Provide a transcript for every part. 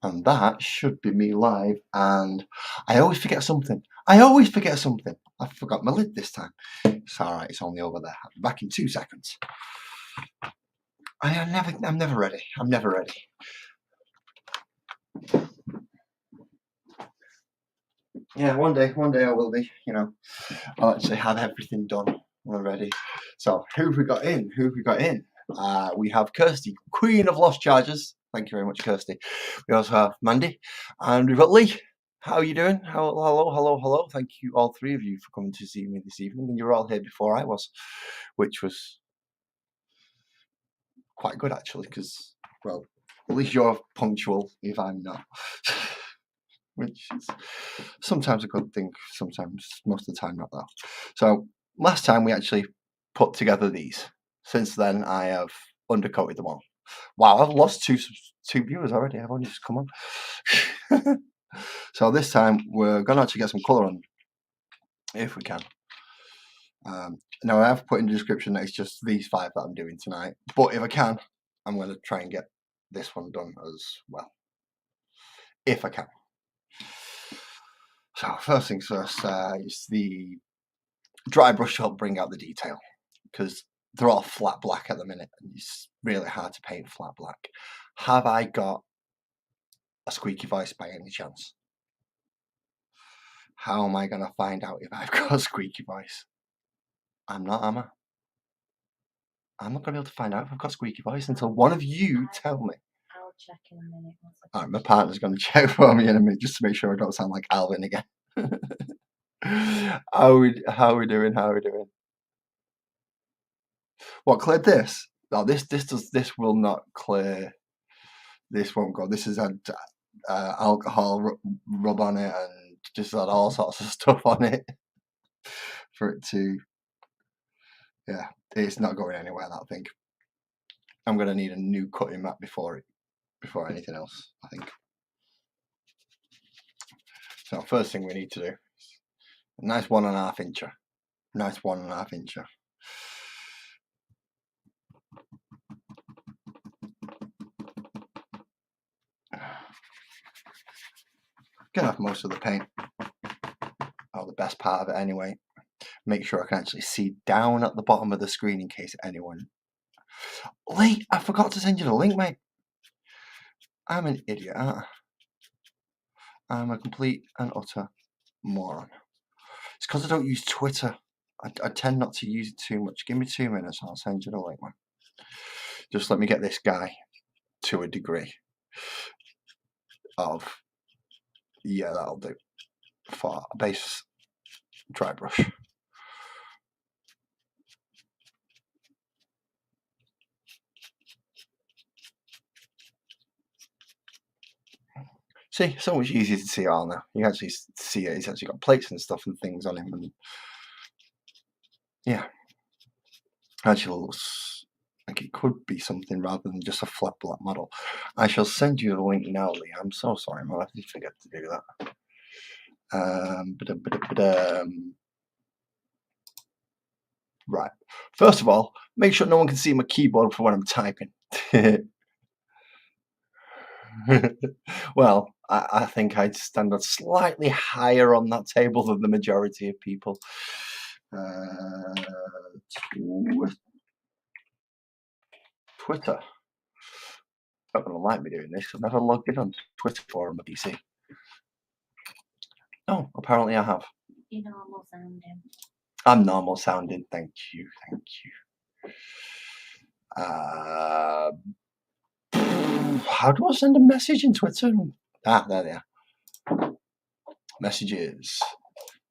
And that should be me live. And I always forget something. I forgot my lid this time. It's alright, it's only over there. I'll be back in 2 seconds. I'm never ready. I'm never ready. Yeah, one day I will be, you know. I'll actually have everything done already. So who have we got in? We have Kirsty, Queen of Lost Charges. Thank you very much, Kirsty. We also have Mandy, and we've got Lee. How are you doing? Hello. Thank you, all three of you, for coming to see me this evening. And you were all here before I was, which was quite good, actually, because, well, at least you're punctual if I'm not. Which is sometimes a good thing, sometimes, most of the time, not though. So, last time we actually put together these. Since then, I have undercoated them all. Wow, I've lost two viewers already. I've only just come on. So this time we're going to actually get some colour on, if we can. Now I have put in the description that it's just these 5 that I'm doing tonight. But if I can, I'm going to try and get this one done as well. If I can. So first things first, is the dry brush to help bring out the detail. Because they're all flat black at the minute. And it's really hard to paint flat black. Have I got a squeaky voice by any chance? How am I going to find out if I've got a squeaky voice? I'm not, am I? I'm not going to be able to find out if I've got a squeaky voice until one of you tell me. I'll check in a minute. Alright, my partner's going to check for me in a minute just to make sure I don't sound like Alvin again. How are we doing? What, cleared this? No, this will not clear. This won't go. This has had alcohol rub on it and just had all sorts of stuff on it for it to. Yeah, it's not going anywhere, that thing. I'm going to need a new cutting mat before anything else, I think. So first thing we need to do, a nice 1.5 incher. Nice 1.5 incher. Gonna have most of the paint, or the best part of it anyway. Make sure I can actually see down at the bottom of the screen in case anyone. Lee, I forgot to send you the link, mate. I'm an idiot, aren't I? I'm a complete and utter moron. It's because I don't use Twitter. I tend not to use it too much. Give me 2 minutes and I'll send you the link, man. Just let me get this guy to a degree of, yeah, that'll do, for a base dry brush. See, so much easier to see it all now. You can actually see it. It's actually got plates and stuff and things on him, and yeah, actually looks like it could be something rather than just a flat black model. I shall send you the link now, Lee. I'm so sorry, man. I did forget to do that. Right. First of all, make sure no one can see my keyboard for when I'm typing. Well, I think I'd stand up slightly higher on that table than the majority of people. Twitter. Not gonna like me doing this. I've never logged in on Twitter for on my PC. Oh, apparently I have. You're normal sounding. I'm normal sounding. Thank you. How do I send a message in Twitter? Ah, there they are. Messages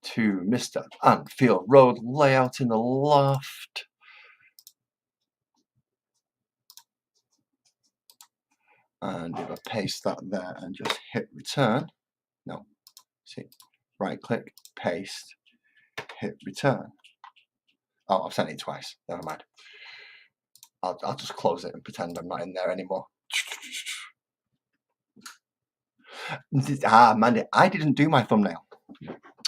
to Mr. Anfield Road layout in the loft. And if I paste that there and just hit return, no, see, right click, paste, hit return. Oh, I've sent it twice, never mind. I'll just close it and pretend I'm not in there anymore. Mandy, I didn't do my thumbnail.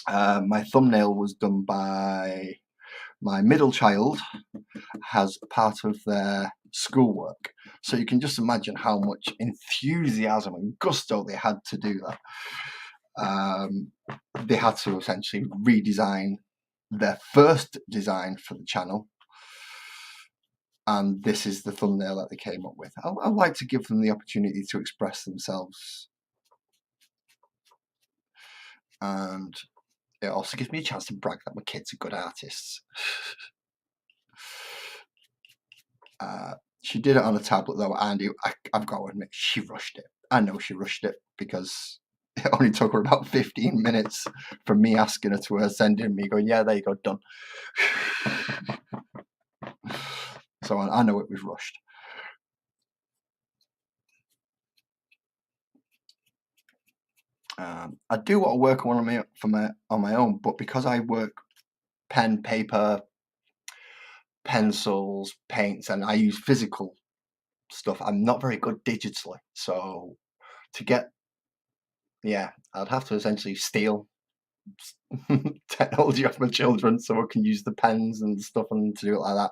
My thumbnail was done by my middle child, as part of their schoolwork. So you can just imagine how much enthusiasm and gusto they had to do that. They had to essentially redesign their first design for the channel, and this is the thumbnail that they came up with. I like to give them the opportunity to express themselves, and it also gives me a chance to brag that my kids are good artists. She did it on a tablet though, and I've got to admit, she rushed it. I know she rushed it because it only took her about 15 minutes from me asking her to her sending me going, yeah, there you go, done. So I know it was rushed. I do want to work on my own, but because I work pen, paper, pencils, paints, and I use physical stuff, I'm not very good digitally. So to get, yeah, I'd have to essentially steal technology off my children so I can use the pens and stuff and to do it like that.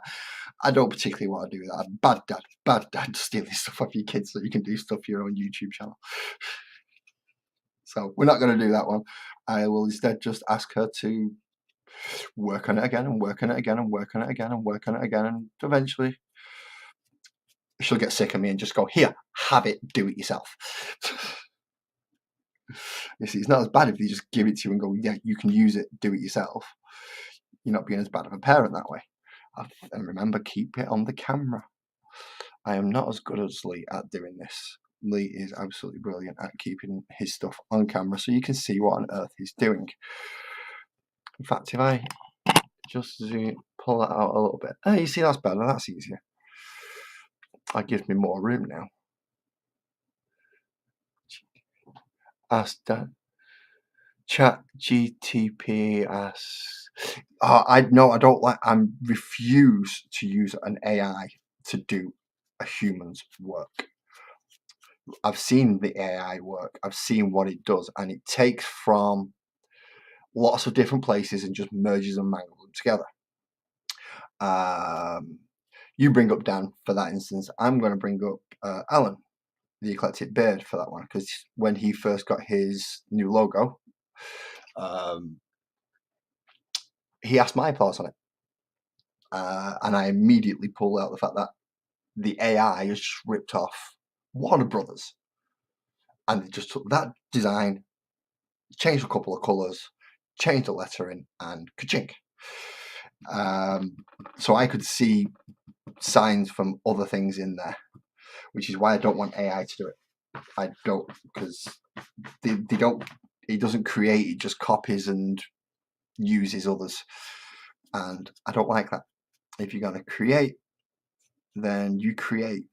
I don't particularly want to do that. Bad dad, stealing stuff off your kids so you can do stuff for your own YouTube channel. So we're not going to do that one. I will instead just ask her to work on it again and work on it again and work on it again and work on it again, and eventually she'll get sick of me and just go, here, have it, do it yourself. You see, it's not as bad if you just give it to you and go, yeah, you can use it, do it yourself. You're not being as bad of a parent that way. And remember, keep it on the camera. I am not as good as Lee at doing this. Lee is absolutely brilliant at keeping his stuff on camera so you can see what on earth he's doing. In fact, if I just pull that out a little bit. Oh, you see, that's better. That's easier. That gives me more room now. Ask that. Chat GTP asks. I don't like. I refuse to use an AI to do a human's work. I've seen the AI work. I've seen what it does, and it takes from lots of different places and just merges and mangles them together. You bring up Dan for that instance. I'm going to bring up Alan, the Eclectic Beard, for that one, because when he first got his new logo, he asked my thoughts on it, and I immediately pulled out the fact that the AI has just ripped off Warner Brothers, and they just took that design, changed a couple of colours, changed the lettering, and ka-chink. So I could see signs from other things in there, which is why I don't want AI to do it. I don't, because they don't. It doesn't create; it just copies and uses others, and I don't like that. If you're going to create, then you create.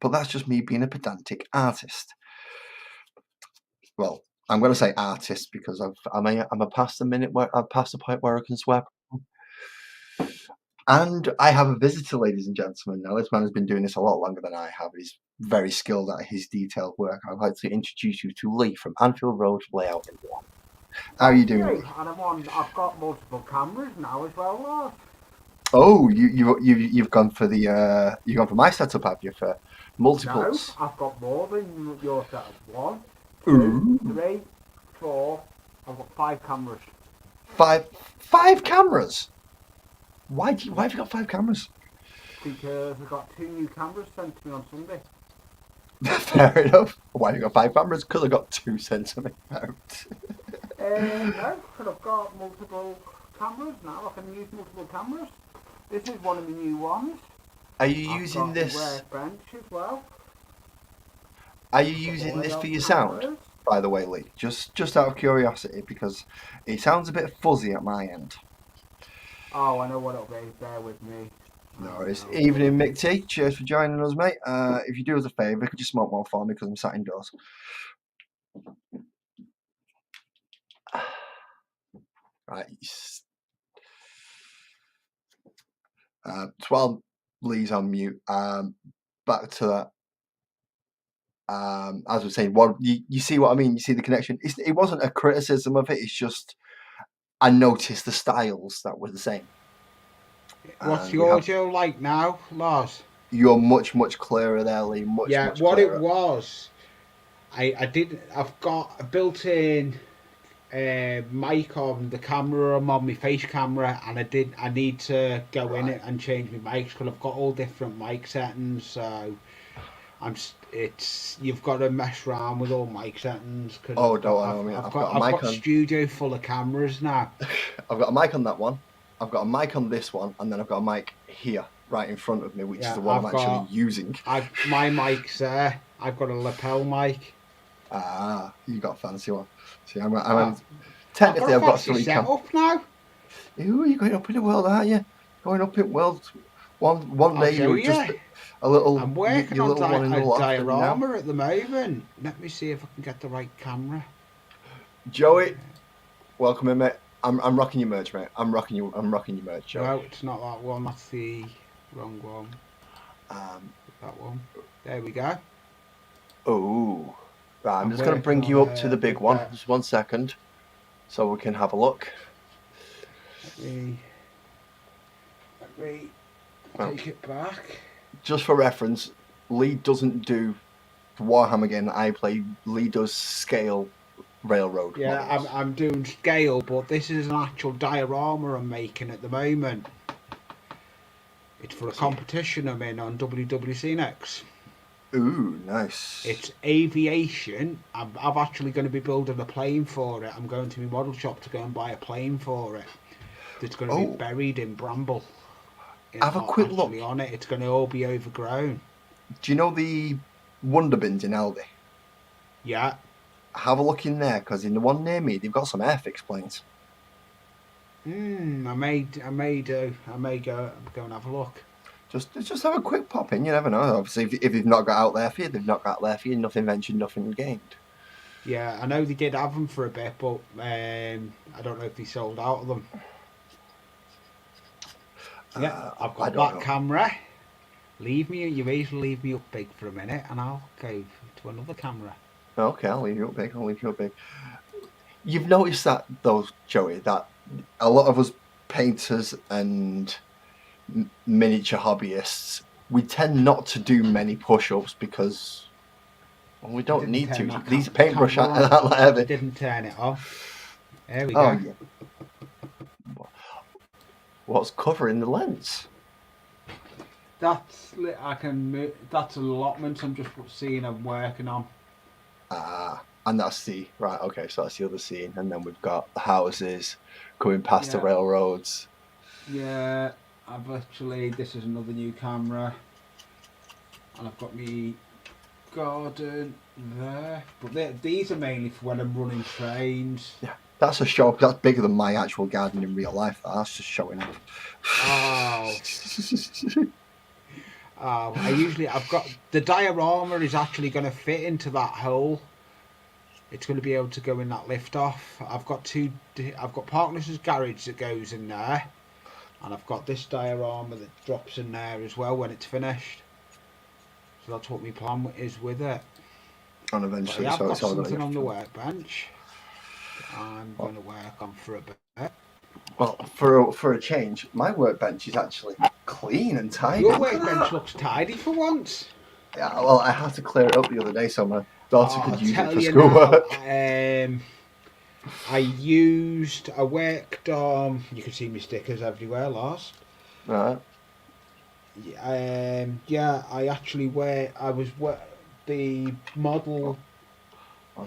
But that's just me being a pedantic artist. Well, I'm going to say artist because I'm past the minute where I've passed the point where I can swear. And I have a visitor, ladies and gentlemen. Now, this man has been doing this a lot longer than I have. He's very skilled at his detailed work. I'd like to introduce you to Lee from Anfield Road Layout in One. How are you doing, Lee? I've got multiple cameras now as well, Lars. Oh, you've gone for the you've gone for my setup, have you? For multiples? No, I've got more than your setup. 1, 2, Ooh. 3, 4. I've got 5 cameras. Five cameras? Why have you got 5 cameras? Because I got 2 new cameras sent to me on Sunday. Fair enough. Why have you got 5 cameras? Because I got 2 sent to me. No, because I've got multiple cameras now. I can use multiple cameras. This is one of the new ones. Are you using this? Bench as well. Are you using this for your sound? By the way, Lee, just out of curiosity, because it sounds a bit fuzzy at my end. Oh, I know what it'll be. Bear with me. No, it's evening, Mick T. Cheers for joining us, mate. If you do us a favour, could you smoke one for me because I'm sat indoors? Right. While Lee's on mute, back to that. As I was saying, you see what I mean? You see the connection? It wasn't a criticism of it. It's just I noticed the styles that were the same. What's your audio like now, Lars? You're much clearer there, Lee. Much what clearer. it was, I've got a built-in mic on the camera. I'm on my face camera, and I need to go in it and change my mics because I've got all different mic settings. So you've got to mess around with all mic settings because Oh, I've got a mic a on. studio full of cameras now. I've got a mic on that one. I've got a mic on this one, and then I've got a mic here, right in front of me, which is the one I'm actually using. My mic's there. I've got a lapel mic. Ah, you got a fancy one. See, technically, I've got three setup now. Ooh, you're going up in the world, aren't you? Going up in the world. One day you were just a little. I'm working on a diorama at the moment. Let me see if I can get the right camera. Joey, welcome in, mate. I'm rocking your merch, mate. I'm rocking your merch, Joey. No, it's not that one. That's the wrong one. That one. There we go. Oh, right. I'm just going to bring you up to the big one. Just 1 second, so we can have a look. Let me take it back. Just for reference, Lee doesn't do Warhammer game that I play. Lee does scale railroad. Yeah, I'm doing scale, but this is an actual diorama I'm making at the moment. It's for a competition I'm in on WWC next. Ooh, nice. It's aviation. I'm actually going to be building a plane for it. I'm going to my model shop to go and buy a plane for it. It's going to be buried in bramble. Have a quick look on it. It's going to all be overgrown. Do you know the Wonder Bins in Aldi? Yeah. Have a look in there, because in the one near me, they've got some Airfix planes. I may do. I may go and have a look. Just have a quick pop in. You never know. Obviously, if they've not got out there for you, they've not got out there for you. Nothing ventured, nothing gained. Yeah, I know they did have them for a bit, but I don't know if they sold out of them. Yeah, I've got that camera. You may leave me up big for a minute, and I'll go to another camera. Okay, I'll leave you up big. You've noticed that, though, Joey, that a lot of us painters and miniature hobbyists, we tend not to do many push-ups because we don't need to. These paintbrush aren't that heavy. I didn't turn it off. There we go. Yeah. What's covering the lens? That's allotments. I'm just seeing I'm working on. And that's right. Okay, so that's the other scene, and then we've got the houses going past the railroads. Yeah, this is another new camera, and I've got me garden there. But these are mainly for when I'm running trains. Yeah, that's a show. That's bigger than my actual garden in real life. That's just showing off. Oh. I've got the diorama is actually going to fit into that hole. It's going to be able to go in that lift off. I've got Parkness's garage that goes in there, and I've got this diorama that drops in there as well when it's finished. So that's what my plan is with it. And eventually, I've got something on the workbench I'm going to work on for a bit. Well, for a change, my workbench is actually clean and tidy. Your workbench looks tidy for once. Yeah, well, I had to clear it up the other day so my daughter could use it for schoolwork. I worked on. You can see my stickers everywhere, Lars. Right. I actually the model,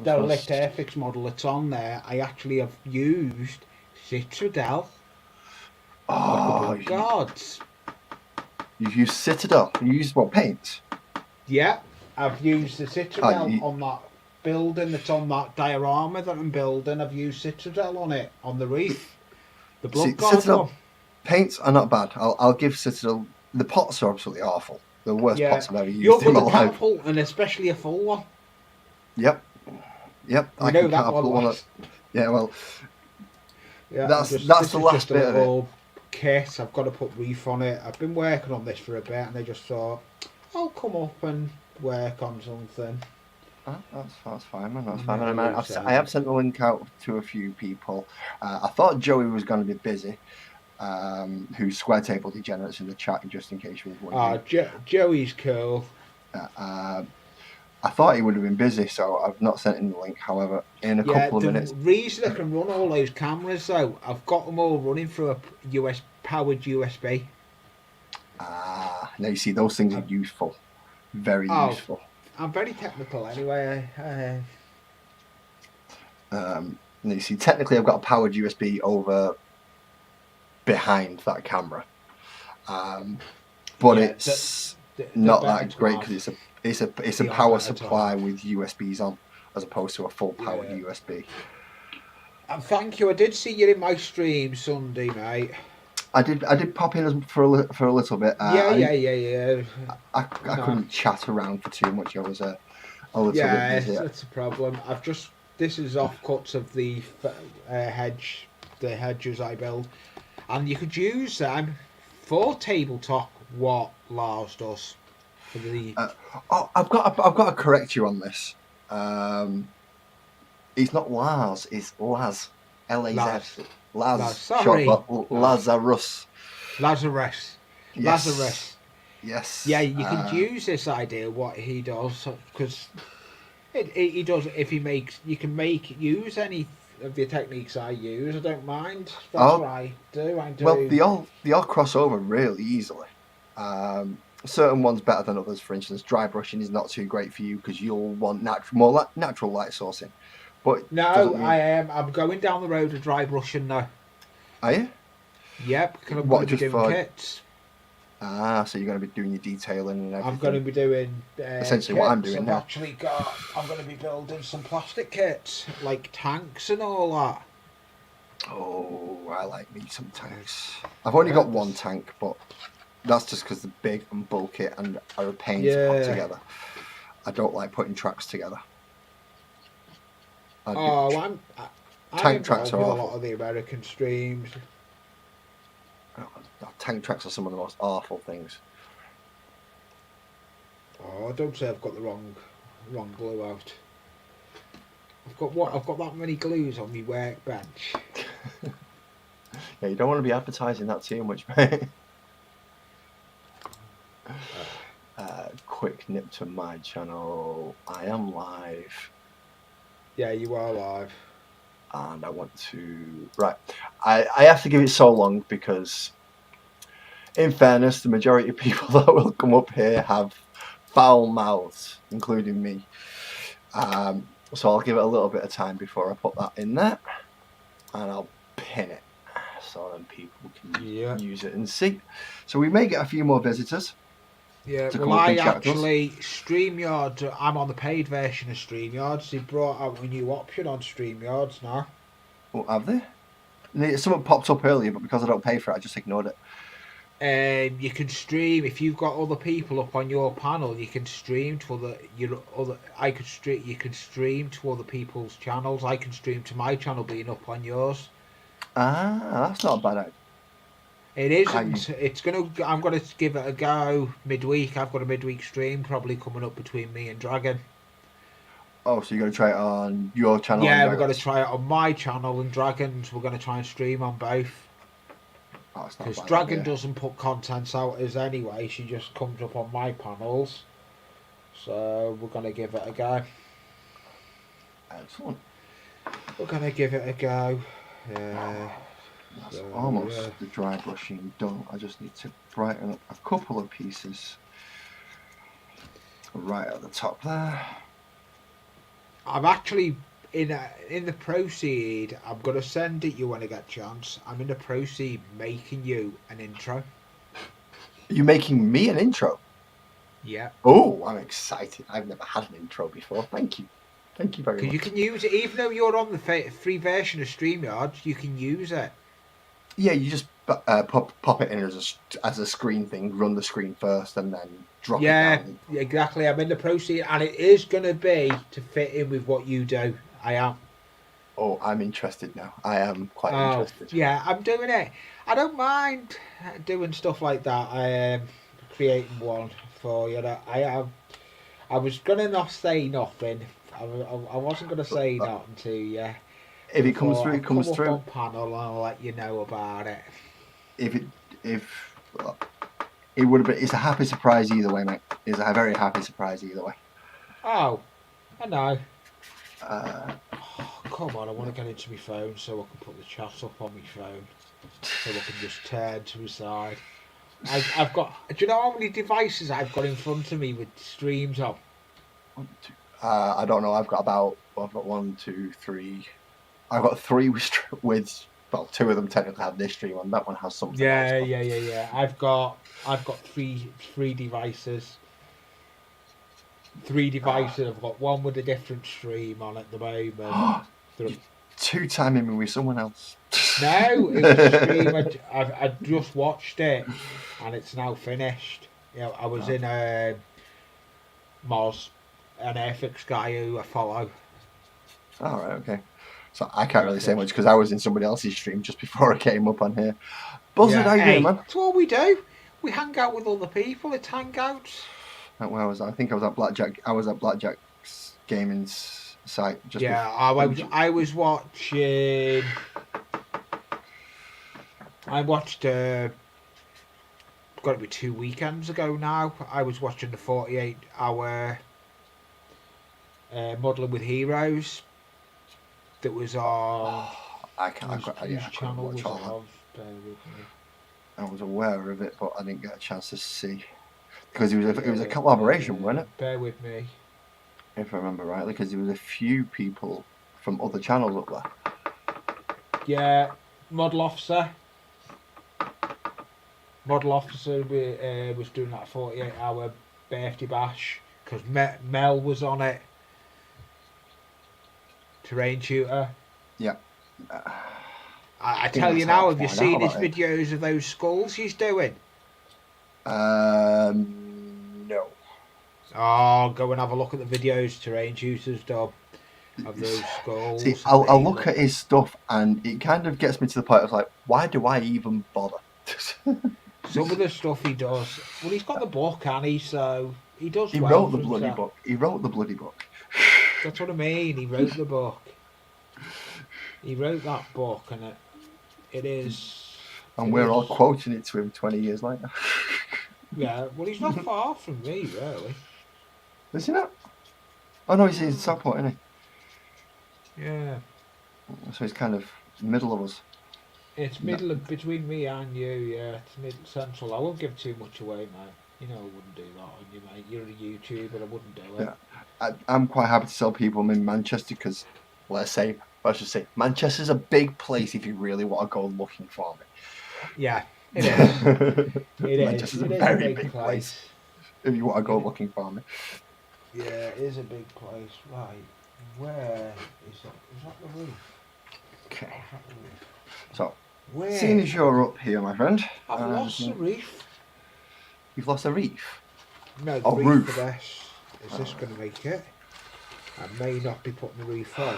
the Lift Airfix model that's on there. I actually have used Citadel. Oh, gods! You've used Citadel. You used what, paint? Yeah, I've used the Citadel on that building that's on that diorama that I'm building. I've used Citadel on it, on the reef. The blood Citadel paints are not bad. I'll give Citadel. The pots are absolutely awful. The worst pots I've ever used in my life. Catapult, and especially a full one. Yep. I know that one. Yeah, well. Yeah, that's the last bit of it. Kit. I've got to put reef on it. I've been working on this for a bit, and they just thought, I'll come up and work on something. That's fine, man. That's fine. I have sent the link out to a few people. I thought Joey was going to be busy. who's Square Table Degenerates in the chat, just in case you was wondering. Joey's cool. I thought he would have been busy, so I've not sent him the link. However, in a couple of minutes. The reason I can run all those cameras, though, I've got them all running through a powered USB. Now you see, those things are useful. Very useful. I'm very technical anyway. Now you see, technically I've got a powered USB over behind that camera. But it's not that great because it's a power supply with USBs on, as opposed to a full powered USB. And thank you. I did see you in my stream Sunday, mate. I did pop in for a little bit. Yeah. I couldn't chat around for too much. I was a little bit busy. Yeah, that's a problem. This is offcuts of the hedges I build, and you could use them for tabletop. What Lars does for the. I've got to correct you on this. It's not Lars. It's Laz. L-A-Z. Laz. Sorry. Lazarus. Lazarus. Yes. Lazarus. Yes. Yeah, you can use this idea what he does because he does. If he makes, you can use any of the techniques I use. I don't mind. That's what I do. Well, they all cross over really easily. Certain ones better than others. For instance, dry brushing is not too great for you because you'll want more natural light sourcing. But no, I'm going down the road of dry brushing now. Are you? Yep, because I'm going to be doing kits. So you're going to be doing your detailing and everything. I'm going to be doing essentially kits. what I'm doing now. I'm going to be building some plastic kits, like tanks and all that. Oh, I like me some tanks. I've only got one tank, but that's just because they're big and bulky and are a pain to put together. I don't like putting tracks together. Tank tracks are awful. A lot of the American streams. Tank tracks are some of the most awful things. Oh, don't say I've got the wrong glue out. I've got that many glues on my workbench. Yeah, you don't want to be advertising that too much, mate. Quick nip to my channel. I am live. Yeah, you are live. And I want to... Right. I have to give it so long because, in fairness, the majority of people that will come up here have foul mouths, including me. So I'll give it a little bit of time before I put that in there. And I'll pin it so then people can use it and see. So we may get a few more visitors. Yeah, well, I actually, StreamYard, I'm on the paid version of StreamYards. They brought out a new option on StreamYards now. Oh, have they? Something popped up earlier, but because I don't pay for it, I just ignored it. You can stream, if you've got other people up on your panel, you can stream to you can stream to other people's channels. I can stream to my channel being up on yours. That's not a bad idea. It isn't. I'm gonna give it a go midweek. I've got a midweek stream probably coming up between me and Dragon. Oh, so you're gonna try it on your channel? Yeah, we're gonna try it on my channel and Dragon's. We're gonna try and stream on both. Because Dragon doesn't put contents out as anyway. She just comes up on my panels. So we're gonna give it a go. Excellent. We're gonna give it a go. That's almost the dry brushing done. I just need to brighten up a couple of pieces right at the top there. I'm actually in the proceed. I'm gonna send it you when I get a chance. I'm in the proceed making you an intro. Are you making me an intro? Yeah. Oh, I'm excited. I've never had an intro before. Thank you. Thank you very much. Because you can use it even though you're on the free version of StreamYard. You can use it. Yeah, you just pop it in as a screen thing, run the screen first, and then drop it down. Yeah, exactly. I'm in the proceed, and it is going to be to fit in with what you do. I am. Oh, I'm interested now. I am quite interested. Yeah, I'm doing it. I don't mind doing stuff like that. I am creating one for you. I was going to not say nothing. I wasn't going to say nothing to you. If it comes through, it comes through. On panel, and I'll let you know about it. if it would have been, it's a happy surprise either way, mate. It's a very happy surprise either way. Oh, I know. Uh, Oh, come on, I want to get into my phone so I can put the chat up on my phone. So I can just turn to the side. I've got. Do you know how many devices I've got in front of me with streams on? I don't know. I've got 1, 2, 3. I've got 3 with well, 2 of them technically have this stream on. That one has something else. Yeah. I've got three devices. 3 devices. I've got one with a different stream on at the moment. You're 2-timing me with someone else. No, it was a stream. I just watched it, and it's now finished. Yeah, I was in Moz, an Airfix guy who I follow. All right, okay. So I can't really say much because I was in somebody else's stream just before I came up on here. Buzzard, how you doing, man? That's what we do. We hang out with other people. It's hangouts. Where was I? I think I was at Blackjack. I was at Blackjack's gaming's site. Just I was watching. I watched. Got to be 2 weekends ago now. I was watching the 48-hour Modelling with Heroes. That was on. I can't. Whose channel was it on? I was aware of it, but I didn't get a chance to see because it was a collaboration, wasn't it? Bear with me. If I remember rightly, because there was a few people from other channels up there. Yeah, Model Officer. Model Officer was doing that 48-hour birthday bash because Mel was on it. Terrain Tutor. Yeah. I tell you now, have you seen his videos of those skulls he's doing? No. Oh, go and have a look at the videos Terrain Tutor's done of those skulls. See, I'll look at his stuff and it kind of gets me to the point of like, why do I even bother? Some of the stuff he does. Well, he's got the book, and so he does. He wrote the bloody book. He wrote the bloody book. That's what I mean. He wrote the book. He wrote that book, and it is. And we're all quoting it to him 20 years later. Yeah, well, he's not far from me, really. Is he not? Oh no, he's in Southport, isn't he? Yeah. So he's kind of middle of us. It's middle of, between me and you, yeah. It's middle central. I won't give too much away, mate. You know I wouldn't do that on you, mate. You're a YouTuber, I wouldn't do it. Yeah. I'm quite happy to tell people I'm in Manchester because, let's say, Manchester's a big place if you really want to go looking for me. Yeah, it is. Manchester's a very big place if you want to go looking for me. Yeah, it is a big place. Right, where is that? Is that the roof? Okay. So, seeing as you're up here, my friend. I've lost the reef. You've lost a reef? No, the reef for this. Is this going to make it? I may not be putting the reef on.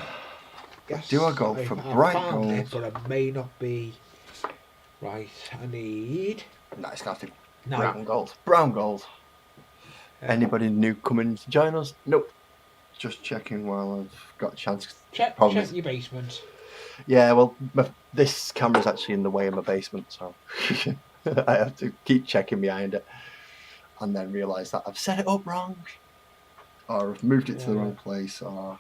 Do I go for bright gold? It, but I may not be. Right, I need. No, it's got to be brown gold. Brown gold. Anybody new coming to join us? Nope. Just checking while I've got a chance. Check your basement. Yeah, well, this camera's actually in the way of my basement, so I have to keep checking behind it and then realise that I've set it up wrong or I've moved it to the wrong place or...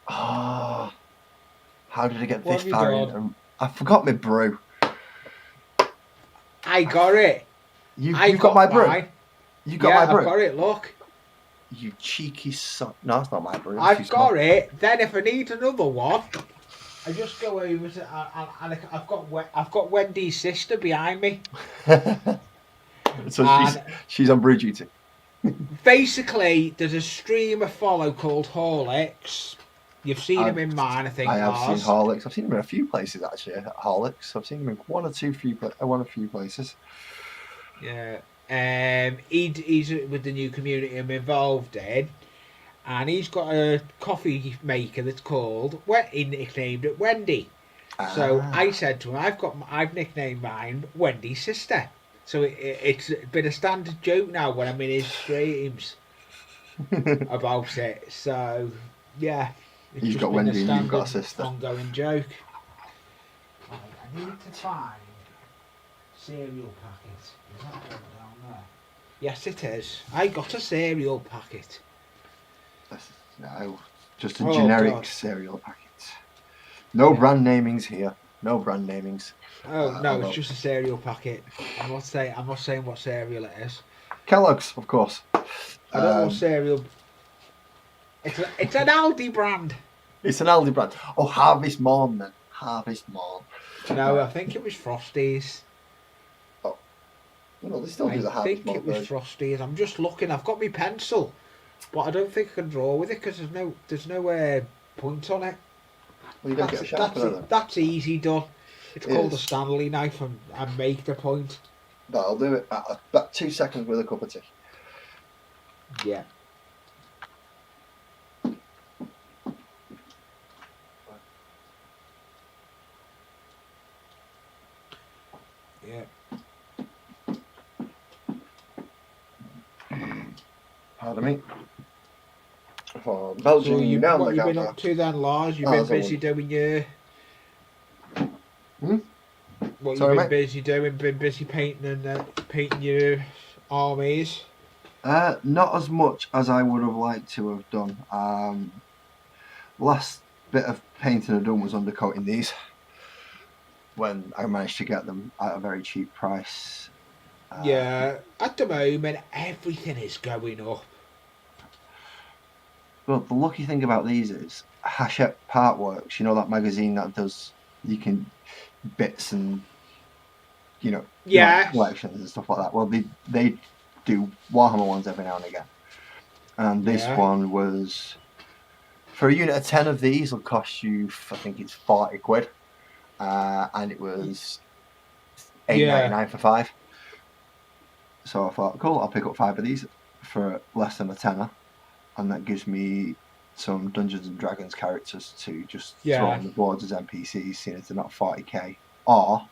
how did I get this far in? I forgot my brew. I got it. You got my brew? You got my brew? I've got it, look. You cheeky son. No, it's not my brew. I've got it. Then if I need another one, I just go over to and I've got Wendy's sister behind me. So she's on brew duty. Basically, there's a stream I follow called Horlicks. You've seen him in mine, I think. I have seen Horlicks. I've seen him in a few places actually. Horlicks. I've seen him in one or few places. Yeah. He's with the new community I'm involved in, and he's got a coffee maker that's called. He nicknamed it Wendy. So I said to him, I've nicknamed mine Wendy's sister. So it's been a standard joke now when I'm in his streams about it. So yeah, you've got Wendy and you've got a sister. Ongoing joke. I I need to find cereal packet. Is that one down there? Yes, it is. I got a cereal packet. No, just a Oh, generic God. cereal packet. No Yeah. brand namings here. No brand namings. Oh no, although- it's just a cereal packet. I'm not saying what cereal it is. Kellogg's, of course. I don't know what cereal. It's an Aldi brand. It's an Aldi brand. Oh, Harvest Morn then. Harvest Morn. No, I Right. think it was Frosties. Well, they still do I the Harvest think Morn it was version. Frosties. I'm just looking. I've got my pencil, but I don't think I can draw with it because there's no point on it. Well, you gotta get a sharpener then. That's easy done. It's It called a is. Stanley knife and make the point. That'll do it. About 2 seconds with a cup of tea. Yeah. Yeah. Pardon me. For Belgium, So down what the you been counter. up to then, Lars? You've Oh, been that's a busy doing your. Hmm? What Sorry, you been mate? busy doing? Been busy painting your armies. Not as much as I would have liked to have done. Last bit of painting I've done was undercoating these. When I managed to get them at a very cheap price. Yeah, at the moment everything is going up. But the lucky thing about these is Hachette Partworks, you know, that magazine that does you can bits and like Yeah, collections and stuff like that. Well, they do Warhammer ones every now and again, and this Yeah. one was for a unit of 10 of these will cost you, I think it's 40 quid, and it was £8.99 for 5. So I thought, cool, I'll pick up 5 of these for less than a tenner, and that gives me some Dungeons and Dragons characters to just throw on the boards as NPCs, seeing as they're not 40k. Or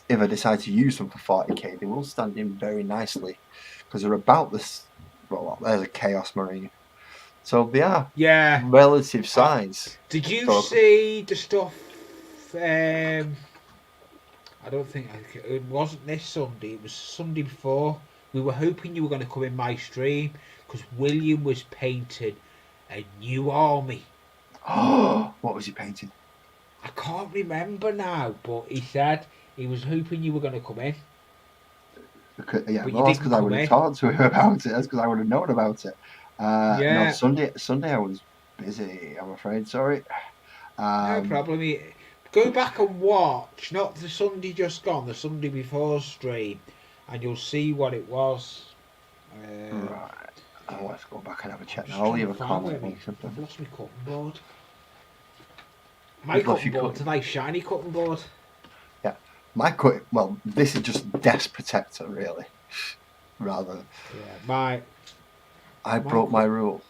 if I decide to use them for 40k, they will stand in very nicely because they're about this. Well, there's a Chaos Marine, so they are relative size. Did you So- see the stuff? I don't think it wasn't this Sunday. It was Sunday before. We were hoping you were going to come in my stream because William was painting a new army. What was he painting? I can't remember now, but he said he was hoping you were going to come in. Because, But you well, that's didn't because I come would have in. talked to him about it. That's because I would have known about it. No, Yeah. Sunday I was busy. I'm afraid. Sorry. No problem. Go back and watch, not the Sunday just gone, the Sunday before stream, and you'll see what it was. Right. I'll have to go back and have a check. Just Now I'll trying leave a to find comment. where on something. I've lost my cutting board. My You've lost cutting your board's a nice shiny cutting board. My cut. Well, this is just desk protector, really. Rather, Yeah, I broke my rule.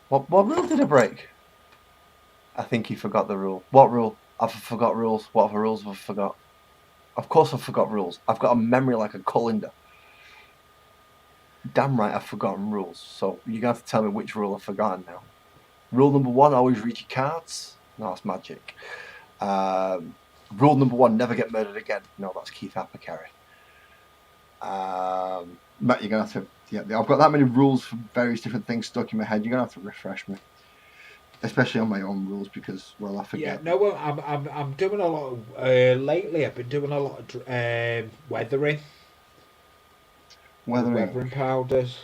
What rule did I break? I think he forgot the rule. What rule? I've forgot rules. What other rules have I forgot? Of course I've forgot rules. I've got a memory like a colander. Damn right I've forgotten rules. So you're going to have to tell me which rule I've forgotten now. Rule number 1, always read your cards. No, that's magic. Rule number 1, never get murdered again. No, that's Keith Apicary. Matt, you're going to have to... Yeah, I've got that many rules for various different things stuck in my head. You're going to have to refresh me. Especially on my own rules because, well, I forget. Yeah, no, I'm doing a lot of, lately I've been doing a lot of weathering. Weathering powders.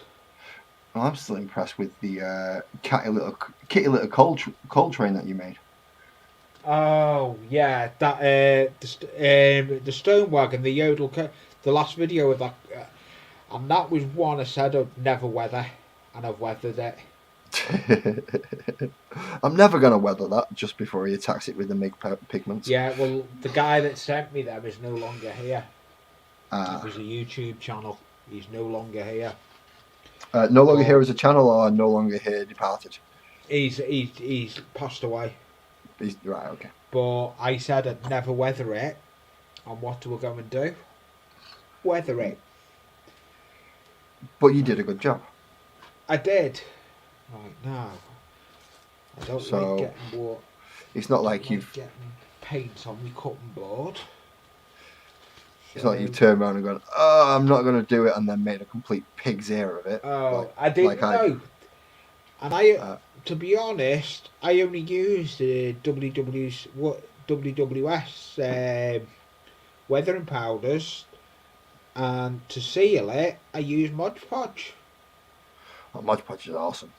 Well, I'm still impressed with the kitty little Coltrane that you made. Oh yeah, that the stone wagon, the yodel, the last video of that, and that was one I said I'd never weather, and I've weathered it. I'm never going to weather that just before he attacks it with the MIG pigments. Yeah, well, the guy that sent me them is no longer here. Ah. It was a YouTube channel. He's no longer here. No longer here as a channel, or no longer here departed? He's passed away. He's right, okay. But I said I'd never weather it, and what do we go and do? Weather it. But you did a good job. I did. Right now, I don't So, like getting what. It's not like you've... getting paint on my cutting board. It's not you So, turn around and going, "Oh, I'm not going to do it," and then made a complete pig's ear of it. oh, I didn't I did. know. And I, Uh, to be honest, I only used the WWS weathering powders, and to seal it, I used Mod Podge. Mod Podge is awesome.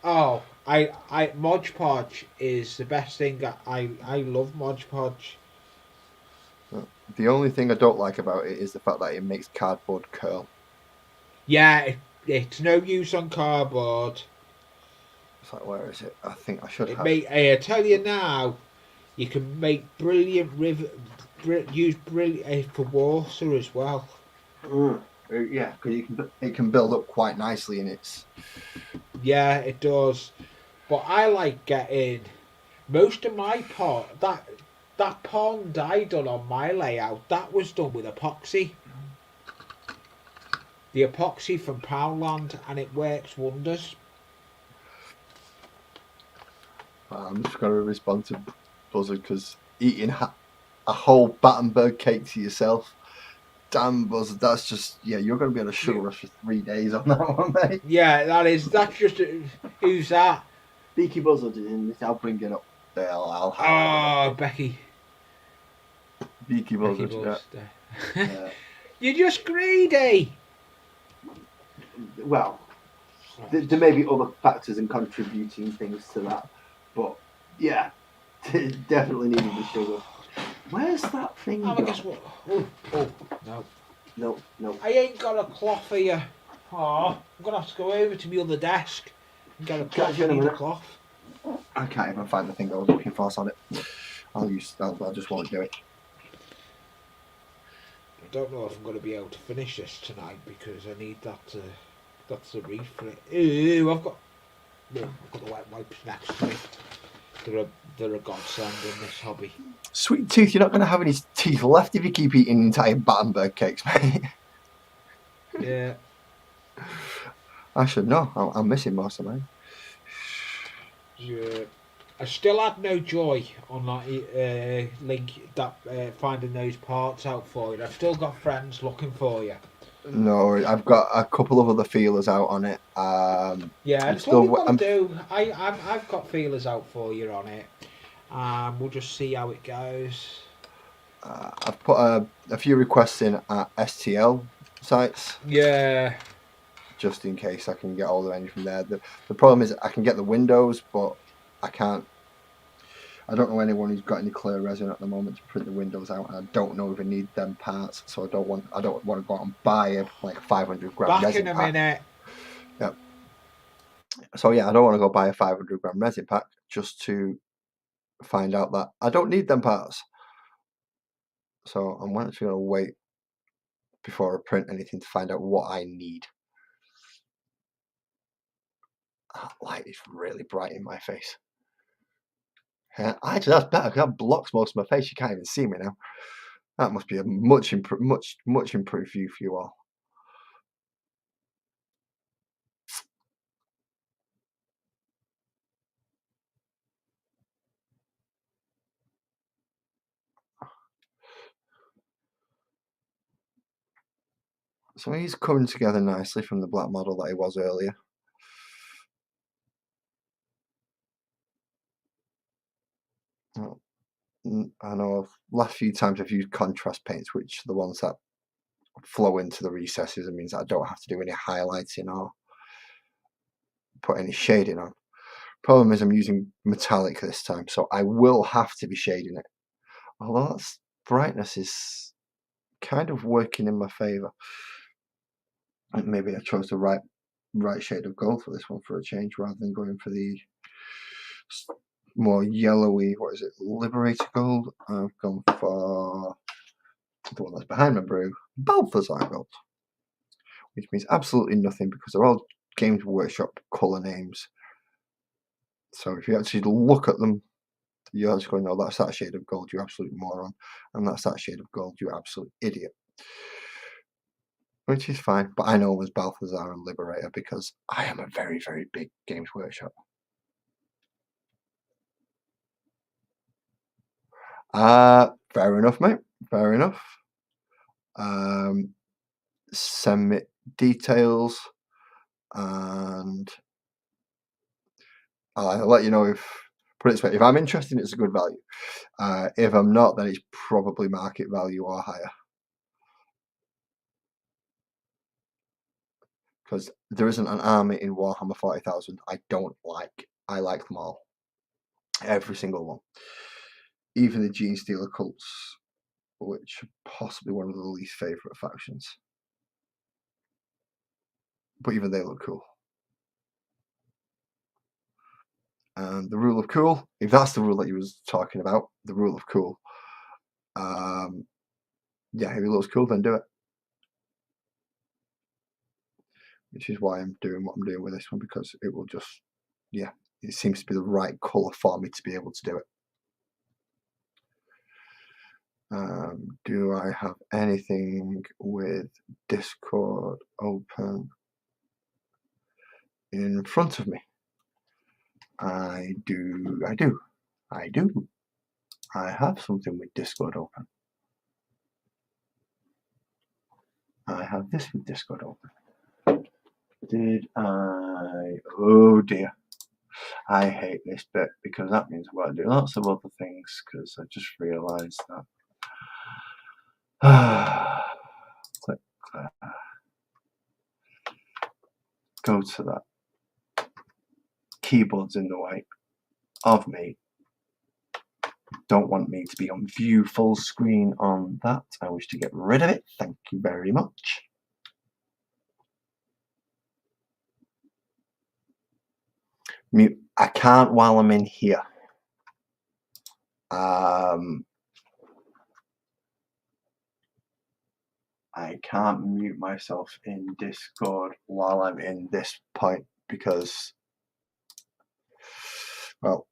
Oh, Mod Podge is the best thing. I love Mod Podge. The only thing I don't like about it is the fact that it makes cardboard curl. Yeah, it's no use on cardboard. It's like, where is it? I think I should It have it. may. I tell you now, you can make brilliant use brilliant for water as well. Yeah, because it can build up quite nicely in its. Yeah, it does. But I like getting most of my pot that pond I done on my layout. That was done with epoxy. The epoxy from Poundland, and it works wonders. I'm just going to respond to Buzzard because eating a whole Battenberg cake to yourself. Damn, Buzzard, that's just, yeah, you're going to be on a sugar rush for 3 days on that one, mate. Yeah, that's just who's that? Beaky Buzzard is in this. I'll bring it up there. I'll highlight Oh, Becky. it. Beaky Buzzard, Buzz. yeah. You're just greedy. Well, there may be other factors and contributing things to that, but yeah, definitely needed the sugar. Where's that thing? Oh, I guess what? Oh, no. No. I ain't got a cloth here. Oh, I'm gonna have to go over to my other desk and get a cloth. I need a cloth. I can't even find the thing I was looking for on it. I just won't do it. I don't know if I'm going to be able to finish this tonight because I need that. That's the reef for it. Ew, I've got the wet wipes next to me. They're a godsend in this hobby. Sweet tooth, you're not going to have any teeth left if you keep eating entire Battenberg cakes, mate. Yeah. I should know. I'm missing most of mine. Yeah. I still had no joy on that link, that finding those parts out for you. I've still got friends looking for you. No, I've got a couple of other feelers out on it. Yeah, that's what we've got to do. I've got feelers out for you on it. We'll just see how it goes. I've put a few requests in at STL sites. Yeah. Just in case I can get all of any from there. The problem is I can get the windows, but I can't. I don't know anyone who's got any clear resin at the moment to print the windows out, and I don't know if I need them parts. So I don't want to go out and buy a 500 gram Back resin in a pack. minute. Yeah. So yeah, I don't want to go buy a 500 gram resin pack just to find out that I don't need them parts. So I'm actually going to wait before I print anything to find out what I need. That light is really bright in my face. Actually, that's better because that blocks most of my face. You can't even see me now. That must be a much improved view for you all. So he's coming together nicely from the black model that he was earlier. I know last few times I've used contrast paints, which are the ones that flow into the recesses. It means that I don't have to do any highlighting or put any shading on. Problem is I'm using metallic this time, so I will have to be shading it. Although that brightness is kind of working in my favour. Maybe I chose the right shade of gold for this one for a change, rather than going for the more yellowy, what is it, Liberator Gold. I've gone for the one that's behind my brew, Balthazar Gold, which means absolutely nothing because they're all Games Workshop colour names. So if you actually look at them, you're just going, no, that's that shade of gold, you absolute moron, and that's that shade of gold, you absolute idiot. Which is fine, but I know it was Balthazar and Liberator because I am a very, very big Games Workshop. Fair enough, mate. Fair enough. Send me details, and I'll either let you know put it this way, if I'm interested, it's a good value. If I'm not, then it's probably market value or higher. Because there isn't an army in Warhammer 40,000 I don't like. I like them all. Every single one. Even the Gene Stealer cults, which are possibly one of the least favourite factions. But even they look cool. And the rule of cool, if that's the rule that you was talking about, the rule of cool. Yeah, if it looks cool, then do it. Which is why I'm doing what I'm doing with this one, because it will just, yeah, it seems to be the right colour for me to be able to do it. Do I have anything with Discord open in front of me? I do. I have something with Discord open. I have this with Discord open. Did I? Oh dear. I hate this bit because that means I've got to do lots of other things, because I just realised that. Click. Go to that. Keyboard's in the way of me. Don't want me to be on view full screen on that. I wish to get rid of it. Thank you very much. Mute. I can't while I'm in here. I can't mute myself in Discord while I'm in this point because, well,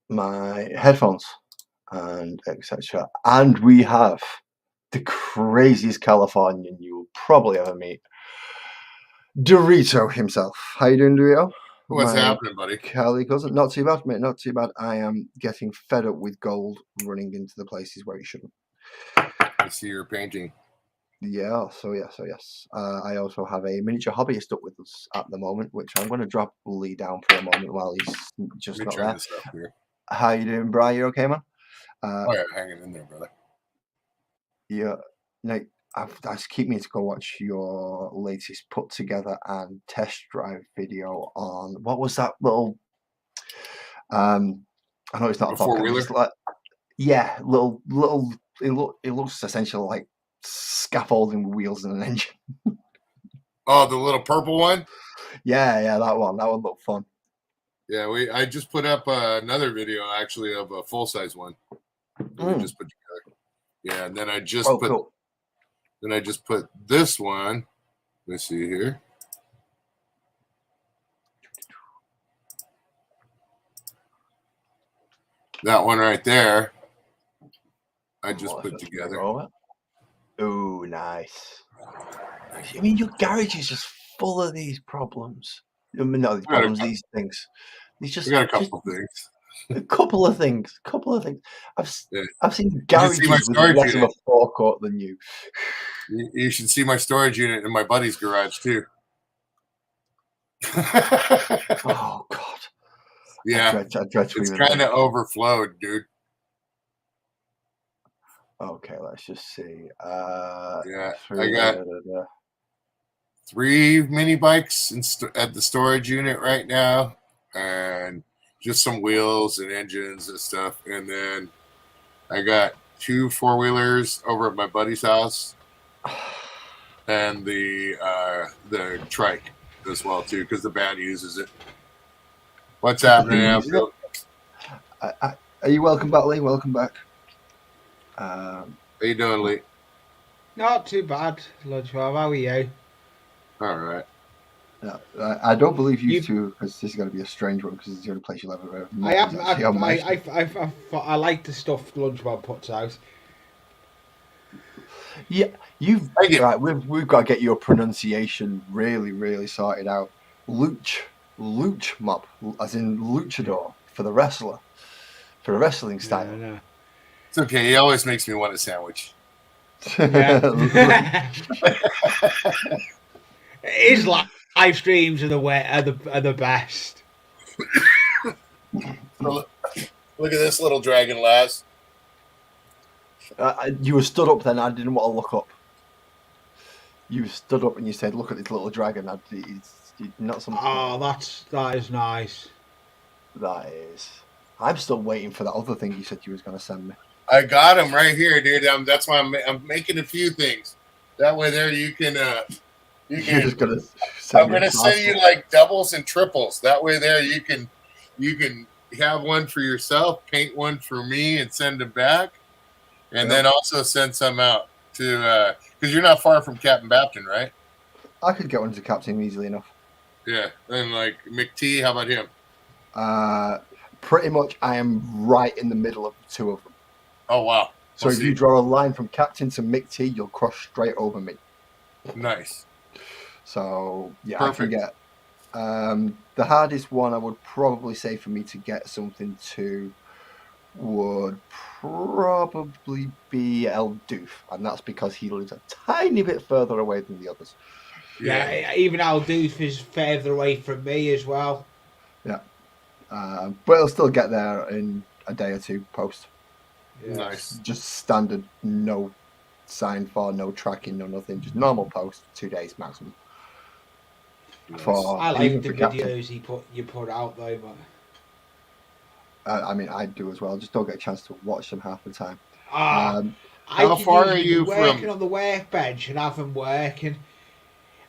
my headphones and etc. And we have the craziest Californian you will probably ever meet, Dorito himself. How you doing, Dorito? What's happening, buddy? Cali cousin. Not too bad, mate. Not too bad. I am getting fed up with gold running into the places where it shouldn't. I see you're painting. Yeah, so yes. I also have a miniature hobbyist up with us at the moment, which I'm going to drop Lee down for a moment while he's just not there. This up here. How you doing, Brian? You okay, man? Oh yeah, hanging in there, brother. Yeah. No, I just keep me to go watch your latest put together and test drive video on what was that little? I know it's not a four-wheeler. Like, yeah, little. It looks essentially like scaffolding with wheels and an engine. Oh, the little purple one. Yeah, that one looked fun. Yeah, I just put up another video actually of a full size one that we just put together. Yeah, and then I just cool. Then I just put this one. Let me see here. That one right there. I just put together. Oh, nice. I mean, your garage is just full of these problems. No, these problems, these things. We got a couple of things. A couple of things. I've seen garages with less of a forecourt than you. You should see my storage unit in my buddy's garage too. Oh God. Yeah, I dread it's kind of overflowed, dude. Okay, let's just see. Yeah, I got 3 mini bikes at the storage unit right now, and just some wheels and engines and stuff. And then I got 2 4-wheelers over at my buddy's house, and the trike as well too, because the band uses it. What's happening? Are you welcome back, Lee? Welcome back. How you doing, Lee? Not too bad, Lunchbob. How are you? All right. No, I don't believe you two, because this is going to be a strange one, because it's the only place you'll ever met. I like the stuff Lunchbob puts out. Yeah, right. We've got to get your pronunciation really, really sorted out. Luch mob, as in luchador for the wrestler, for a wrestling style. No. It's okay. He always makes me want a sandwich. Yeah. His live streams are the best. Look at this little dragon, lass. You were stood up then. I didn't want to look up. You stood up and you said, "Look at this little dragon." It's not something. Oh, that is nice. That is. I'm still waiting for that other thing you said you was going to send me. I got him right here, dude. That's why I'm making a few things. That way, there you can. You're just going to. I'm gonna send you like doubles and triples. That way, there you can have one for yourself, paint one for me, and send them back, and then also send some out to because you're not far from Captain Bapton, right? I could get one to Captain easily enough. Yeah, and like McT, how about him? Pretty much, I am right in the middle of the two of them. Oh wow! So if you draw a line from Captain to McT, you'll cross straight over me. Nice. So yeah, perfect. I can get the hardest one. I would probably say for me to get something to would probably be El Doof, and that's because he lives a tiny bit further away than the others. Yeah, even Al Doof is further away from me as well. Yeah, but it'll still get there in a day or two post. Yeah. Nice. Just standard, no sign for, no tracking, no nothing. Just normal post, 2 days maximum. Nice. For I like even the for Captain. videos you put out though, but I mean, I do as well. Just don't get a chance to watch them half the time. how far are you working on the workbench and have him working?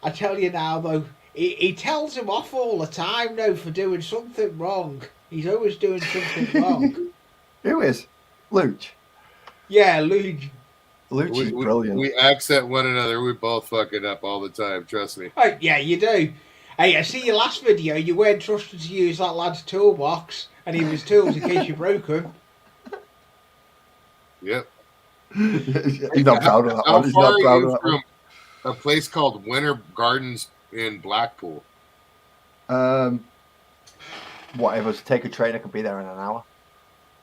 I tell you now though, he tells him off all the time though for doing something wrong. He's always doing something wrong. Who is? Luch. Yeah, Luge. Luch is brilliant. We accent one another. We both fuck it up all the time. Trust me. Oh, yeah, you do. Hey, I see your last video. You weren't trusted to use that lad's toolbox, and he was tools in case you broke them. Yep. He's not proud of that How one. He's far not proud are of you that from a place called Winter Gardens in Blackpool? one. Whatever. To take a train, I could be there in an hour.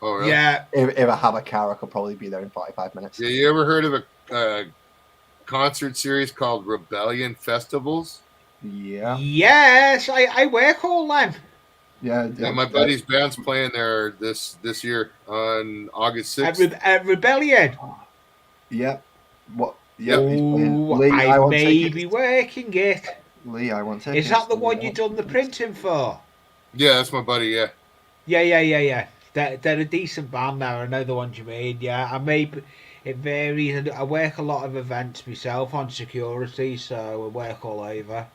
Oh, really? Yeah. If I have a car, I could probably be there in 45 minutes. Yeah, you ever heard of a concert series called Rebellion Festivals? Yeah. Yes, I work all them. Yeah. Yeah, my buddy's band's playing there this year on August 6th. At Rebellion. Yeah. What? Yeah. Oh, Lee, I want may tickets. be working it. Lee, I want tickets. Is that the one you done the printing for? Yeah, that's my buddy, yeah. Yeah. They're a decent band now. I know the ones you made. Yeah, it varies. I work a lot of events myself on security, so I work all over.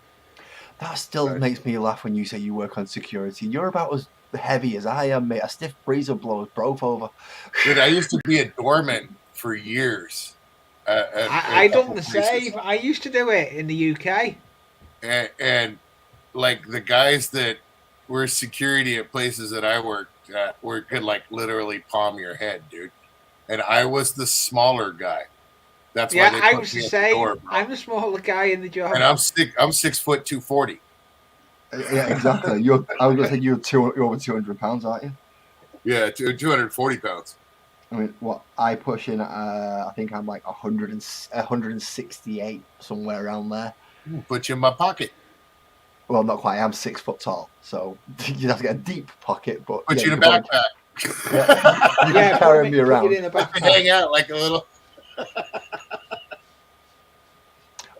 That still makes me laugh when you say you work on security. You're about as heavy as I am, mate. A stiff breeze will blow us both over. Dude, I used to be a doorman for years. I done the same. I used to do it in the UK. And like the guys that were security at places that I worked at could like literally palm your head, dude. And I was the smaller guy. That's why they I put was me the at same. door, bro. I'm the smaller guy in the job. And I'm 6 foot 240. Yeah, exactly. I was gonna say you're over 200 pounds, aren't you? Yeah, 240 pounds. I mean, what I push in, I think I'm like 168, somewhere around there. Put you in my pocket. Well, not quite. I'm 6 foot tall, so you'd have to get a deep pocket. But Put you in a can backpack. you can carry me around. In a backpack. Hang out like a little.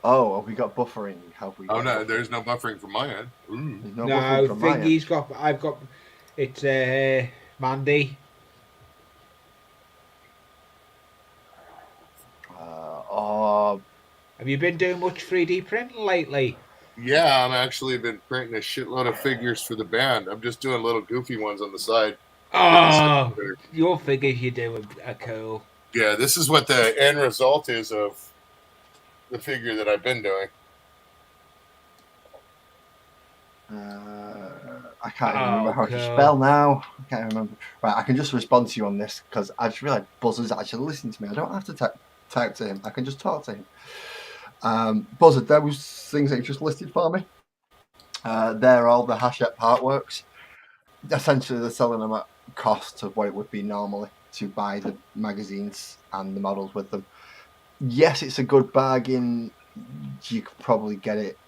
Oh, we got buffering. Have we? Oh no, there's no buffering from my end. Ooh. There's no buffering No, from my end. Thingy's got. I've got. It's Mandy. Have you been doing much 3D printing lately? Yeah, I'm actually been printing a shitload of figures for the band. I'm just doing little goofy ones on the side. Oh, your figures you do are cool. Yeah, this is what the end result is of the figure that I've been doing. I can't even remember how to spell now. I can't remember. Right, I can just respond to you on this because I just realised Buzzard's actually listening to me. I don't have to type to him. I can just talk to him. Buzzard, there was things that you just listed for me. They're all the Hachette Partworks. Essentially, they're selling them at cost of what it would be normally to buy the magazines and the models with them. yes, it's a good bargain. You could probably get it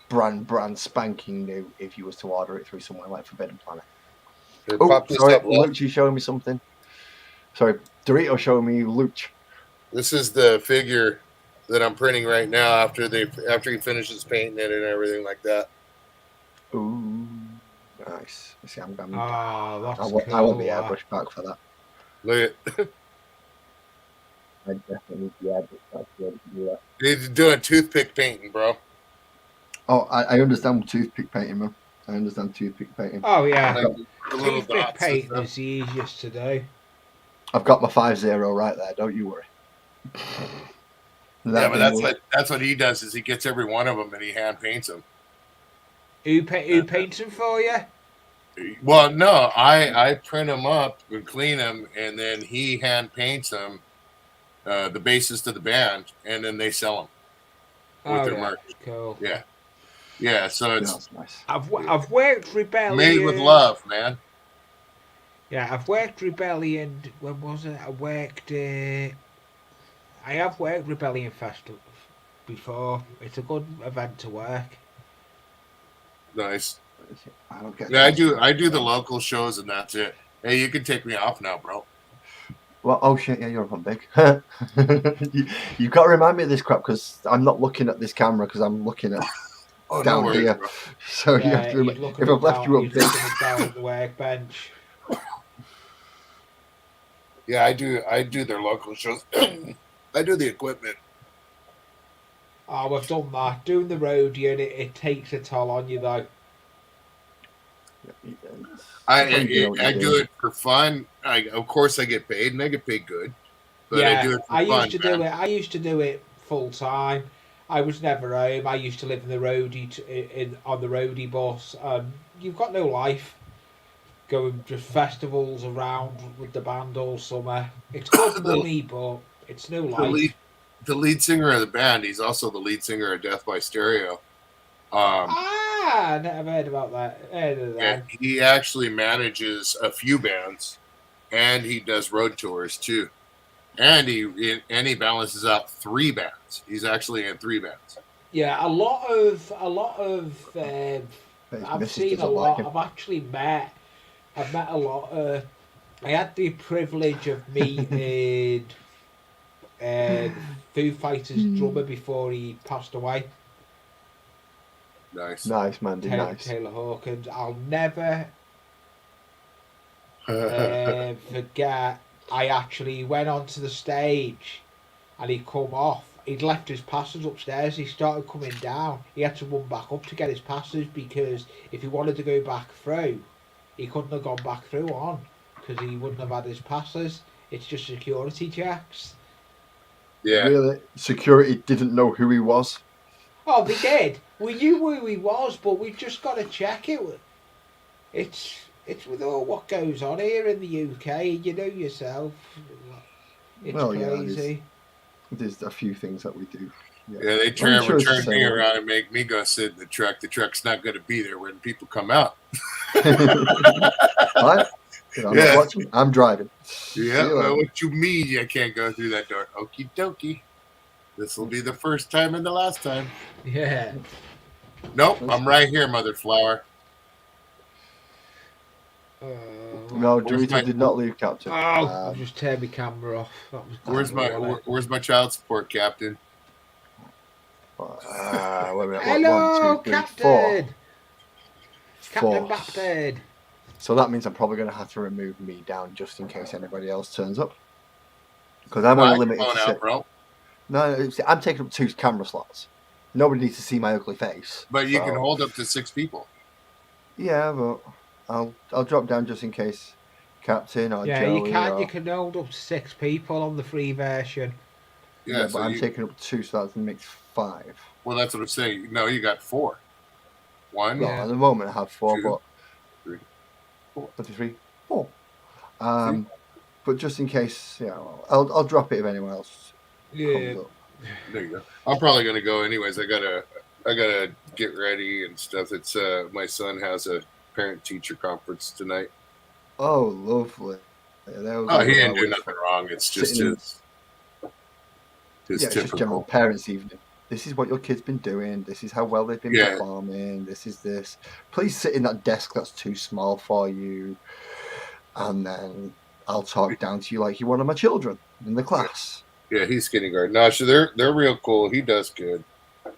brand spanking new if you was to order it through somewhere like Forbidden Planet. Oh, Pop this sorry, up, Lou. Luch, you showing me something? Sorry, Dorito showing me Luch. This is the figure that I'm printing right now after he finishes painting it and everything like that. Ooh, nice. See, I'm Oh, that's I cool. want the airbrush back for that. Look at I definitely need the airbrush back to be able to do that. he's doing toothpick painting, bro. Oh, I understand toothpick painting, man. I understand toothpick painting. Oh yeah, Like the little toothpick dots and painting stuff. is the easiest to do. I've got my 5-0 right there. Don't you worry. Yeah, but that's what he does is he gets every one of them and he hand paints them. Who paints them for you? Well, no, I print them up and clean them, and then he hand paints them, the bassist of the band, and then they sell them with their merch. Cool. Yeah, yeah. So it's That's nice. I've worked Rebellion. made with love, man. Yeah, I've worked Rebellion. When was it? I have worked Rebellion Festival before. It's a good event to work. Nice. I don't get. Yeah, I do the local shows, and that's it. Hey, you can take me off now, bro. Well, oh shit, yeah, you're up on big. You've got to remind me of this crap because I'm not looking at this camera because I'm looking at Oh, down no worries, here. bro. So you have to remind. If I've left you up big, down at the workbench. Yeah, I do their local shows. I do the equipment. Oh, I've done that. Doing the roadie and it takes a toll on you though. I do it for fun. Of course I get paid, and I get paid good. But yeah, I do it for fun. I used to do it full time. I was never home. I used to live in the roadie on the roadie bus. You've got no life. Going just festivals around with the band all summer. It's good money, but it's no life. The lead singer of the band, he's also the lead singer of Death by Stereo. I never heard about that. Heard of that. He actually manages a few bands, and he does road tours too. And he balances out 3 bands. He's actually in 3 bands. Yeah, a lot of I've seen a lot. I've met a lot. I had the privilege of meeting Foo Fighters drummer before he passed away. Nice, man, nice. Taylor Hawkins. I'll never forget. I actually went onto the stage, and he'd come off. He'd left his passes upstairs. He started coming down. He had to run back up to get his passes because if he wanted to go back through, he couldn't have gone back through on because he wouldn't have had his passes. It's just security checks. Yeah. Really? Security didn't know who he was? Oh, they did. We knew who he was, but we just got to check it. It's with all what goes on here in the UK. You know yourself. It's crazy. Yeah, there's a few things that we do. Yeah, they turn me around and make me go sit in the truck. The truck's not going to be there when people come out. What? I'm not watching. I'm driving. Yeah, well, what you mean I can't go through that door? Okie dokie. This will be the first time and the last time. Yeah. Nope, I'm right here, Mother Flower. No, Dorito did not leave, Captain. I've just turned my camera off. Where's my child support, Captain? Wait a minute. Hello, 1, 2, 3, Captain. 4. Captain Backbird. So that means I'm probably going to have to remove me down just in case anybody else turns up. Because I'm only limited to 6. Bro. No, I'm taking up 2 camera slots. Nobody needs to see my ugly face. But you can hold up to 6 people. Yeah, but I'll drop down just in case, Captain or Joey. You can hold up to 6 people on the free version. Yeah, but I'm taking up 2, so that makes 5. Well, that's what I'm saying. No, you got 4. 1. Well, at the moment I have 4, 2, but 3, 4. 3, 4. But just in case, I'll drop it if anyone else comes up. There you go. I'm probably gonna go anyways. I gotta get ready and stuff. It's my son has a parent teacher conference tonight. Oh, lovely. He didn't do nothing wrong. It's just his. his Yeah, it's just general typical. parents' evening. This is what your kid's been doing. This is how well they've been Yeah. performing. This is this. Please sit in that desk that's too small for you, and then I'll talk down to you like you're one of my children in the class. Yeah, he's kindergarten. No, so they're real cool. He does good.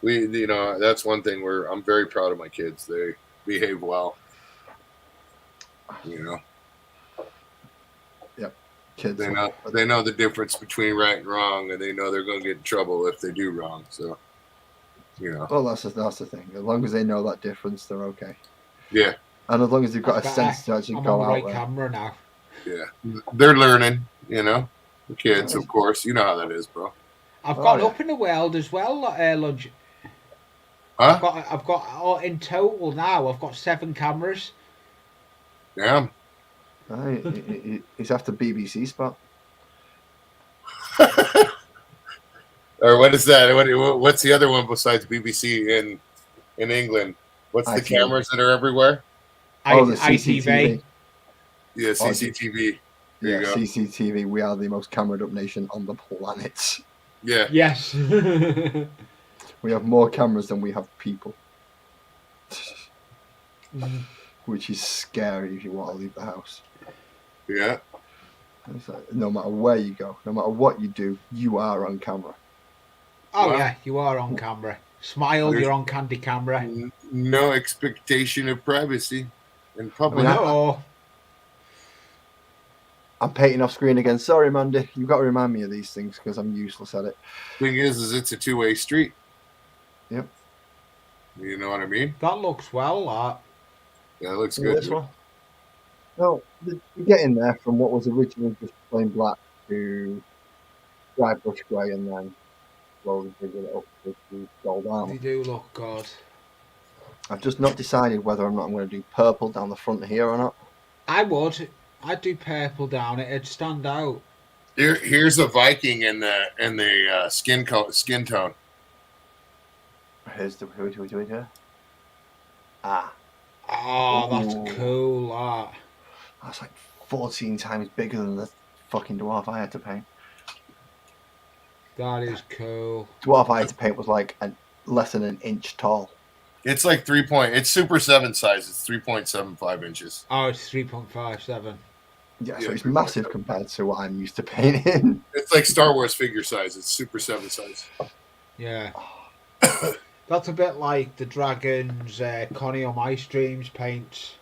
That's one thing where I'm very proud of my kids. They behave well. You know, Yep, kids. they know the difference between right and wrong, and they know they're going to get in trouble if they do wrong. So, Well, that's the thing. As long as they know that difference, they're okay. Yeah. And as long as they've got That's a sense to actually I'm go on the out right there. camera now. Yeah, they're learning. The kids, of course. You know how that is, bro. I've gone up in the world as well, Lunch. Huh? I've got in total now. I've got 7 cameras. Damn. He's after BBC spot. Or what is that? What's the other one besides BBC in England? What's the ITV. cameras that are everywhere? The ITV. Yeah, CCTV. There you go. CCTV. We are the most camered up nation on the planet. Yeah. Yes. We have more cameras than we have people. Which is scary if you want to leave the house. Yeah. It's like, no matter where you go, no matter what you do, you are on camera. Oh, yeah, you are on camera. Smile, you're on candy camera. No expectation of privacy in public. No. I'm painting off screen again. Sorry, Mandy. You've got to remind me of these things because I'm useless at it. Thing is it's a two-way street. Yep. You know what I mean? That looks well, that. Yeah, it looks good. This one? No, you're getting there from what was originally just plain black to dry brush grey and then slowly bringing it up to gold armor. They do look good. I've just not decided whether or not I'm going to do purple down the front here or not. I would. I'd do purple down it. It'd stand out. Here's a Viking in the skin tone. Here's the who are we doing here? Ah. Oh, that's Ooh. cool, that. That's like 14 times bigger than the fucking dwarf I had to paint. That is cool. Dwarf I had to paint was like less than an inch tall. It's like it's Super 7 size. It's 3.75 inches. Oh, it's 3.57. Yeah, so it's massive compared to what I'm used to painting. It's like Star Wars figure size. It's Super 7 size. Yeah. That's a bit like the Dragons Connie on my streams paints.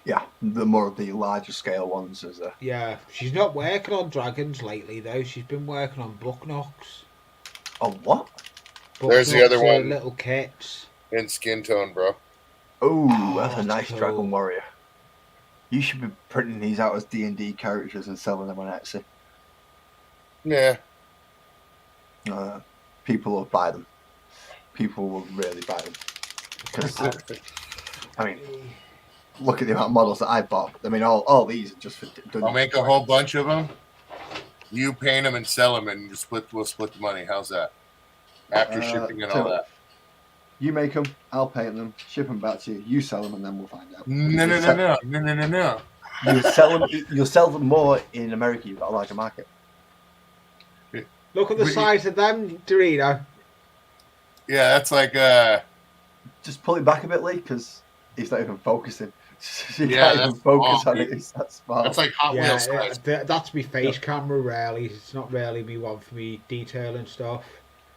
Yeah, the more of the larger scale ones as a... Yeah, she's not working on dragons lately though. She's been working on Bucknocks. Oh, what? There's the other one. Little kits. In skin tone, bro. Oh, that's a nice cool. dragon warrior. You should be printing these out as D&D characters and selling them on Etsy. Yeah. People will buy them. People will really buy them. Because, I mean, look at the amount of models that I bought. I mean, all these are just for... I'll make a whole bunch of them. You paint them and sell them, and we'll split the money. How's that? After shipping and all that. You make them, I'll paint them, ship them back to you. You sell them, and then we'll find out. No. You'll sell them more in America. You've got a larger market. Look at the size of them, Dorito. Yeah, that's like Just pull it back a bit, Lee, because he's not even focusing. You Yeah, can't even that's focus small, on it. dude. It's that small. that's like Hot Yeah, Wheels size. that's me face camera rarely. It's not really me one for me detail and stuff.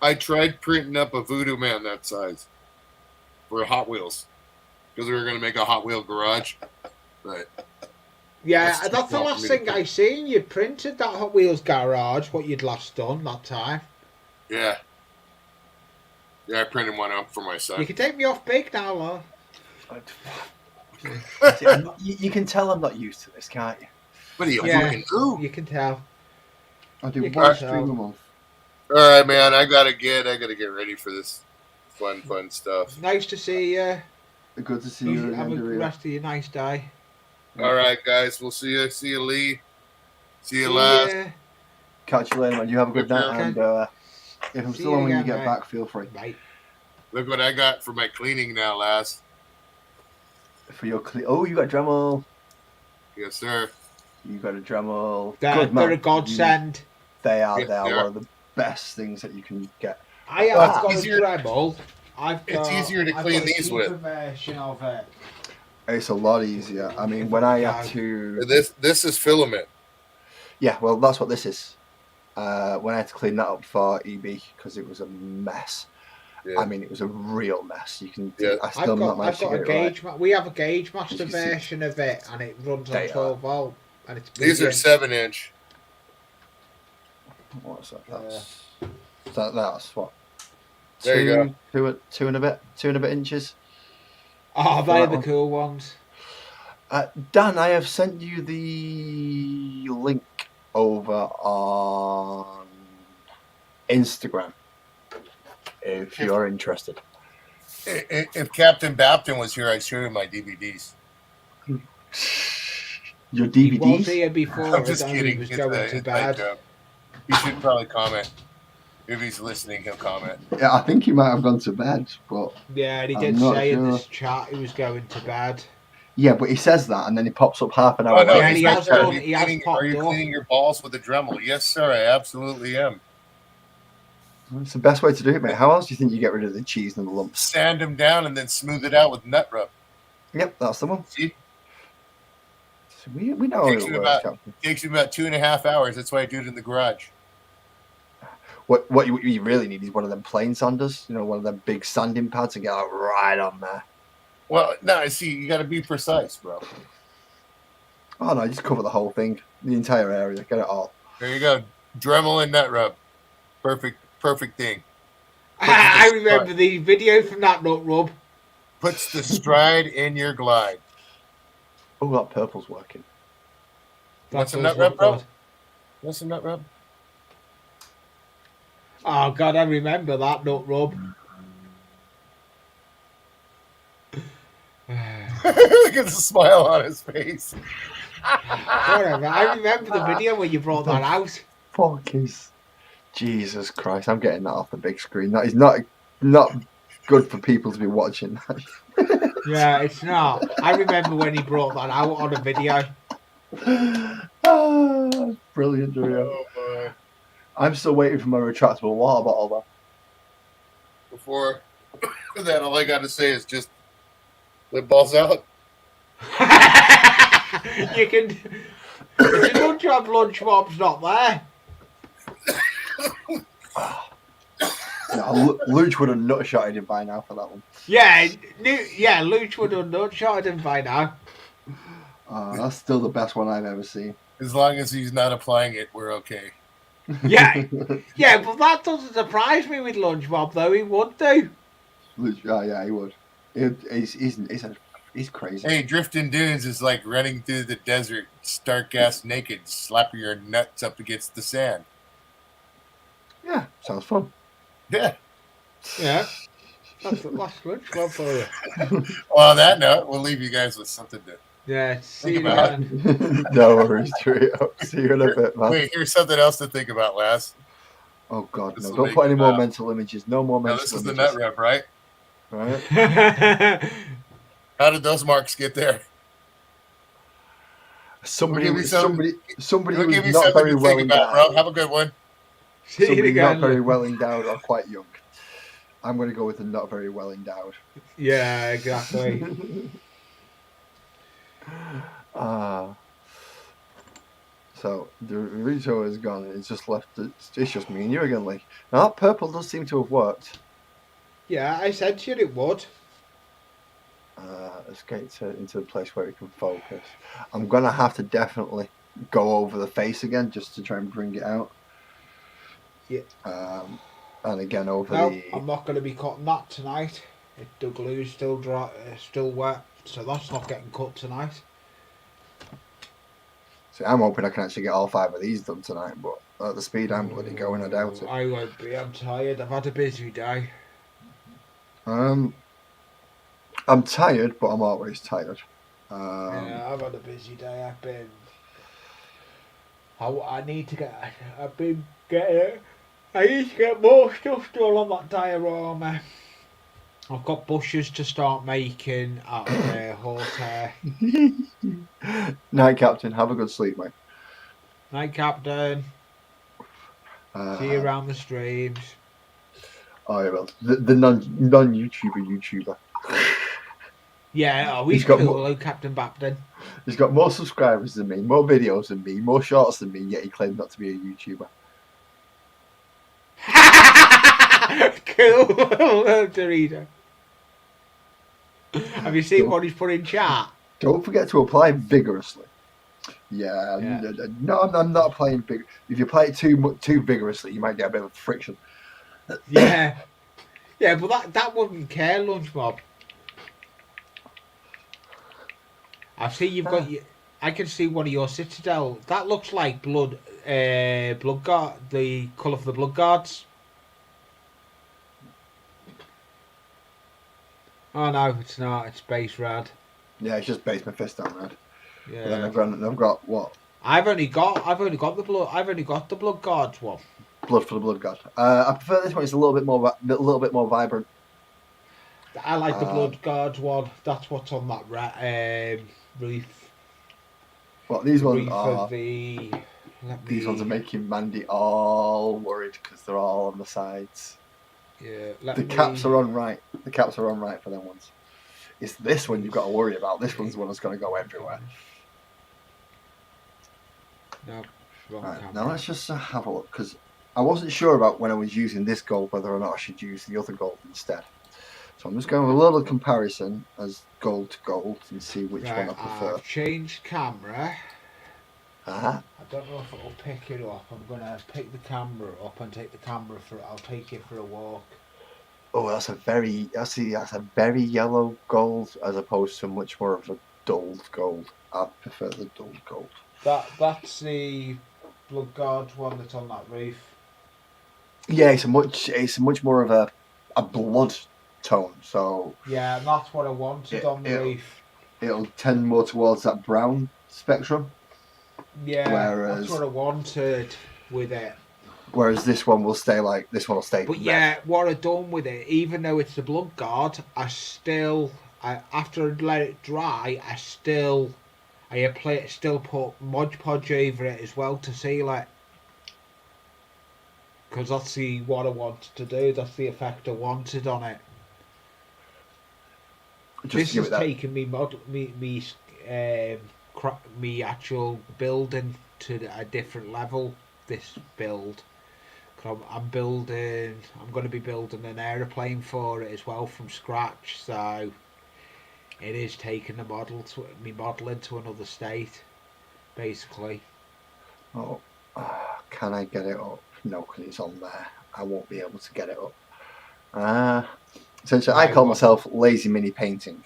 I tried printing up a Voodoo Man that size for Hot Wheels because we were going to make a Hot Wheel garage, but Yeah, That's too that's the small for last me to thing I seen. You printed that Hot Wheels garage, what you'd last done that time. yeah, I printed one up for my son. You can take me off big now, lad. See, you can tell I'm not used to this, can't you? What are you Yeah. fucking do? You can tell. I do You one can stream tell. a month. All right, man. I gotta get ready for this fun stuff. Nice to see you. Good to see you Have again, a Dorito. rest of your nice day. All right, guys. We'll see you. See you, Lee. See you, See last. ya. Catch you later, man. You have a good Good night, night. and if I'm See still you on when you again, get mate. back, feel free. Right. Look what I got for my cleaning now, last. For your oh, you got Dremel. Yes, sir. You got a Dremel. They're Good man. a godsend. They are. Yes, They are they one are. of the best things that you can get. I Well, have it's got a easier- Dremel. it's easier to I've clean got a these cheaper with. version of it. It's a lot easier. I mean, If when I I had can. to, This is filament. yeah, well, that's what this is. When I had to clean that up for EB because it was a mess. Yeah. I mean, it was a real mess. You can, Yeah. I still not I've managed to got get a it right. gauge. We have a gauge master you see- version of it, and it runs on They are. 12 volt, and it's These are brilliant. 7-inch. What's that? Yeah. That's what. There you go. Two and a bit inches. Oh, For they're that the one. cool ones. Dan, I have sent you the link over on Instagram if you're interested. If Captain Bapton was here, I'd show him my DVDs. Your He was DVDs? here before, I'm just and he kidding. was It's going a to inside bed. joke. He should probably comment. If he's listening, he'll comment. Yeah, I think he might have gone to bed, but Yeah, and he I'm did not say in sure. this chat he was going to bed. yeah, but he says that and then he pops up half an hour Oh no, later. Yeah, he's he right has there. done- he has Are popped you up. cleaning your balls with a Dremel? Yes, sir. I absolutely am. It's the best way to do it, mate. How else do you think you get rid of the cheese and the lumps? Sand them down and then smooth it out with nut rub. Yep, that's the one. See, So we know how Takes it you works, about- Captain. takes me about 2.5 hours. That's why I do it in the garage. What you really need is one of them plane sanders, one of them big sanding pads and get it right on there. Well, no, see, you got to be precise, bro. Oh no, just cover the whole thing, the entire area, get it all. There you go. Dremel and nut rub. Perfect thing. I remember the video from that nut rub. Puts the stride in your glide. Oh, that purple's working. Want That some does nut rub, look bro? good. Want some nut rub? Oh god, I remember that nut rub. Look at the smile on his face. Whatever. I remember the video when you brought that out. Fuck is Jesus Christ! I'm getting that off the big screen. That is not good for people to be watching that. Yeah, it's not. I remember when he brought that out on a video. Brilliant, Dario. Oh boy. I'm still waiting for my retractable water bottle though. Before that, all I got to say is just lip balls out. You can. If your lunch mob's not there. No, Luch would have nut shotted him by now for that one. Yeah, Luch would have nut shotted him by now. That's still the best one I've ever seen. As long as he's not applying it, we're okay. Yeah, yeah, but that doesn't surprise me with Lunch Mob, though. He would do. Luch, yeah, he would. He's crazy. Hey, drifting dunes is like running through the desert, stark ass naked, slapping your nuts up against the sand. Yeah, sounds fun. Yeah. Yeah, that's Lunch Mob for you. Well, on that note, we'll leave you guys with something to Yeah, see Think you about again. No worries, Trio. See you in a bit, man. Wait, here's something else to think about, Laz. Oh God, This no! will Don't make put any you more laugh. mental images. No more Now, mental this is the images. nut rub, right? Right? How did those marks get there? Somebody We'll give you some- somebody We'll who's give you not something very to well think about, bro. endowed. Have a good one. See you Somebody not again. very well endowed or quite young. I'm going to go with the not very well endowed. Yeah, exactly. So the Rito is gone. It's just left. It's just me and you again, Lee. Now that purple does seem to have worked. Yeah, I said to you it would. Let's get into the place where we can focus. I'm gonna have to definitely go over the face again just to try and bring it out. Yeah. And again over No, the. I'm not going to be cutting that tonight. The glue's still dry, still wet, so that's not getting cut tonight. See, I'm hoping I can actually get all 5 of these done tonight, but at the speed I'm bloody going, I doubt it. I won't be. I'm tired. I've had a busy day. I'm tired, but I'm always tired. Yeah, I've had a busy day. I've been. I need to get. I've been getting. I need to get more stuff done on that diorama. I've got bushes to start making out of horsehair. Night, Captain. Have a good sleep, mate. Night, Captain. See you around the streams. Oh, yeah, well, the non-YouTuber. Yeah, oh, He's he's got cool, more- hello, Captain Bapton. He's got more subscribers than me, more videos than me, more shorts than me, yet he claimed not to be a YouTuber. Cool, Dorito. Have you seen what he's put in chat? Don't forget to apply vigorously. Yeah. No, I'm not applying big. If you apply it too vigorously, you might get a bit of friction. Yeah. Yeah, but that wouldn't care, Lunch Mob. I've seen you've got. I can see one of your Citadel. That looks like blood guard. The colour for the blood guards. Oh no, it's not. It's base rad. Yeah, it's just base Mephisto, man. Yeah. But then I've got what? I've only got the blood. I've only got the blood guards one. Blood for the Blood God. I prefer this one. It's a little bit more vibrant. I like the blood guards one. That's what's on that reef. Well, these ones Reef are. of the. These ones are making Mandy all worried because they're all on the sides. Yeah. The caps are on right. The caps are on right for them ones. It's this one you've got to worry about. This one's the one that's going to go everywhere. No. Right, now let's just have a look, because I wasn't sure about when I was using this gold whether or not I should use the other gold instead. So I'm just going with a little comparison as gold to gold and see which one I prefer. I've changed camera. Uh-huh. I don't know if it'll pick it up. I'm gonna pick the camera up and take the camera for. I'll take it for a walk. Oh, that's a very yellow gold as opposed to much more of a dulled gold. I prefer the dulled gold. That's the blood guard one that's on that reef. Yeah, it's a much more of a blood tone. So yeah, and that's what I wanted on the reef. It'll tend more towards that brown spectrum. Yeah, that's what I wanted with it. Whereas this one will stay But red. Yeah, what I've done with it, even though it's the blood guard, after I let it dry, I still put Mod Podge over it as well to seal it. Because that's what I wanted to do. That's the effect I wanted on it. This has taken me actual building to a different level. This build. I'm going to be building an aeroplane for it as well from scratch. So it is taking the model into another state, basically. Oh, can I get it up? No, because it's on there. I won't be able to get it up. Essentially, I call myself lazy mini painting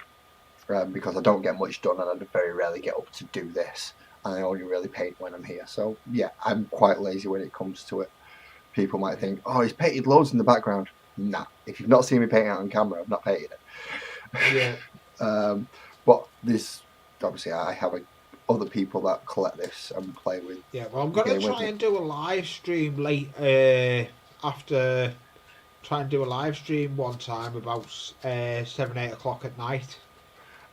because I don't get much done and I very rarely get up to do this. And I only really paint when I'm here. So yeah, I'm quite lazy when it comes to it. People might think, oh, he's painted loads in the background. Nah, if you've not seen me painting it on camera, I've not painted it. Yeah. But this, obviously, I have other people that collect this and play with. Yeah, well, I'm going to try and do a live stream after. Try and do a live stream one time about 7-8 o'clock at night.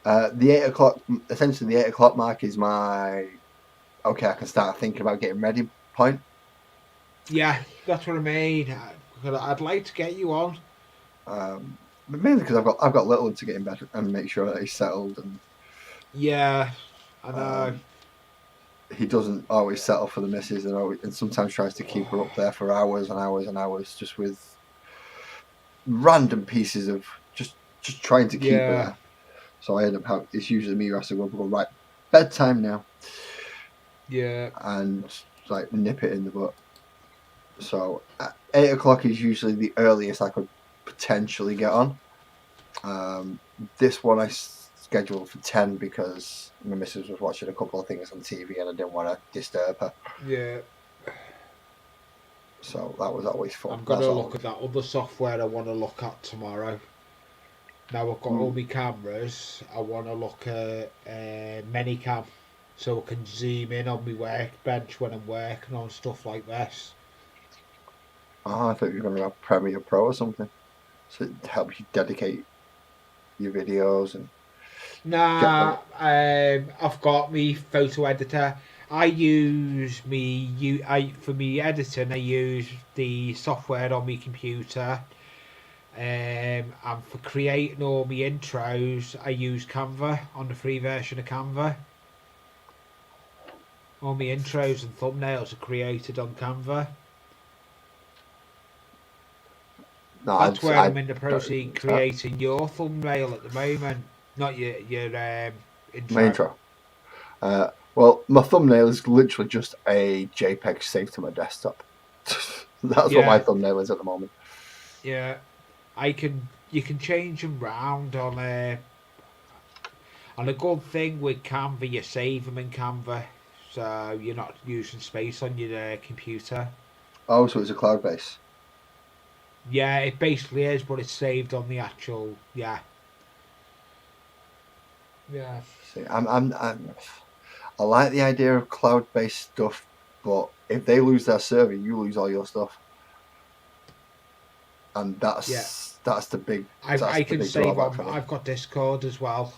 The 8 o'clock, essentially, the 8 o'clock mark is my. Okay, I can start thinking about getting ready point. Yeah, that's what I mean. I'd like to get you on. But mainly because I've got little to get in bed and make sure that he's settled. And yeah, I know. He doesn't always settle for the missus, and sometimes tries to keep her up there for hours and hours and hours, just with random pieces of just trying to keep her there. So I end up it's usually me who has to go right, bedtime now. Yeah. And like nip it in the butt. So 8 o'clock is usually the earliest I could potentially get on. This one I scheduled for 10 because my missus was watching a couple of things on TV and I didn't want to disturb her. Yeah. So that was always fun. I'm going to look at that other software I want to look at tomorrow. Now I've got all my cameras, I want to look at Minicam so I can zoom in on my workbench when I'm working on stuff like this. Oh, I thought you were going to have Premiere Pro or something. So it helps you dedicate your videos and. Nah, I've got my photo editor. I use for me editing. I use the software on my computer, and for creating all my intros, I use Canva on the free version of Canva. All my intros and thumbnails are created on Canva. No, That's where I'm in the don't process of use that. creating your thumbnail at the moment, not your intro. My intro. Well, my thumbnail is literally just a JPEG saved to my desktop. That's what my Yeah. thumbnail is at the moment. Yeah, you can change them round on a. And a good thing with Canva, you save them in Canva, so you're not using space on your computer. Oh, so it's a cloud base. Yeah, it basically is, but it's saved on the actual. Yeah. Yeah. See, I like the idea of cloud based stuff, but if they lose their server, you lose all your stuff, and that's the big. I can big save drawback on. for me. I've got Discord as well.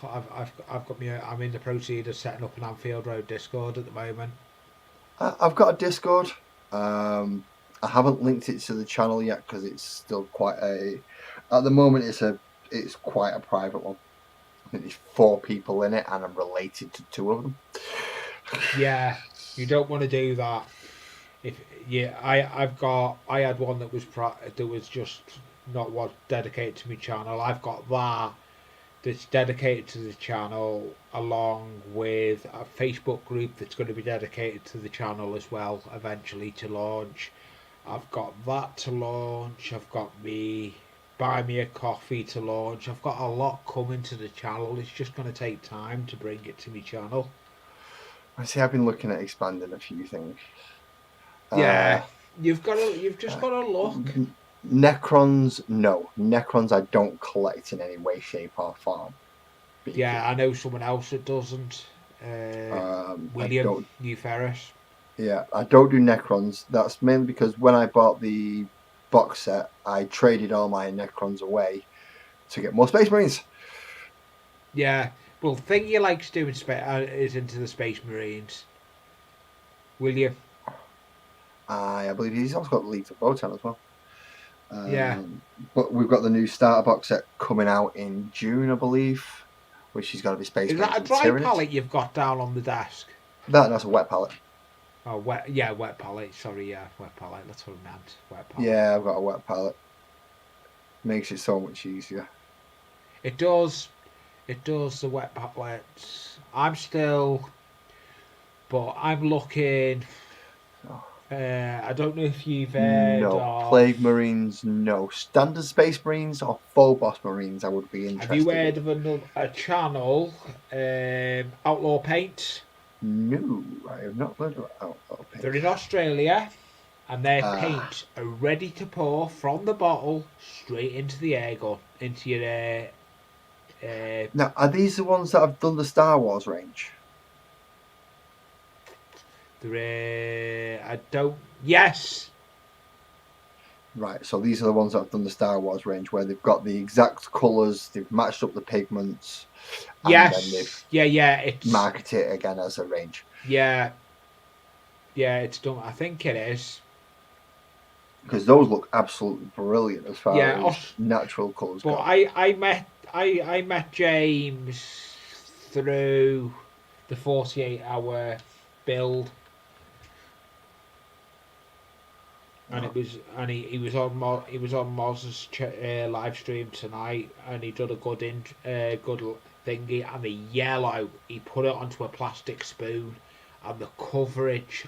I've got me. I'm in the process of setting up an Anfield Road Discord at the moment. I've got a Discord. I haven't linked it to the channel yet because it's still quite a. At the moment, it's quite a private one. I think there's 4 people in it, and I'm related to 2 of them. Yeah, you don't want to do that. If I had one that was just not what dedicated to my channel. I've got that's dedicated to the channel, along with a Facebook group that's going to be dedicated to the channel as well, eventually to launch. I've got that to launch. I've got me buy me a coffee to launch. I've got a lot coming to the channel. It's just going to take time to bring it to my channel. I see. I've been looking at expanding a few things. Yeah, you've just got to look. Necrons, no. Necrons I don't collect in any way, shape or form. Yeah, I know someone else that doesn't. William New Ferris. Yeah, I don't do Necrons. That's mainly because when I bought the box set, I traded all my Necrons away to get more Space Marines. Yeah, well, thing you likes doing is into the Space Marines. William. I believe he's also got the League of Votan as well. Yeah. But we've got the new starter box set coming out in June, I believe, which is going to be Space Is Marines. that a dry pallet you've got down on the desk? That's a wet pallet. Oh, wet. Yeah, wet pallet. Sorry, yeah, wet pallet. That's what I meant. Wet pallet. Yeah, I've got a wet pallet. Makes it so much easier. It does. It does. The wet pallets. I'm looking. Oh. I don't know if you've heard of Plague Marines, no. Standard Space Marines or Phobos Marines, I would be interested Have you heard of a channel, Outlaw Paints? No, I have not heard of Outlaw Paints. They're in Australia, and their paints are ready to pour from the bottle straight into the air gun, into your. Now, are these the ones that have done the Star Wars range? I don't. Yes. Right, so these are the ones that have done the Star Wars range, where they've got the exact colours, they've matched up the pigments, and then they've it's marketed it again as a range. Yeah, it's done. I think it is. Because those look absolutely brilliant as far as natural colours go. But I met James through the 48-hour build. And he was on Moz's live stream tonight, and he did a good thingy. And the yellow, he put it onto a plastic spoon, and the coverage,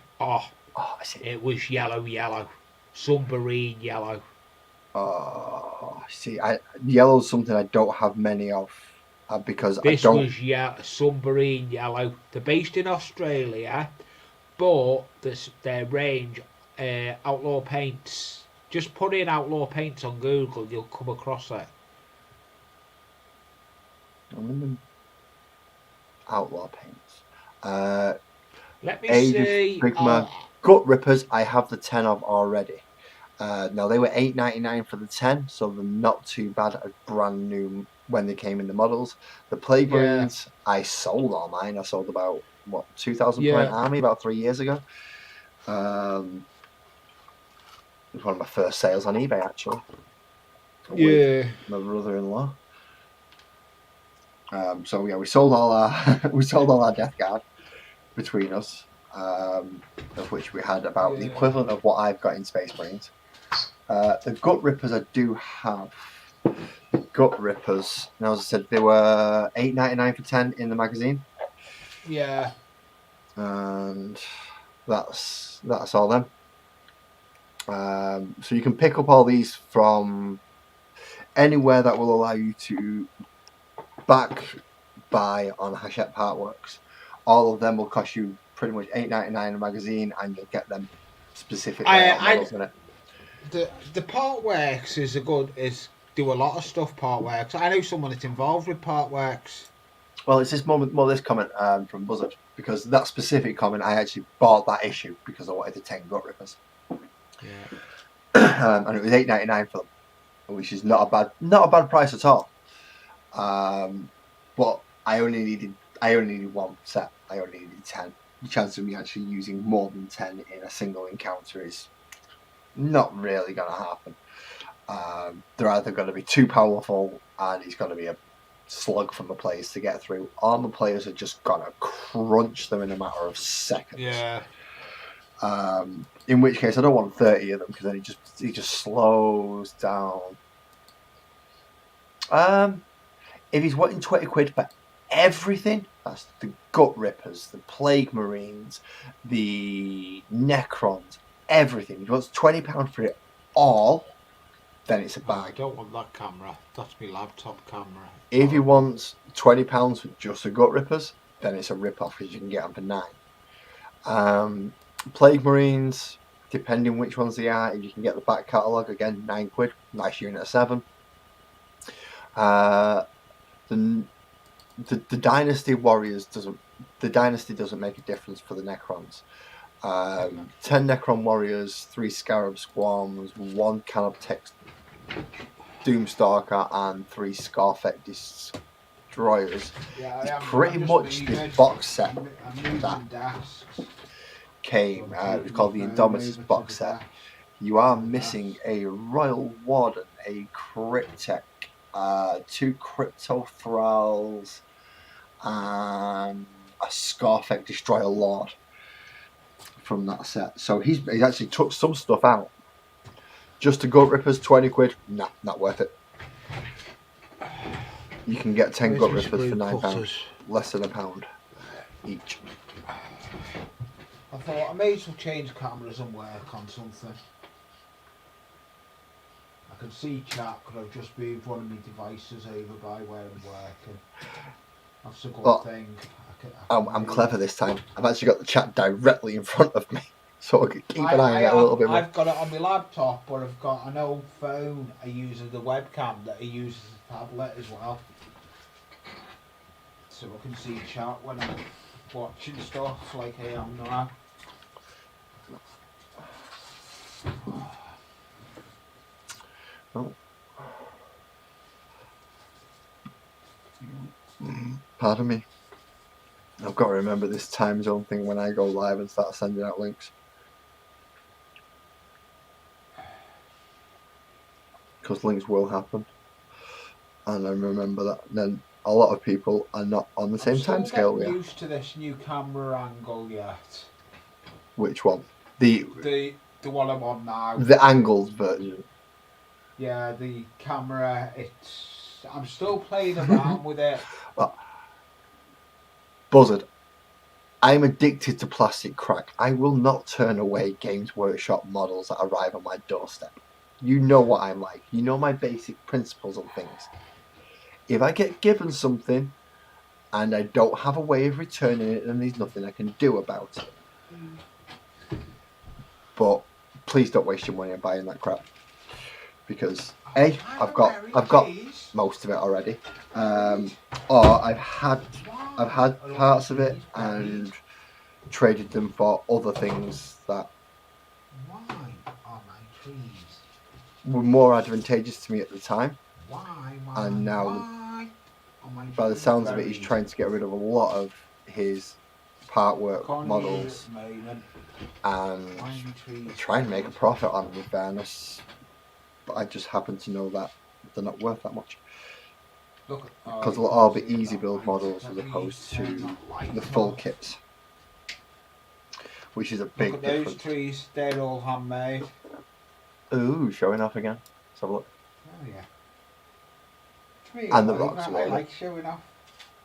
it was yellow, submarine yellow. See, yellow's something I don't have many of, because this was submarine yellow. They're based in Australia, but their range. Outlaw Paints. Just put in Outlaw Paints on Google, you'll come across it. Outlaw Paints. Let me see. Sigmar Gut Rippers, I have the 10 of already. Now, they were $8.99 for the 10, so they're not too bad as brand new when they came in the models. The Plague Marines, I sold all mine. I sold about what, 2,000 point army about 3 years ago. It was one of my first sales on eBay, actually. With my brother-in-law. So yeah, we sold all our Death Guard between us, of which we had about the equivalent of what I've got in Space Marines. The Gut Rippers I do have. Gut Rippers. Now, as I said, they were $8.99 for 10 in the magazine. Yeah. And that's all them. So you can pick up all these from anywhere that will allow you to buy on Hachette Partworks. All of them will cost you pretty much $8.99 a magazine, and you'll get them specific models in it. The Partworks do a lot of stuff. Partworks. I know someone that's involved with Partworks. Well, it's this comment from Buzzard, because that specific comment, I actually bought that issue because I wanted the 10 Gut Rippers. Yeah. And it was $8.99 for them, which is not a bad price at all. But I only needed one set. I only needed 10. The chance of me actually using more than 10 in a single encounter is not really going to happen. They're either going to be too powerful, and it's going to be a slug from the players to get through, or the players are just going to crunch them in a matter of seconds. Yeah. In which case, I don't want 30 of them, because then he just slows down. If he's wanting 20 quid for everything, that's the Gut Rippers, the Plague Marines, the Necrons, everything. If he wants £20 for it all, then it's a bag. I don't want that camera. That's my laptop camera. If he wants £20 for just the Gut Rippers, then it's a rip-off, because you can get them for £9. Plague Marines, depending which ones they are, if you can get the back catalogue, again, £9. Nice unit of 7. The Dynasty Warriors doesn't make a difference for the Necrons. 10 Necron Warriors, 3 Scarab Squams, 1 Canoptex Doomstalker, and 3 Scarfet Destroyers. It's pretty much the box set that came. It was called the Indomitus box set. You are missing a Royal Warden, a Cryptek, 2 Crypto Thralls, and a Scarfet Destroyer Lord from that set. So he's actually took some stuff out. Just to Gut Rippers, 20 quid, nah, not worth it. You can get 10 Gut Rippers for £9, less than £1 each. I thought I may as well change cameras and work on something. I can see chat because I've just moved one of my devices over by where I'm working. That's a good thing. I'm clever this time. I've actually got the chat directly in front of me, so I can keep an eye on it a little bit more. I've got it on my laptop, but I've got an old phone I use as the webcam that I use as a tablet as well. So I can see chat when I'm watching stuff like I am now. Oh. Pardon me. I've got to remember this time zone thing when I go live and start sending out links. Because links will happen. And I remember that. And then a lot of people are not on the same time scale we are. I'm used to this new camera angle yet. Which one? The one I'm on now. The angled version. Yeah, the camera, I'm still playing around with it. Buzzard, I'm addicted to plastic crack. I will not turn away Games Workshop models that arrive on my doorstep. You know what I'm like. You know my basic principles on things. If I get given something and I don't have a way of returning it, then there's nothing I can do about it. But please don't waste your money on buying that crap. Because A, I've got most of it already. Or I've had parts of it and traded them for other things that Why are my trees? were more advantageous to me at the time. Why? And now, by the sounds of it, he's trying to get rid of a lot of his part work Can't use models it at the moment. and Tiny trees. try and make a profit on them, in fairness. But I just happen to know that they're not worth that much. Look, Because you they'll all can't be see easy that build light. models Let as me opposed turn to that light the full off. kits, which is a Look big at those difference. trees, they're all handmade. Ooh, showing off again. Let's have a look. Oh yeah. To me, And the I rocks, I like showing off.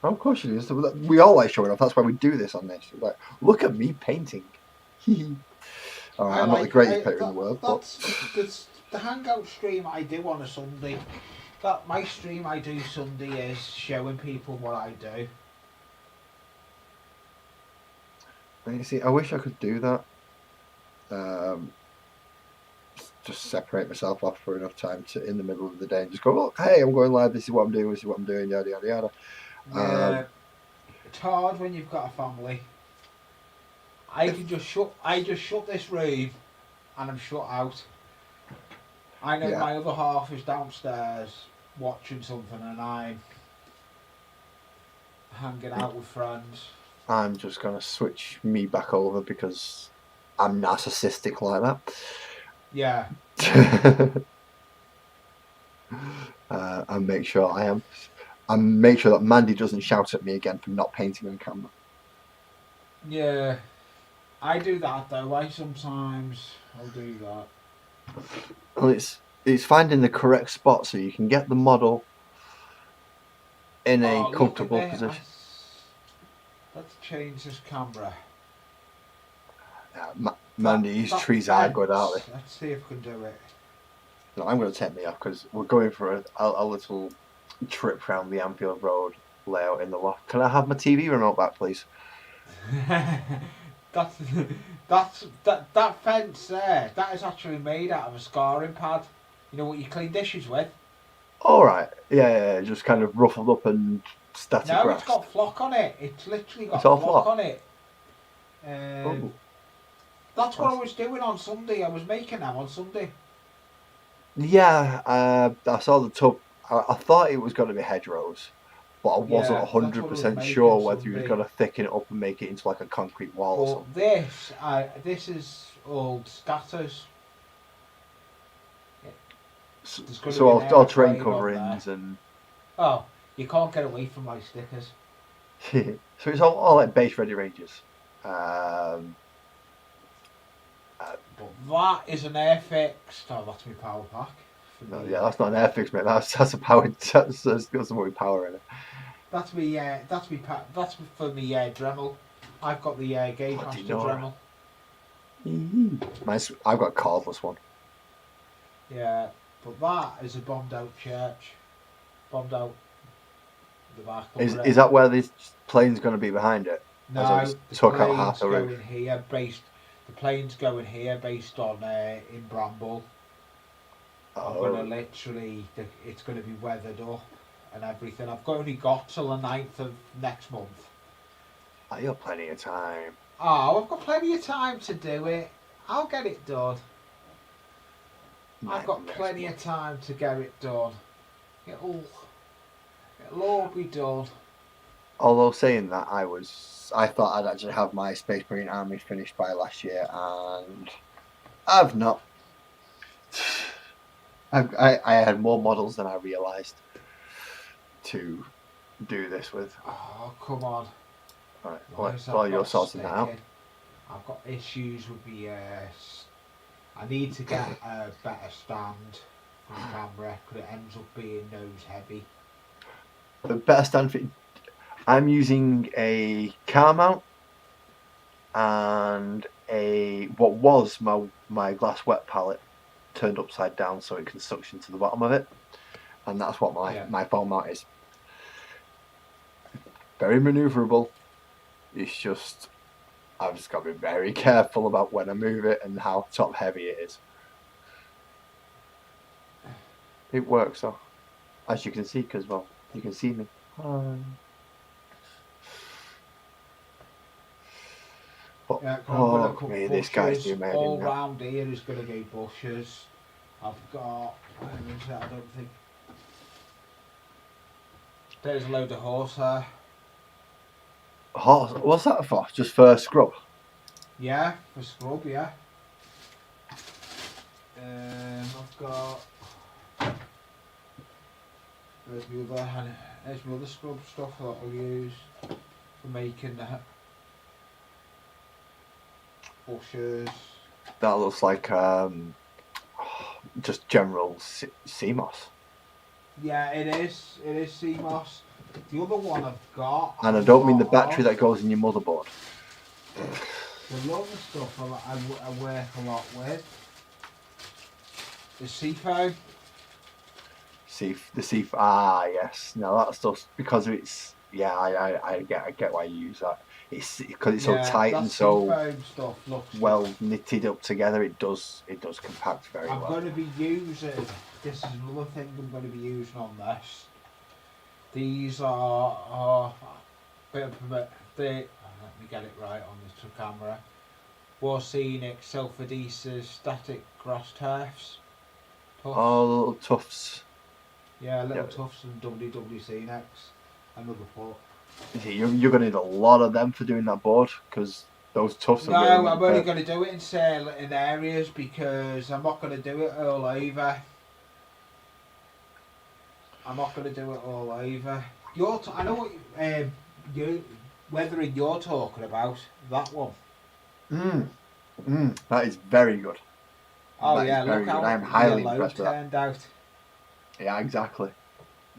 Oh, of course it is. We all like showing off. That's why we do this on this. Like, look at me painting. I'm not the greatest painter in the world, but That's the hangout stream I do on a Sunday. That my stream I do Sunday is showing people what I do. you see, I wish I could do that. Just separate myself off for enough time to in the middle of the day and just go, look, hey, I'm going live. This is what I'm doing. This is what I'm doing. Yada yada yada. Yeah, it's hard when you've got a family. I just shut this room, and I'm shut out. I know Yeah. my other half is downstairs watching something, and I'm hanging out with friends. I'm just gonna switch me back over because I'm narcissistic like that. Yeah. And make sure I am. And make sure that Mandy doesn't shout at me again for not painting on camera. Yeah. I do that though. I'll do that. Well, it's finding the correct spot so you can get the model in a Look at comfortable this. position. Let's change this camera. Mandy, these trees are good, aren't they? Let's see if we can do it. No, I'm going to take me off because we're going for a little trip round the Anfield Road layout in the loft. Can I have my TV remote back, please? that fence there. That is actually made out of a scarring pad. You know what you clean dishes with? All right, yeah, just kind of ruffled up and static No, grass. it's got flock on it. It's literally got It's all flock flock? on it. Oh, That's what I was doing on Sunday. I was making them on Sunday. yeah, I saw the tub. I thought it was going to be hedgerows, but I wasn't Yeah, that's what I was 100% making sure whether you was Sunday. going to thicken it up and make it into like a concrete wall or But something. this is old scatters. There's gonna So be an I'll train airplane on coverings there. and Oh, you can't get away from my stickers. so it's all like base ready ranges. But that is an air fixed. Oh, that's my power pack. No, yeah, that's not an airfix, mate. That's a power. That's got some more power in it. That's me. That's for me Dremel. I've got the Gauge Bloody Master Nora. Dremel. I've got a cordless one. Yeah, but that is a bombed out church. Bombed out the back. Is that where this plane's going to be behind it? No, As I the took out plane's half the roof. going here based. The plane's going here based on in Bramble. I'm gonna literally. It's gonna be weathered up and everything. I've only got till the 9th of next month. Oh, you got plenty of time. Oh, I've got plenty of time to do it. I'll get it done. I've got plenty of time to get it done. It'll all be done. Although saying that, I thought I'd actually have my Space Marine army finished by last year, and I've not. I had more models than I realised to do this with. Oh, come on. Right, Why is that well, you're not sorting that out. sticking? I've got issues with the. I need to get a better stand for the camera because it ends up being nose heavy. The better stand for. I'm using a car mount and what was my glass wet palette turned upside down so it can suction to the bottom of it, and that's what my foam mount is. Very manoeuvrable. It's just I've just got to be very careful about when I move it and how top heavy it is. It works though, as you can see, because well, you can see me. But this guy's new made all him. round here is going to be bushes. I've got. I don't think. There's a load of horsehair. What's that for? Just for scrub? Yeah, for scrub, yeah. I've got. There's my other scrub stuff that I'll use for making the bushes. That looks like just general sea moss. Yeah, it is. It is sea moss. The other one I've got. And I don't mean the battery that goes in your motherboard. The other stuff I work a lot with. The sea foam. Yes. No, that stuff because it's I get why you use that. It's because it's so tight and so foam stuff looks well knitted up together. It does compact very well. I'm going to be using. This is another thing I'm going to be using on this. These are bit of let me get it right on the camera. Scenic self-adhesive static grass turfs. Tufts. Oh, little tufts. Yeah, little tufts and WWC next. Another pot. You're going to need a lot of them for doing that board because those tufts are No, really I'm only going to do it in areas because I'm not going to do it all over. I know what weathering you're talking about. That one. That is very good. Oh that yeah, look how I am highly yellow impressed with that. turned out. Yeah, exactly.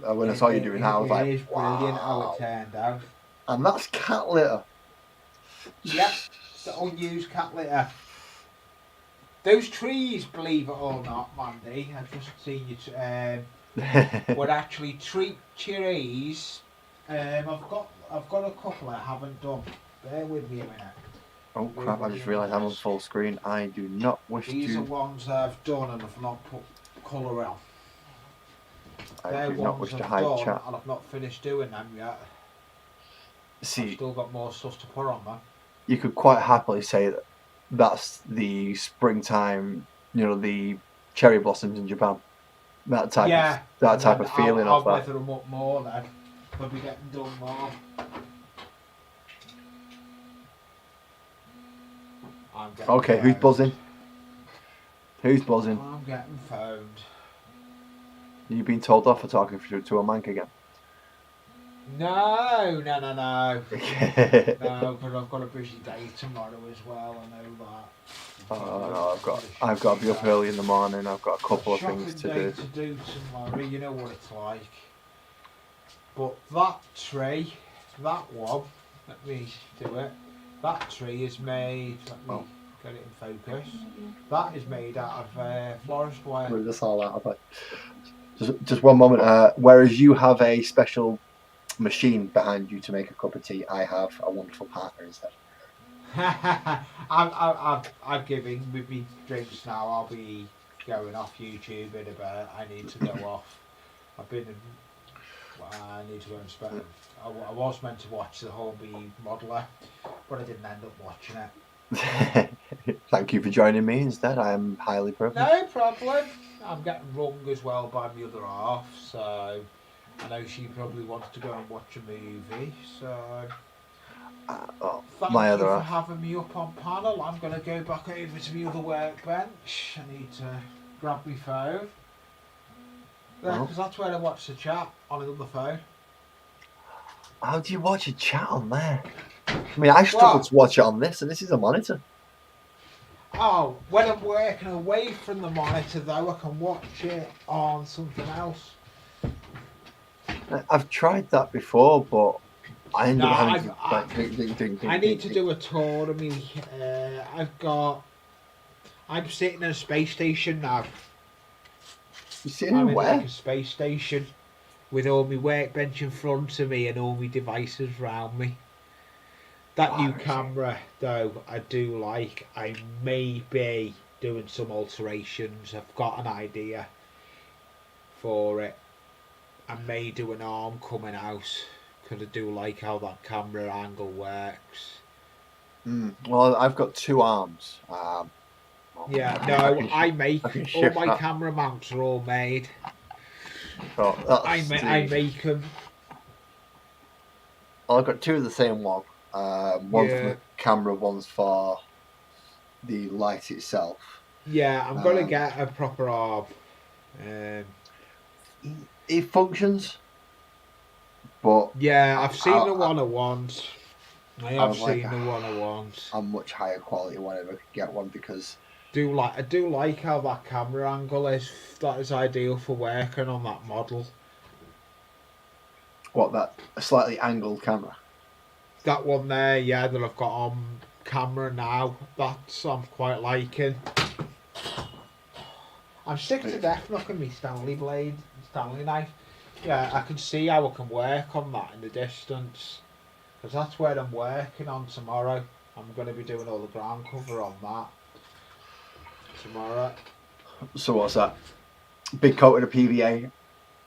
When I saw you doing that, I was like, it is brilliant how it turned out. And that's cat litter. Yep, the unused cat litter. Those trees, believe it or not, Mandy, I've just seen you. Were actually trees. I've got a couple I haven't done. Bear with me a minute. Oh crap! I just realised I'm on full screen. I do not wish to. These are ones I've done and I've not put colour on. I do not wish to hide chat. And I've not finished doing them yet. See, I've still got more stuff to put on, man. You could quite happily say that that's the springtime. You know, the cherry blossoms in Japan. That type of feeling I'll of that. weather them up more then. We'll be getting done more. Okay, who's buzzing? Who's buzzing? I'm getting phoned. You've been told off for talking to a mank again? No. No, because I've got a busy day tomorrow as well. I know that. Oh no, I've got to be up early in the morning. I've got a couple of things to do. To do tomorrow. You know what it's like. But that tree, that one, let me do it. That tree is made. Let me get it in focus. That is made out of florist wire. Move this all out of it. Just one moment. Whereas you have a special machine behind you to make a cup of tea, I have a wonderful partner instead. I'm giving with me drinks now. I'll be going off YouTube in a bit. I need to go off. I need to go and spend. I was meant to watch the Hornby Modeler, but I didn't end up watching it. Thank you for joining me instead. I am highly privileged. No problem. I'm getting rung as well by my other half, so I know she probably wants to go and watch a movie. So thank you for having me up on panel. I'm going to go back over to my other workbench. I need to grab my phone. Because that's where I watch the chat, on another phone. How do you watch a chat on there? I mean, I struggle to watch it on this, and this is a monitor. Oh, when I'm working away from the monitor, though, I can watch it on something else. I've tried that before, but I end up having to... I need to do a tour of me. I'm sitting in a space station now. You sitting where? Like a space station with all my workbench in front of me and all my devices around me. That new camera, though, I do like. I may be doing some alterations. I've got an idea for it. I may do an arm coming out because I do like how that camera angle works. Well, I've got two arms. I make all my camera mounts are all made. So I make them. Well, I've got two of the same one, One for Yeah. the camera, one's for the light itself. Yeah, I'm gonna Um, get a proper arm. It functions, but Yeah, I've seen the I, one I want. I I have would like seen the one I want. a much higher quality one if I could get one, because I do like how that camera angle is. That is ideal for working on that model. that a slightly angled camera. That one there, yeah, that I've got on camera now. That's I'm quite liking. I'm sick to death looking at me Stanley knife. Yeah, I can see how I can work on that in the distance. Because that's where I'm working on tomorrow. I'm going to be doing all the ground cover on that tomorrow. So what's that? Big coat of PVA,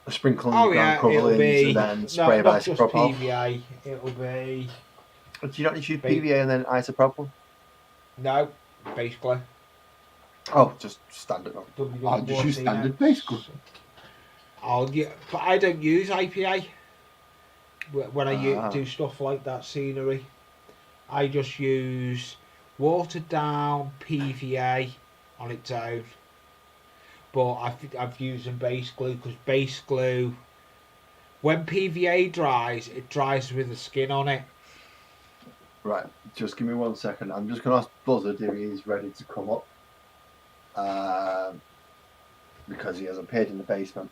sprinkling Oh the ground yeah, cover it'll in, be and then spray of not just isopropyl. PVA. It'll be Do you not need to use Ba- PVA and then isopropyl? no, basically Oh, just standard. WD I'll just use 14 standard, basically. But I don't use IPA when I Ah. do stuff like that scenery. I just use watered down PVA on its own. But I've used some base glue, because base glue, when PVA dries, it dries with the skin on it. Right, just give me 1 second. I'm just going to ask Buzzard if he's ready to come up. Because he has appeared in the basement.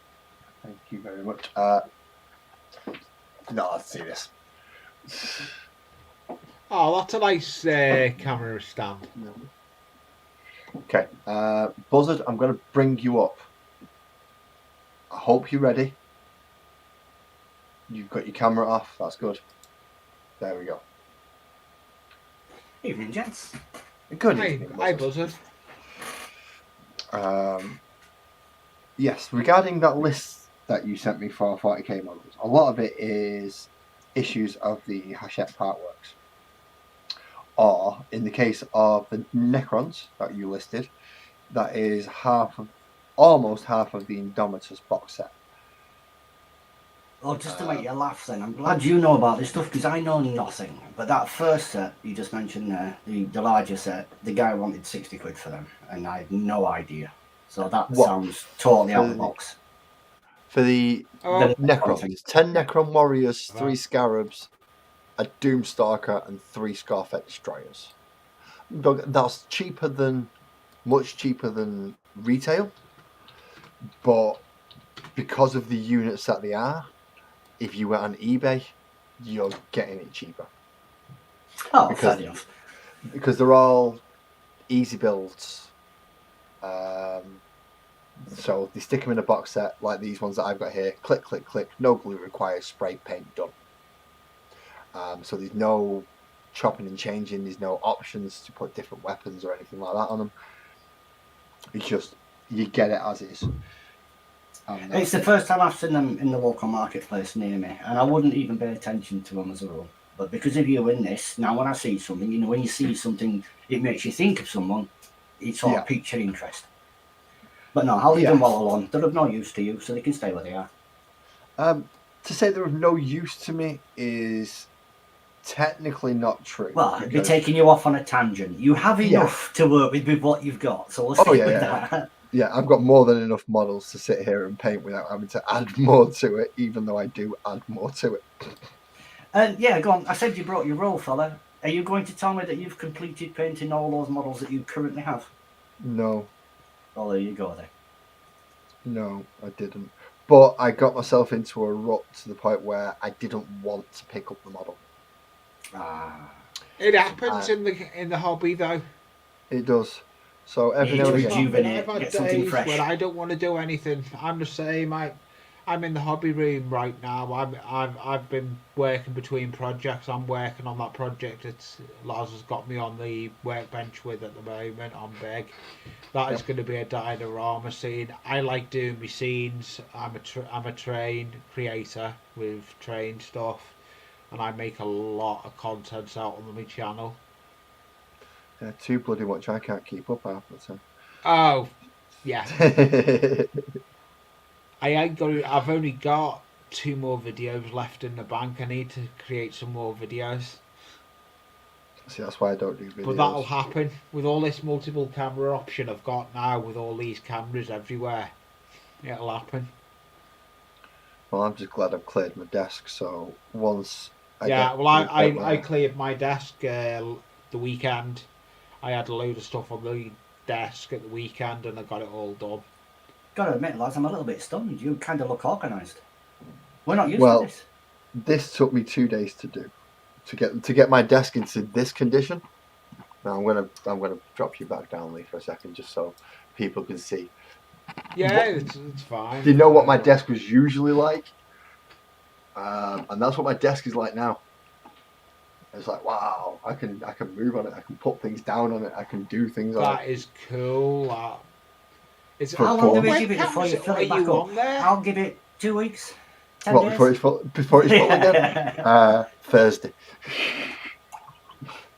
Thank you very much. No, let's see this. Oh, that's a nice camera stand. Okay, Buzzard, I'm going to bring you up. I hope you're ready. You've got your camera off. That's good. There we go. Evening, gents. Good Hi, evening, hi, Buzzard. Buzzard. Yes, regarding that list that you sent me for 40k models, a lot of it is issues of the Hachette Partworks. Or, in the case of the Necrons that you listed, that is almost half of the Indomitus box set. Well, just to make you laugh then, I'm glad you know about this stuff, because I know nothing. But that first set you just mentioned there, the larger set, the guy wanted 60 quid for them, and I had no idea. So that sounds totally out of the box. For the Necrons, 10 Necron Warriors, 3 Scarabs, a Doomstalker, and 3 Scarfet Destroyers. That's much cheaper than retail, but because of the units that they are, if you went on eBay, you're getting it cheaper. Oh, fair enough. Because they're all easy builds. So they stick them in a box set like these ones that I've got here. Click, click, click. No glue required. Spray, paint, done. So there's no chopping and changing. There's no options to put different weapons or anything like that on them. It's just you get it as is. It's the first time I've seen them in the local marketplace near me, and I wouldn't even pay attention to them as a rule. But because of you in this, now when I see something, when you see something, it makes you think of someone. It sort of piques your interest. But no, I'll leave them well alone. They're of no use to you, so they can stay where they are. To say they're of no use to me is technically not true. Well, it'd be taking you off on a tangent. You have enough to work with what you've got, so we'll stick with that. Yeah, I've got more than enough models to sit here and paint without having to add more to it, even though I do add more to it. And yeah, go on. I said you brought your roll, fella. Are you going to tell me that you've completed painting all those models that you currently have? No. Well, there you go then. No, I didn't. But I got myself into a rut to the point where I didn't want to pick up the model. It happens in the hobby though. It does. So every now and again, I've had days when I don't want to do anything. I'm the same. I'm in the hobby room right now. I've been working between projects. I'm working on that project that Lars has got me on the workbench with at the moment on Beg. That is going to be a diorama scene. I like doing my scenes. I'm a trained creator with trained stuff, and I make a lot of content out on my channel. Yeah, too bloody much. I can't keep up half the time. Oh, yeah. I've only got 2 more videos left in the bank. I need to create some more videos. See, that's why I don't do videos. But that'll happen with all this multiple camera option I've got now. With all these cameras everywhere, it'll happen. Well, I'm just glad I've cleared my desk. So once I Yeah. get Well, to the point I where- cleared my desk the weekend. I had a load of stuff on the desk at the weekend, and I got it all done. Gotta admit, lads, I'm a little bit stunned. You kind of look organised. We're not used Well, to this. this took me 2 days to do, to get my desk into this condition. Now I'm gonna drop you back down, Lee, for a second, just so people can see. Yeah, What- it's fine. Do you know what my desk was usually like? And that's what my desk is like now. It's like, wow, I can move on it. I can put things down on it. I can do things on it. That is cool. It's For How long do we form. give it before you fill Are it back you up? on there? I'll give it 2 weeks. 10 What, days. before it's full again? Thursday.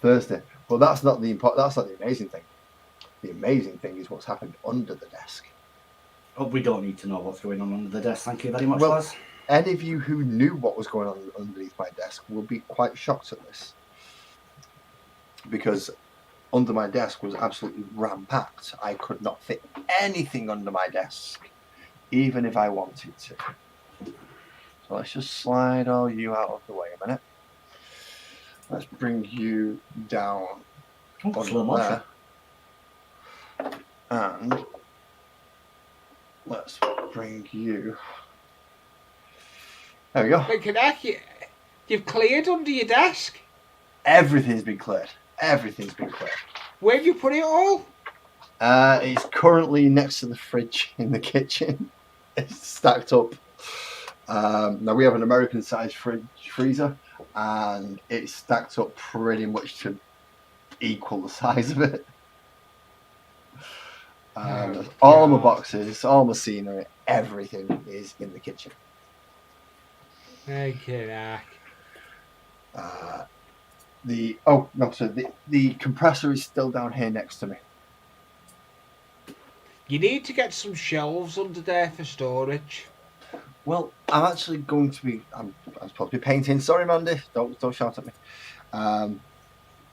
Thursday. Well, that's not the amazing thing. The amazing thing is what's happened under the desk. Oh, we don't need to know what's going on under the desk. Thank you very much, Well, lads. Any of you who knew what was going on underneath my desk will be quite shocked at this, because under my desk was absolutely ram-packed. I could not fit anything under my desk, even if I wanted to. So let's just slide all you out of the way a minute. Let's bring you down Oh, slow motion. there. And let's bring you... There we go. Look at that. You've cleared under your desk. Everything's been cleared. Everything's been cleared. Where have you put it all? It's currently next to the fridge in the kitchen. It's stacked up. Now we have an American-sized freezer, and it's stacked up pretty much to equal the size of it. All my boxes, all my scenery, everything is in the kitchen. Okay, The compressor is still down here next to me. you need to get some shelves under there for storage. Well, I'm actually going to be. I'm supposed to be painting. Sorry, Mandy. Don't shout at me.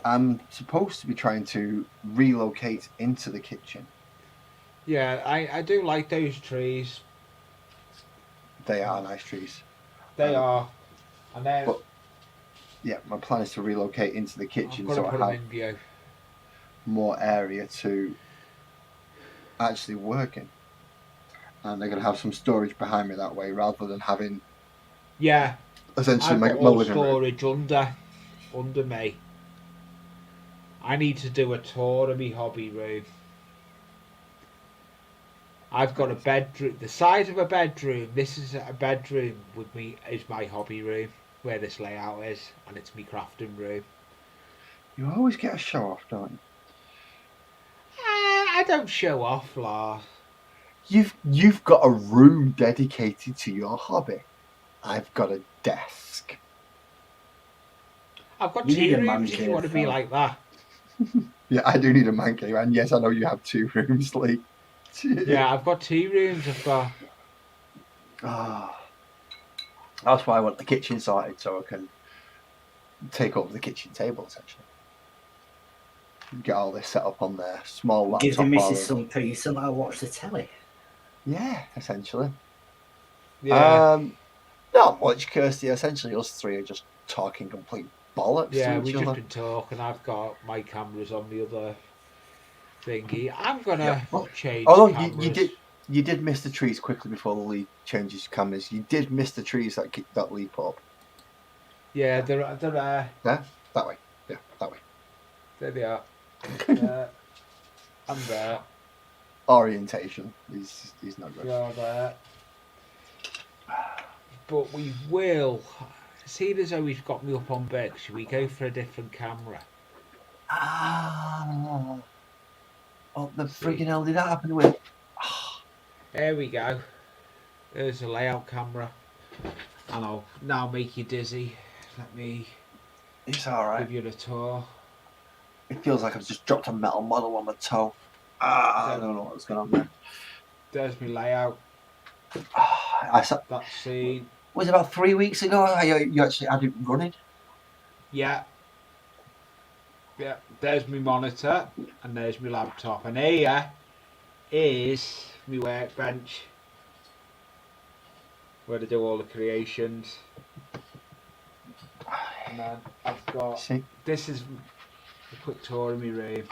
I'm supposed to be trying to relocate into the kitchen. Yeah, I do like those trees. They are nice trees. They are. And then But yeah, my plan is to relocate into the kitchen I've got so to I put them have in view. more area to actually work in. And they're going to have some storage behind me that way, rather than having Yeah, essentially I've my got all living room. storage under me. I need to do a tour of my hobby room. I've got a bedroom, the size of a bedroom. This is a bedroom with me. Is my hobby room where this layout is, and it's my crafting room. You always get a show off, don't you? I don't show off, Lars. You've got a room dedicated to your hobby. I've got a desk. I've got You two need a man rooms if you cave, want to be fella. like that. Yeah, I do need a man cave, and yes, I know you have 2 rooms, Lee. Yeah, I've got 2 rooms. I've got. That's why I want the kitchen sorted, so I can take over the kitchen table, essentially. Get all this set up on there. Small laptop. Gives the missus bar. some peace and I'll watch the telly. Yeah, essentially. Yeah, Not much, Kirsty. Essentially, us 3 are just talking complete bollocks yeah. to We've each just other. been talking. I've got my cameras on the other thingy. I'm gonna change Oh, no, cameras. you did miss the trees quickly before the Lee changes cameras. You did miss the trees that Lee put up. Yeah, they're Yeah, that way. Yeah, that way. there. They are. I'm there. Orientation. He's not good. You're there. But we will. See, as though we've got me up on bed. Should we go for a different camera? What the friggin' hell did that happen with? There we go. There's a layout camera. And I'll now make you dizzy. Let me It's alright. give you the tour. It feels like I've just dropped a metal model on my toe. I don't know what's going on there. There's my layout. That scene. Was it about 3 weeks ago you actually had it running? Yeah. Yeah, there's my monitor and there's my laptop, and here is my workbench where I do all the creations. And then I've got See, this is a quick tour of my room.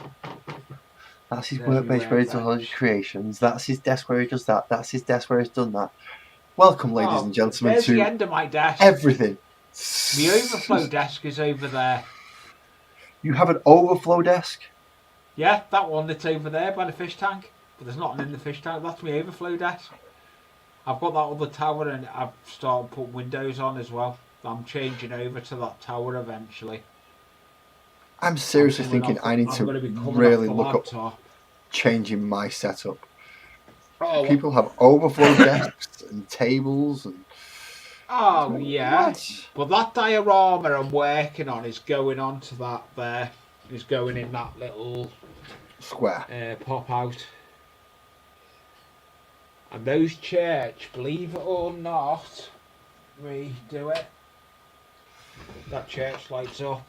that's his There's my workbench where he does all his workbench. creations. That's his desk where he does that. That's his desk where he's done that. Welcome, ladies and gentlemen, there's the to end of my desk. everything. The overflow desk is over there. You have an overflow desk? Yeah, that one that's over there by the fish tank. But there's nothing in the fish tank. That's my overflow desk. I've got that other tower and I've started putting windows on as well. I'm changing over to that tower eventually. I'm seriously thinking I need to really look up changing my setup. Oh, People have overflow desks and tables and... oh yeah. What? But that diorama I'm working on is going onto that there. Is going in that little Square. pop out. And those church, believe it or not, we do it. That church lights up.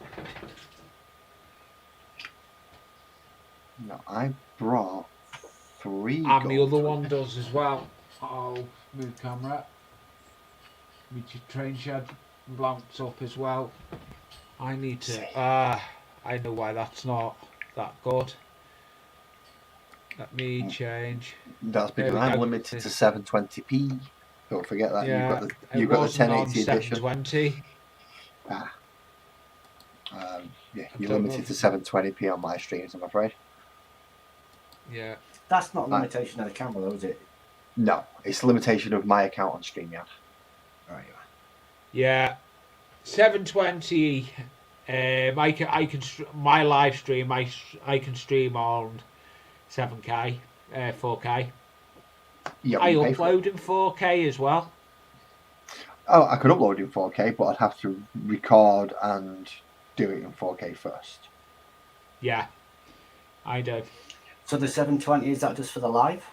No, I brought 3 And the gold other one torches. does as well. I'll move camera. My train shed lamps up as well. I need to. I know why that's not that good. Let me change. That's because There we I'm go. limited to 720p. Don't forget that. Yeah, You've got the 1080 edition. 720. Yeah, you're don't limited know. to 720p on my streams, I'm afraid. Yeah. That's not a limitation of the camera, though, is it? No, it's a limitation of my account on StreamYard. Right. Yeah. 720. I can my live stream. I can stream on 7K, 4K. Yeah, I you pay for it. upload in 4K as well. Oh, I could upload in 4K, but I'd have to record and do it in 4K first. Yeah, I do. So the 720, is that just for the live?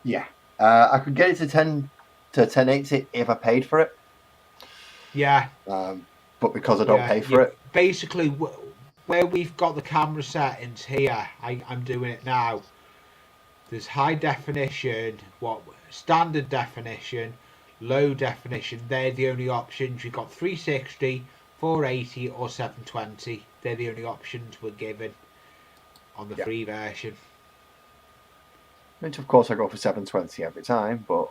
Yeah, I could get it to 1080 if I paid for it. Yeah. But because I don't pay for it, basically where we've got the camera settings here, I'm doing it now. There's high definition, standard definition, low definition. They're the only options. We've got 360, 480 or 720. They're the only options we're given on the free version. Which of course I go for 720 every time, but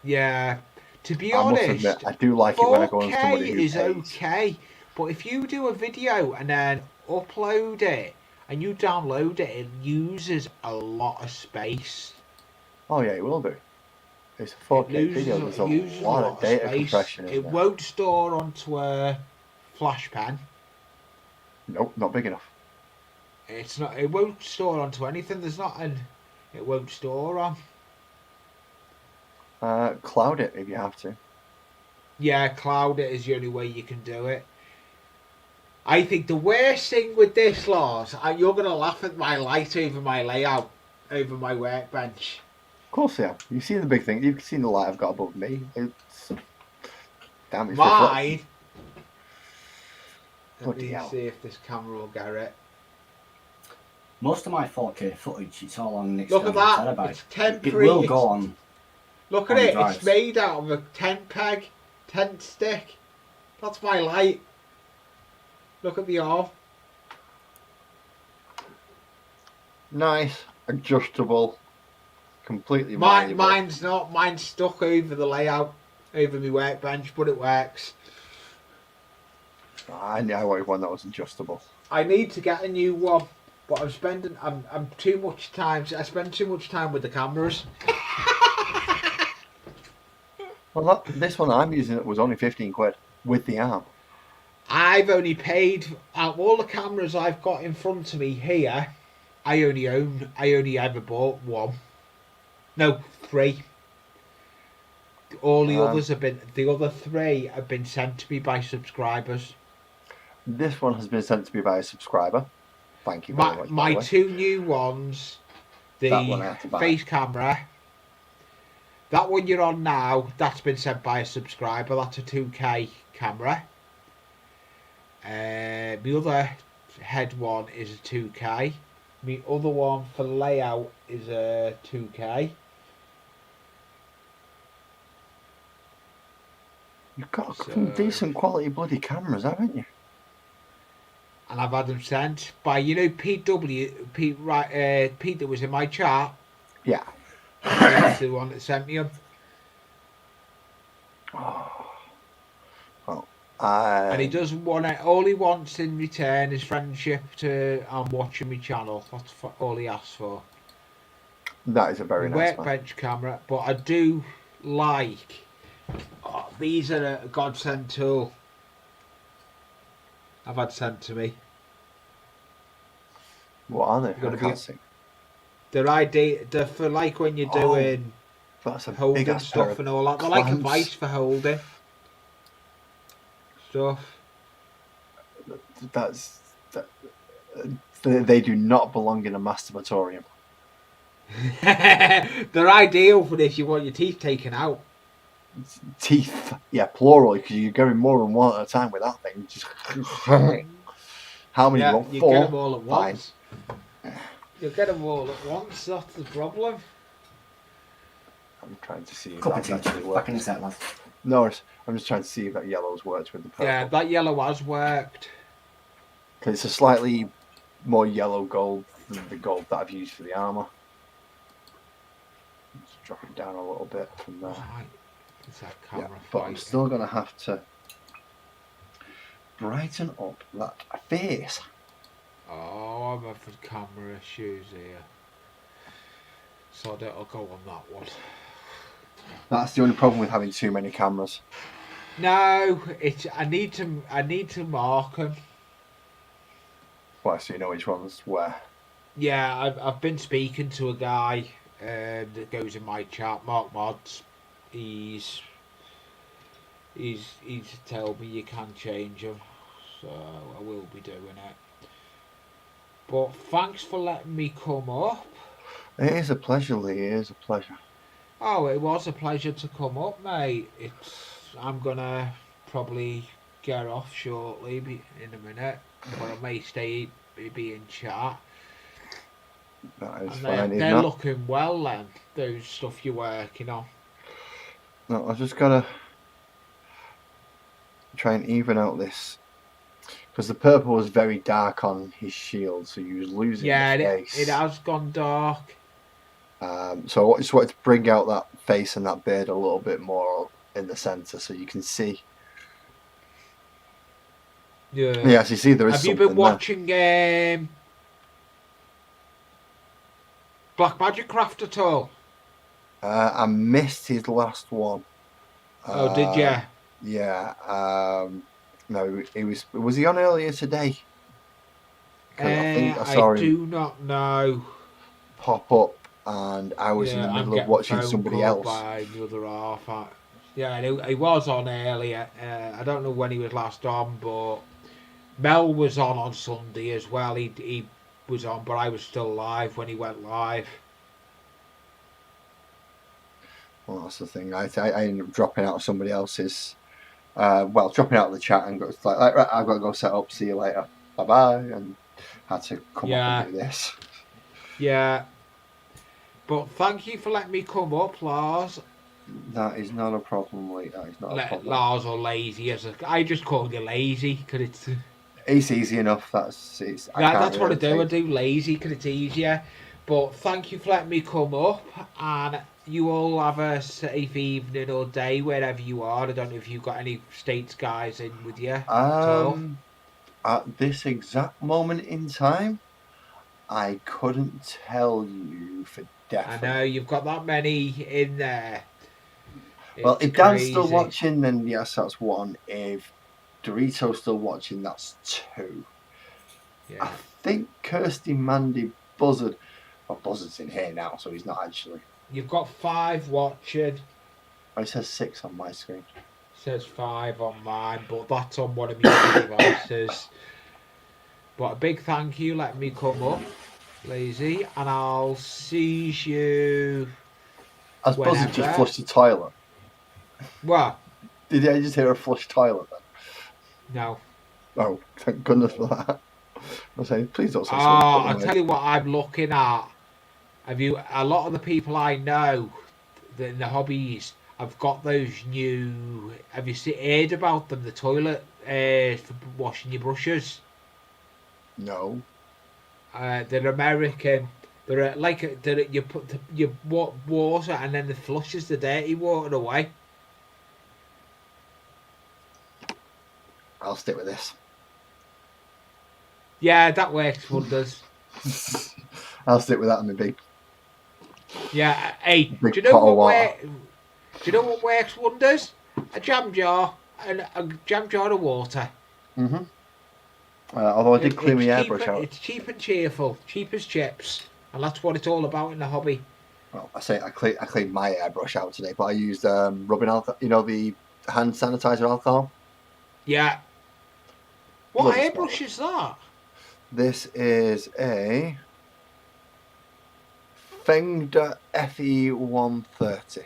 yeah, to be I honest, must admit, I do like it when I go on somebody who is pays. okay, but if you do a video and then upload it and you download it, it uses a lot of space. Oh yeah, it will do. It's a 4K video. There's a lot of data compression. It won't store onto a flash pen. Nope, not big enough. It's not. It won't store onto anything. There's not an. It won't store on. Cloud it if you have to. Yeah, cloud it is the only way you can do it. I think the worst thing with this, Lars, you're going to laugh at my light over my layout, over my workbench. Of course, yeah. You've seen the big thing. You've seen the light I've got above me. It's damn. It's mine. Let Bloody me hell. see if this camera will get it. Most of my 4K footage, it's all on an Look external at that. terabyte. It's It temporary. will go on. Look at on it. drives. It's made out of a tent peg, tent stick. That's my light. Look at the arm. nice, adjustable, completely. Mine's not. Mine's stuck over the layout, over my workbench, but it works. I wanted one that was adjustable. I need to get a new one, but I'm spending. I'm too much time. I spend too much time with the cameras. Well, this one I'm using was only 15 quid with the arm. I've only paid out of all the cameras I've got in front of me here. I only ever bought one. No, 3. All the others have been. The other 3 have been sent to me by subscribers. This one has been sent to me by a subscriber. Thank you very much. My 2 new ones, the That one I had to buy. face camera. That one you're on now, that's been sent by a subscriber. That's a 2K camera. The other head one is a 2K. My other one for layout is a 2K. You've got some So- decent quality bloody cameras, haven't you? And I've had them sent by, Pete that was in my chat. Yeah. He's the one that sent me them. Oh. Well, And he doesn't want it. All he wants in return is friendship and watching my channel. That's all he asks for. that is a very The nice man. workbench camera, but I do like. Oh, these are a godsend tool. I've had sent to me. What are they? You've got I to be- can't see. They're for like when you're Oh, doing That's a big holding ass pair stuff of and all that. They're like a clamps. vice for holding stuff. They do not belong in a masturbatorium. They're ideal for this. You want your teeth taken out. Teeth, yeah, plural, because you're going more than one at a time with that thing. Just how many? Yeah, You want? you Four? get them all at Fine. once. You get them all at once. That's the problem. I'm trying to see if Cup that's of tea. actually Back in a works. sec, lads. No, I'm just trying to see if that yellow's worked with the purple. Yeah, that yellow has worked. 'Cause it's a slightly more yellow gold than the gold that I've used for the armour. Let's drop it down a little bit from there. Right. It's that Yeah, camera but I'm fight. still going to have to brighten up that face. Oh, I'm having camera issues here. So I'll go on that one. That's the only problem with having too many cameras. No, I need to mark them. Well, so you know which one's where. Yeah, I've been speaking to a guy that goes in my chat, Mark Mods. He's told me you can change them, so I will be doing it. But thanks for letting me come up. It is a pleasure, Lee. It is a pleasure. Oh, it was a pleasure to come up, mate. I'm gonna probably get off shortly in a minute, but I may be in chat. That is And fine. they're looking well then, those stuff you're working on. No, I've just got to try and even out this. Because the purple was very dark on his shield, so he was losing Yeah, the face. it has gone dark. So I just wanted to bring out that face and that beard a little bit more in the centre so you can see. Yeah. Yes, you see there is Have you something been watching Black Magic Craft at all? there. I missed his last one. Oh, did you? Yeah. No, was he on earlier today? 'Cause I think I saw him do not know. pop up, and I was in the I'm middle of getting watching phone somebody called else. by the other half. Yeah, he was on earlier. I don't know when he was last on, but Mel was on Sunday as well. He was on, but I was still live when he went live. Well, that's the thing. I ended up dropping out of somebody else's. Dropping out of the chat and got like right, I've got to go set up. See you later. Bye bye. And had to come up and do this. Yeah. But thank you for letting me come up, Lars. That is not a problem, Lee. That is not a problem. Lars or Lazy. I just call you Lazy because it's... It's easy enough. That's what I do. I do Lazy because it's easier. But thank you for letting me come up, and you all have a safe evening or day wherever you are. I don't know if you've got any States guys in with you. At this exact moment in time, I couldn't tell you for I definite. know you've got that many in there. Well, It's if Dan's still crazy. watching, then yes, that's one. If Dorito's still watching, that's two. Yeah. I think Kirsty, Mandy, Buzzard. Well, Buzzard's in here now, so he's not actually. You've got 5 watching. Oh, it says 6 on my screen. Says 5 on mine, but that's on one of my devices. But a big thank you letting me come up, Lazy, and I'll see you. Has Buzzard just whenever. flushed the toilet? What? Did I just hear a flush toilet then? No. Oh, thank goodness for that. I'm saying, please don't say I'll tell you what I'm looking at. A lot of the people I know in the hobbies have got those new. Have you heard about them? The toilet for washing your brushes. No. They're American. You put your water and then it flushes the dirty water away. I'll stick with this. Yeah, that works wonders. I'll stick with that on my big Yeah, hey, big do you know pot of what water. do you know what works wonders? A jam jar and a jam jar of water. Mm-hmm. Although I did clean my airbrush out. It's cheap and cheerful, cheap as chips, and that's what it's all about in the hobby. Well, I cleaned my airbrush out today, but I used rubbing alcohol. You know, the hand sanitizer alcohol. Yeah. What Bloody airbrush smart. is that? This is a Fengda FE130.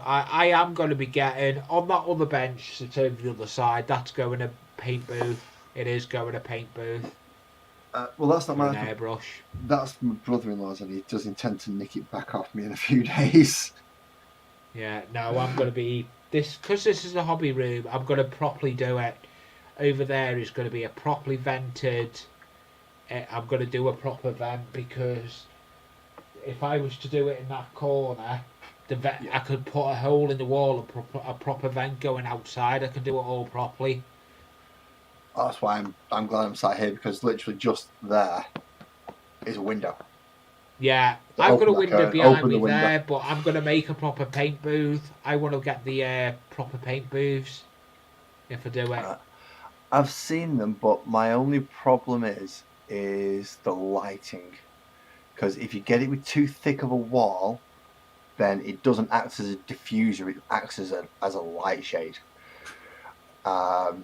I am going to be getting on that other bench that's over the other side. That's going to paint booth. It is going to paint booth. Well, that's not An my airbrush. That's my brother-in-law's, and he does intend to nick it back off me in a few days. Yeah, no, I'm going to be because this is a hobby room. I'm going to properly do it. Over there is going to be a properly vented. I'm going to do a proper vent because if I was to do it in that corner, I could put a hole in the wall and a proper vent going outside. I can do it all properly. That's why I'm glad I'm sat here, because literally just there is a window. Yeah, So I've got a open that window curtain, behind open me the window. there, but I'm going to make a proper paint booth. I want to get the proper paint booths if I do it. I've seen them, but my only problem is the lighting. Because if you get it with too thick of a wall, then it doesn't act as a diffuser; it acts as a light shade. But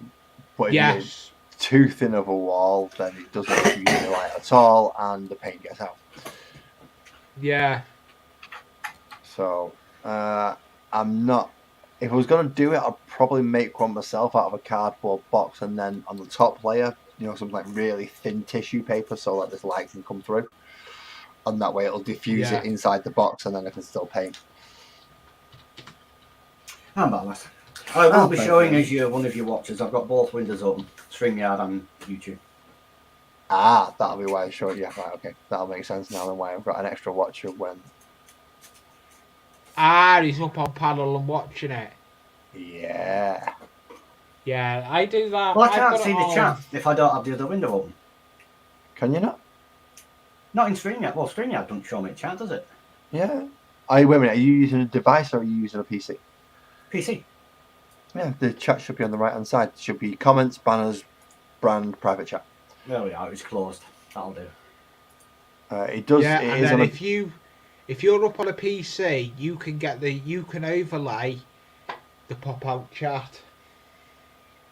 if you get it too thin of a wall, then it doesn't diffuse any light at all, and the paint gets out. Yeah. So I'm not. If I was going to do it, I'd probably make one myself out of a cardboard box, and then on the top layer, something like really thin tissue paper, so that this light can come through, and that way it'll diffuse it inside the box, and then I can still paint. I'm balanced. I will be showing as one of your watchers. I've got both windows open, StreamYard and YouTube. That'll be why I showed you. Right, okay, that'll make sense now. Then why I've got an extra watcher when. He's up on panel and watching it. Yeah. Yeah, I do that. Well, I can't see the chat if I don't have the other window open. Can you not? Not in StreamYard. Well, StreamYard doesn't show me the chat, does it? Yeah. Wait a minute. Are you using a device or are you using a PC? PC. Yeah, the chat should be on the right-hand side. It should be comments, banners, brand, private chat. There we are. It's closed. That'll do. It does. Yeah, it and is then on if you're up on a PC, you can overlay the pop-out chat.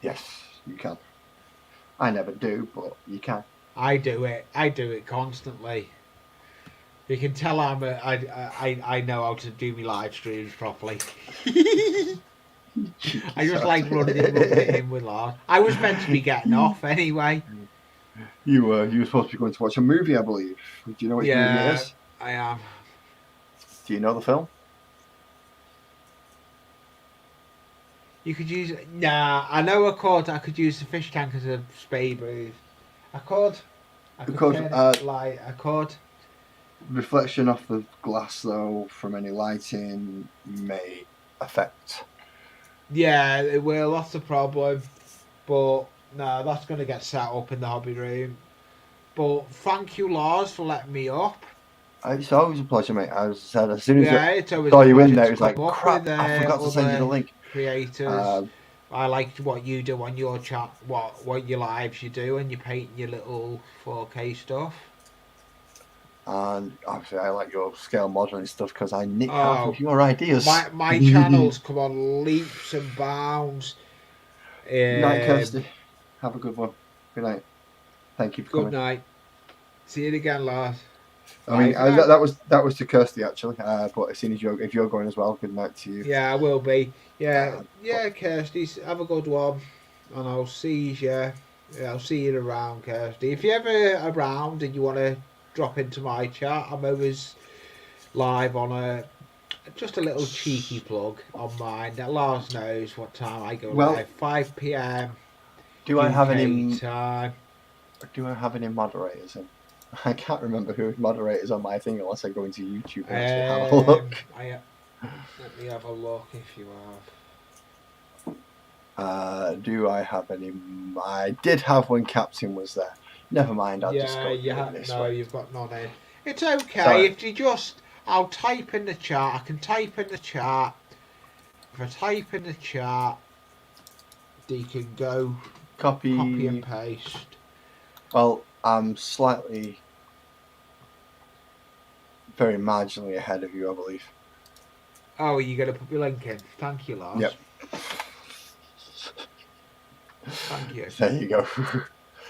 Yes, you can. I never do, but you can. I do it constantly. You can tell I know how to do my live streams properly. I just like running it in with laughs. I was meant to be getting off anyway. You were supposed to be going to watch a movie, I believe. Do you know which movie it is? I am. Do you know the film? You could use it. Nah, I know I could use the fish tank as a spade booth. I could turn it light. I could. Reflection off the glass, though, from any lighting may affect. Yeah, it will. That's the problem. But no, that's going to get set up in the hobby room. But thank you, Lars, for letting me up. It's always a pleasure, mate. As I said, as soon as I saw you in there, it was like, crap, I forgot to send you the link. Creators. I like what you do on your chat, what your lives you do, and you paint your little 4K stuff. And obviously, I like your scale modelling stuff because I nick half of your ideas. My channels come on leaps and bounds. Good night, Kirsty. Have a good one. Good night. Thank you for coming. Good night. See you again, Lars. I mean, that was to Kirsty actually. But as soon as if you're going as well, good night to you. Yeah, I will be. Yeah, Kirsty. Have a good one, and I'll see you Yeah, I'll see you around, Kirsty. If you're ever around and you want to drop into my chat, I'm always live on just a little cheeky plug on mine. Now, Lars knows what time I go Well, live. 5 p.m. do I have UK any? time. Do I have any moderators in? I can't remember who moderators on my thing unless I go into YouTube and actually have a look. Let me have a look if you have. Do I have any? I did have when Captain was there. Never mind, I'll just Yeah, go you doing this no, way. you've got none in. It's okay Sorry. if you just. I'll type in the chat. I can type in the chat. If I type in the chat, you can go copy and paste. Well, I'm slightly, very marginally ahead of you, I believe. Oh, are you going to put your link in? Thank you, Lars. Yep. Thank you. There you go.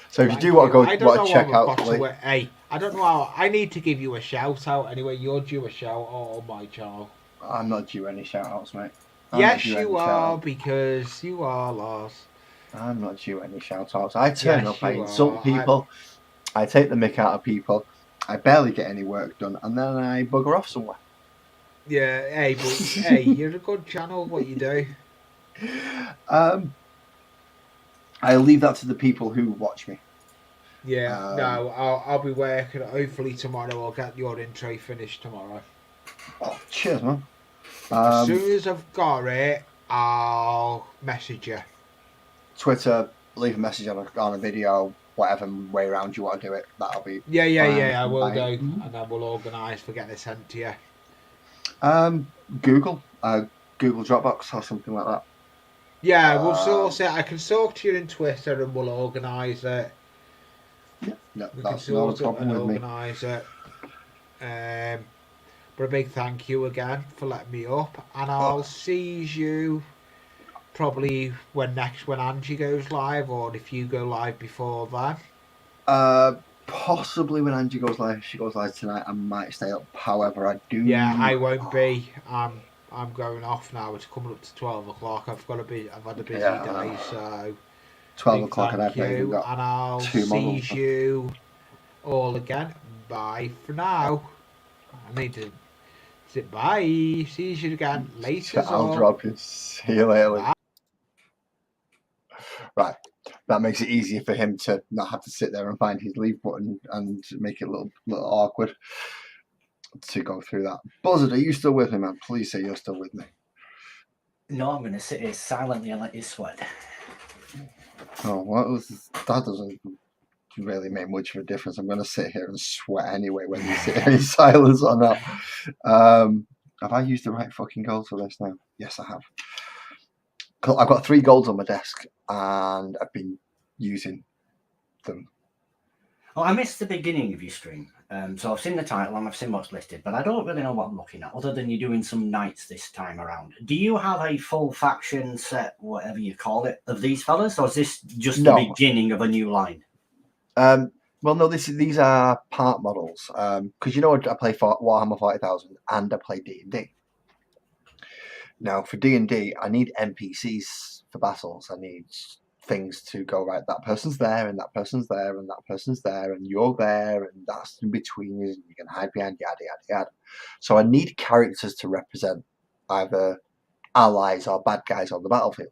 So if you Thank do want to go, I don't know check how out. I've got to it. Hey, I don't know how. I need to give you a shout out anyway. You're due a shout out on my channel. I'm not due any shout outs, mate. Yes, you are, because you are, Lars. I'm not due any shout outs. I turn Yes, up, I you insult are. people, I take the mick out of people, I barely get any work done, and then I bugger off somewhere. Yeah, hey, but hey, you're a good channel. What you do? I leave that to the people who watch me. Yeah, no, I'll be working. Hopefully tomorrow I'll get your intro finished tomorrow. Oh, cheers, man. As soon as I've got it, I'll message you. Twitter, leave a message on a video, whatever way around you want to do it. That'll be Yeah, I will fine. do, and then we'll organise for getting it sent to you. Google Dropbox or something like that. Yeah, we'll source it. I can talk to you in Twitter and we'll organise it. Yeah, no, We that's can not sort a problem it and with me. organise it. But a big thank you again for letting me up, and I'll see you probably when Angie goes live, or if you go live before that. Possibly when Angie goes live. If she goes live tonight, I might stay up. However, I do. Yeah, I won't be. I'm going off now. It's coming up to 12 o'clock. I've had a busy day, so 12 o'clock, and I've thank not even you, got and I'll 2 see models. you all again. Bye for now. I need to say bye. See you again later. I'll drop you. See you later. Bye. Right. That makes it easier for him to not have to sit there and find his leave button and make it a little awkward to go through that. Buzzard, are you still with me, man? Please say you're still with me. No, I'm going to sit here silently and let you sweat. Oh, that doesn't really make much of a difference. I'm going to sit here and sweat anyway, whether you sit here in silence or not. Have I used the right fucking gold for this now? Yes, I have. I've got 3 golds on my desk, and I've been using them. Oh, I missed the beginning of your stream. So I've seen the title and I've seen what's listed, but I don't really know what I'm looking at, other than you're doing some knights this time around. Do you have a full faction set, whatever you call it, of these fellas, or is this just the beginning of a new line? Well, no, these are part models. Because you know I play for Warhammer 40,000 and I play D&D. Now, for D&D, I need NPCs for battles. I need things to go, right, that person's there, and that person's there, and that person's there, and you're there, and that's in between you, and you can hide behind, yada, yada, yada. So I need characters to represent either allies or bad guys on the battlefield.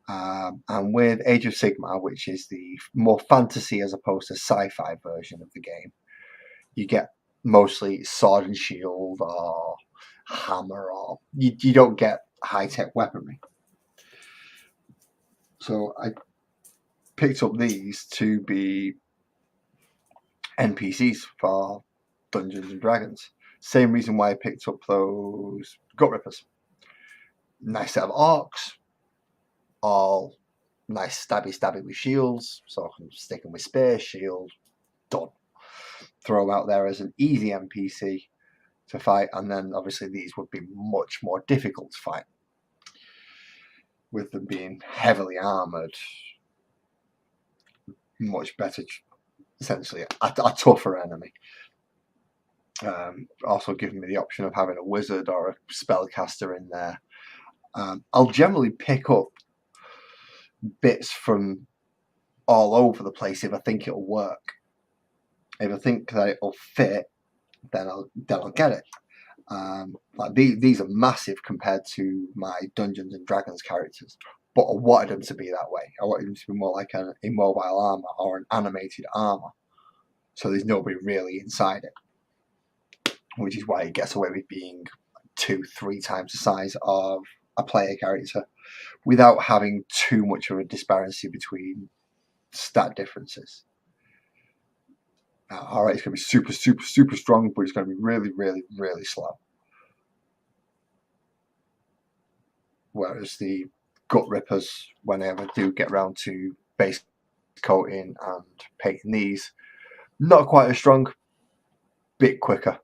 And with Age of Sigmar, which is the more fantasy as opposed to sci-fi version of the game, you get mostly sword and shield or hammer, or you don't get high-tech weaponry. So I picked up these to be NPCs for Dungeons and Dragons. Same reason why I picked up those Gut Rippers. Nice set of orcs, all nice stabby with shields, so I can stick them with spear, shield, done. Throw them out there as an easy NPC to fight, and then obviously these would be much more difficult to fight, with them being heavily armoured, much better, essentially a tougher enemy. Also giving me the option of having a wizard or a spellcaster in there. I'll generally pick up bits from all over the place if I think it'll work. If I think that it'll fit, then I'll get it. Like these are massive compared to my Dungeons and Dragons characters, but I wanted them to be that way. I wanted them to be more like an immobile armor or an animated armor, so there's nobody really inside it, which is why it gets away with being 2-3 times the size of a player character without having too much of a disparity between stat differences. Alright, it's going to be super, super, super strong, but it's going to be really, really, really slow. Whereas the Gut Rippers, whenever I do get around to base coating and painting these, not quite as strong, bit quicker.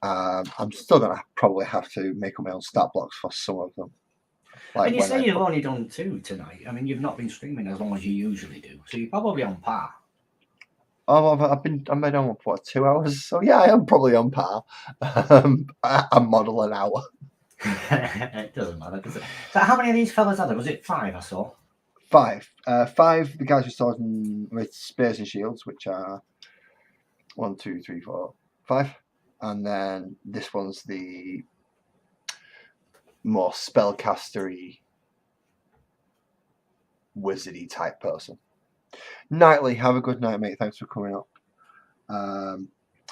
I'm still going to probably have to make up my own stat blocks for some of them. Like and you say you've only done 2 tonight. I mean, you've not been streaming as long as you usually do, so you're probably on par. Oh, I'm been on for 2 hours, so yeah, I am probably on par. I model an hour. It doesn't matter, does it? So how many of these fellas are there? Was it 5 I saw? 5. 5 the guys with swords and with spears and shields, which are 1, 2, 3, 4, 5. And then this one's the more spellcastery, wizardy type person. Nightly, have a good night, mate. Thanks for coming up.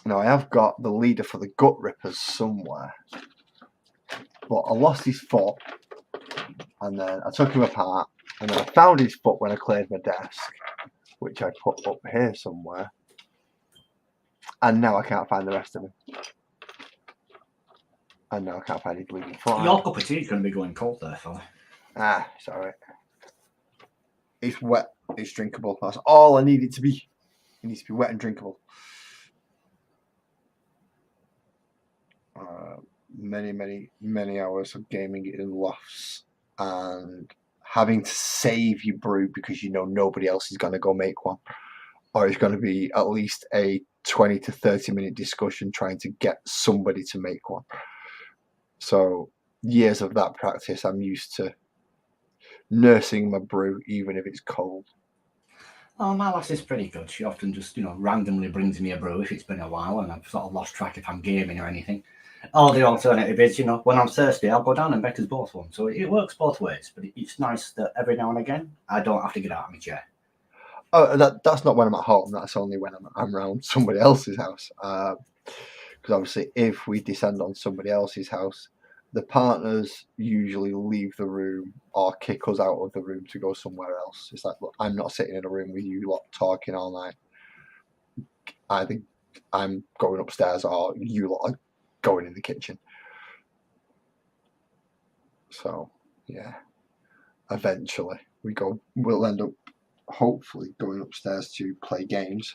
Now I have got the leader for the Gut Rippers somewhere, but I lost his foot, and then I took him apart, and then I found his foot when I cleared my desk, which I put up here somewhere, and now I can't find the rest of him. And now I can't find his bleeding foot. Your cup of tea is going to be going cold there, fella. It's alright. It's wet. It's drinkable. That's all I need it to be. It needs to be wet and drinkable. Many hours of gaming in lofts and having to save your brew because you know nobody else is going to go make one, or it's going to be at least a 20 to 30 minute discussion trying to get somebody to make one. So years of that practice, I'm used to nursing my brew even if it's cold. Oh, my lass is pretty good. She often just, randomly brings me a brew if it's been a while and I've sort of lost track if I'm gaming or anything. Or the alternative is, when I'm thirsty, I'll go down and Becca's both one. So it works both ways, but it's nice that every now and again, I don't have to get out of my chair. Oh, that's not when I'm at home. That's only when I'm around somebody else's house. Because obviously, if we descend on somebody else's house, the partners usually leave the room or kick us out of the room to go somewhere else. It's like, look, I'm not sitting in a room with you lot talking all night. Either I'm going upstairs or you lot are going in the kitchen. So, yeah. Eventually, we'll end up hopefully going upstairs to play games.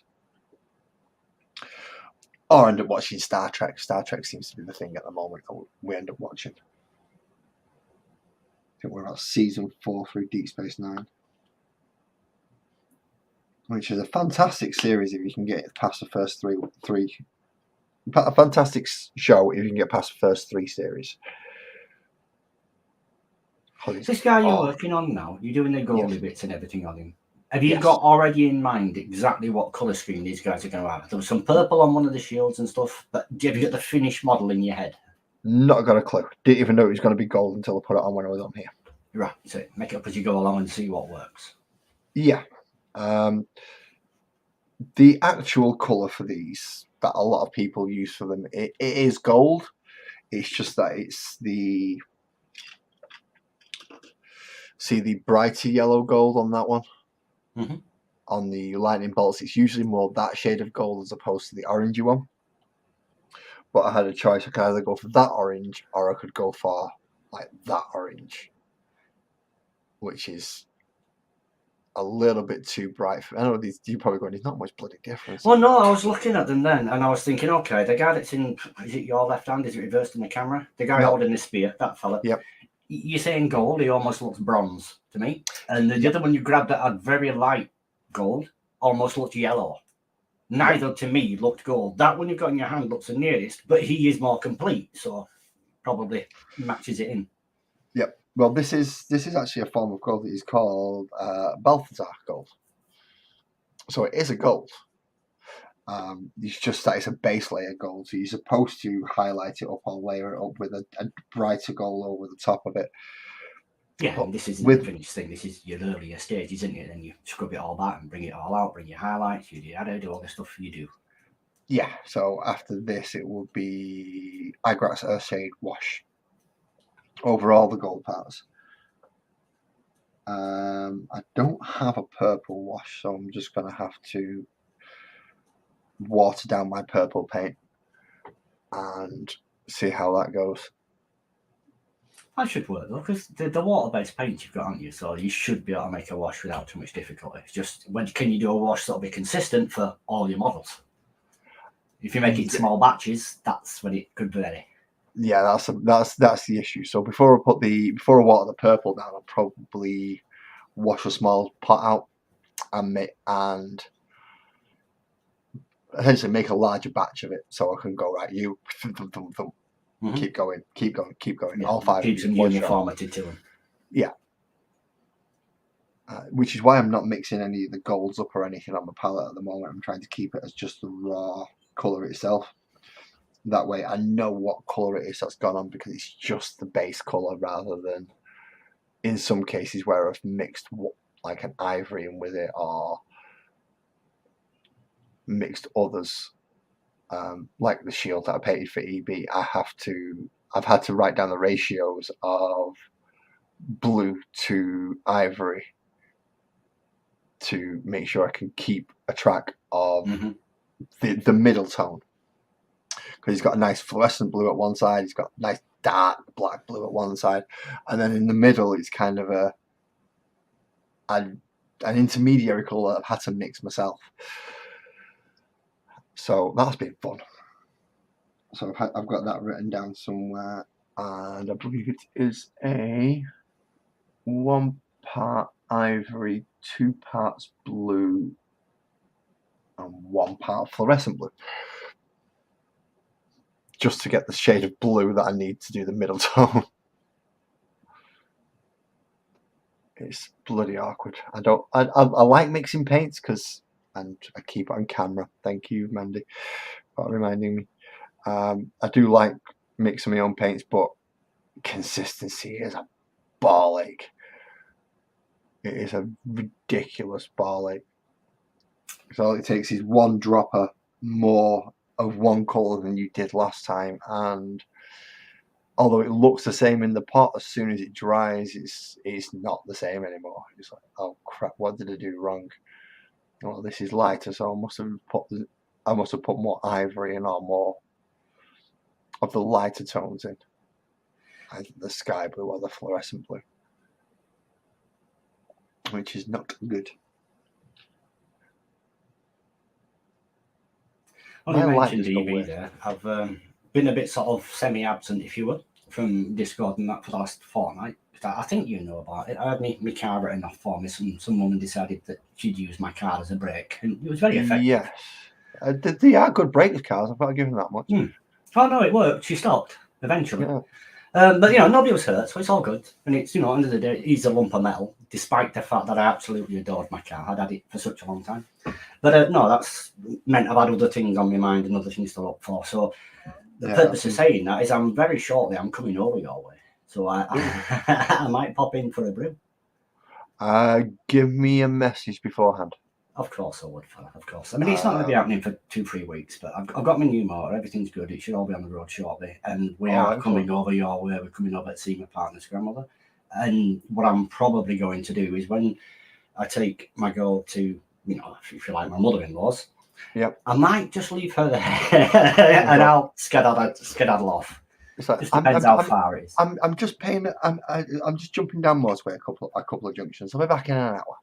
Or end up watching Star Trek. Star Trek seems to be the thing at the moment that we end up watching. I think we're about season 4 through Deep Space Nine, which is a fantastic series if you can get past the first three. A fantastic show if you can get past the first 3 series. This guy you're working on now, you're doing the goalie bits and everything on him. Have you Yes. got already in mind exactly what colour scheme these guys are going to have? There was some purple on one of the shields and stuff, but have you got the finished model in your head? Not got a clue. Didn't even know it was going to be gold until I put it on when I was on here. Right, so make it up as you go along and see what works. Yeah. The actual colour for these that a lot of people use for them, it is gold. It's just that it's the brighter yellow gold on that one. Mm-hmm. On the lightning bolts, it's usually more that shade of gold as opposed to the orangey one. But I had a choice. I could either go for that orange or I could go for like that orange, which is a little bit too bright. I know you're probably going, there's not much bloody difference. Well, no, I was looking at them then and I was thinking, okay, the guy that's in, is it your left hand? Is it reversed in the camera? The guy holding the spear, that fella. Yep. You're saying gold, he almost looks bronze to me. And the other one you grabbed that had very light gold almost looked yellow. Neither to me looked gold. That one you've got in your hand looks the nearest, but he is more complete, so probably matches it in. Yep. Well, this is actually a form of gold that is called Balthazar gold. So it is a gold. It's just that it's a base layer gold, so you're supposed to highlight it up or layer it up with a brighter gold over the top of it. Yeah, But and this isn't with- the finished thing. This is your earlier stage, isn't it? Then you scrub it all back and bring it all out, bring your highlights, you do all the stuff you do. Yeah, so after this it will be Eyegrass Earthshade wash over all the gold parts. I don't have a purple wash, so I'm just going to have to water down my purple paint and see how that goes. That should work though, because the water-based paint you've got, haven't you? So you should be able to make a wash without too much difficulty. It's just when can you do a wash that'll be consistent for all your models? If you make it in small batches, that's when it could vary. Yeah, that's the issue. So before I water the purple down, I'll probably wash a small pot out and essentially make a larger batch of it, so I can go right. You Mhm. keep going. Yeah, All five keeps of them you. uniformity to them. Which is why I'm not mixing any of the golds up or anything on my palette at the moment. I'm trying to keep it as just the raw colour itself. That way I know what colour it is that's gone on, because it's just the base colour rather than in some cases where I've mixed like an ivory in with it or mixed others, like the shield that I painted for EB. I've had to write down the ratios of blue to ivory to make sure I can keep a track of the middle tone, because he's got a nice fluorescent blue at one side, he's got nice dark black blue at one side, and then in the middle it's kind of an intermediary colour I've had to mix myself. So that's been fun. So I've got that written down somewhere, and I believe it is a 1 part ivory, 2 parts blue, and 1 part fluorescent blue, just to get the shade of blue that I need to do the middle tone. It's bloody awkward. I like mixing paints and I keep it on camera. Thank you, Mandy, for reminding me. I do like mixing my own paints, but consistency is a ball ache. It is a ridiculous ball ache. So all it takes is one dropper more of one colour than you did last time, and although it looks the same in the pot, as soon as it dries, it's not the same anymore. It's like, oh crap, what did I do wrong? Well, this is lighter, so I must have put more ivory in or more of the lighter tones in, either the sky blue or the fluorescent blue, which is not good. Well, you My light mentioned just got EV weird. there. I've been a bit sort of semi-absent, if you will, from Discord and that for the last fortnight. I think you know about it. I had my card written off for me. Some woman decided that she'd use my card as a break, and it was very effective. Yes. They are good breakers cars, I've got to give them that much. Oh no, it worked. She stopped eventually. Yeah. But nobody was hurt, so it's all good. And it's end of the day, it's a lump of metal, despite the fact that I absolutely adored my car. I'd had it for such a long time. But no, that's meant I've had other things on my mind and other things to look for. So the purpose of saying that is I'm coming over your way. So I might pop in for a brew. Give me a message beforehand. Of course I would, fella, of course. I mean, it's not going to be happening for 2-3 weeks, but I've got my new motor. Everything's good. It should all be on the road shortly. And we are coming over your way. We're coming over to see my partner's grandmother. And what I'm probably going to do is when I take my girl to, if you like, my mother-in-law's, I might just leave her there and I'll skedaddle off. It's like, just depends how far it is. I'm just paying. I'm just jumping down motorway a couple of junctions. I'll be back in an hour.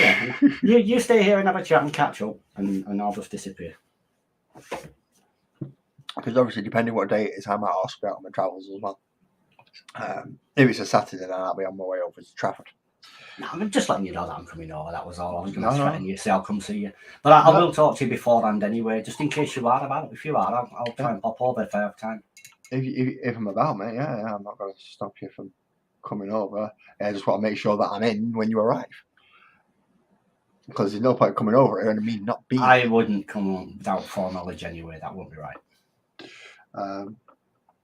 Yeah. you stay here and have a chat and catch up, and I'll just disappear. Because obviously, depending what day it is, I might ask about my travels as well. If it's a Saturday, then I'll be on my way over to Trafford. No, I'm just letting you know that I'm coming over. That was all. I was going to threaten you, say I'll come see you. But I will talk to you beforehand anyway, just in case you are about. If you are, I'll try and pop over if I have time. If I'm about, mate, yeah, I'm not going to stop you from coming over. I just want to make sure that I'm in when you arrive. because there's no point coming over here and me not being. I wouldn't come on without foreknowledge anyway. That wouldn't be right.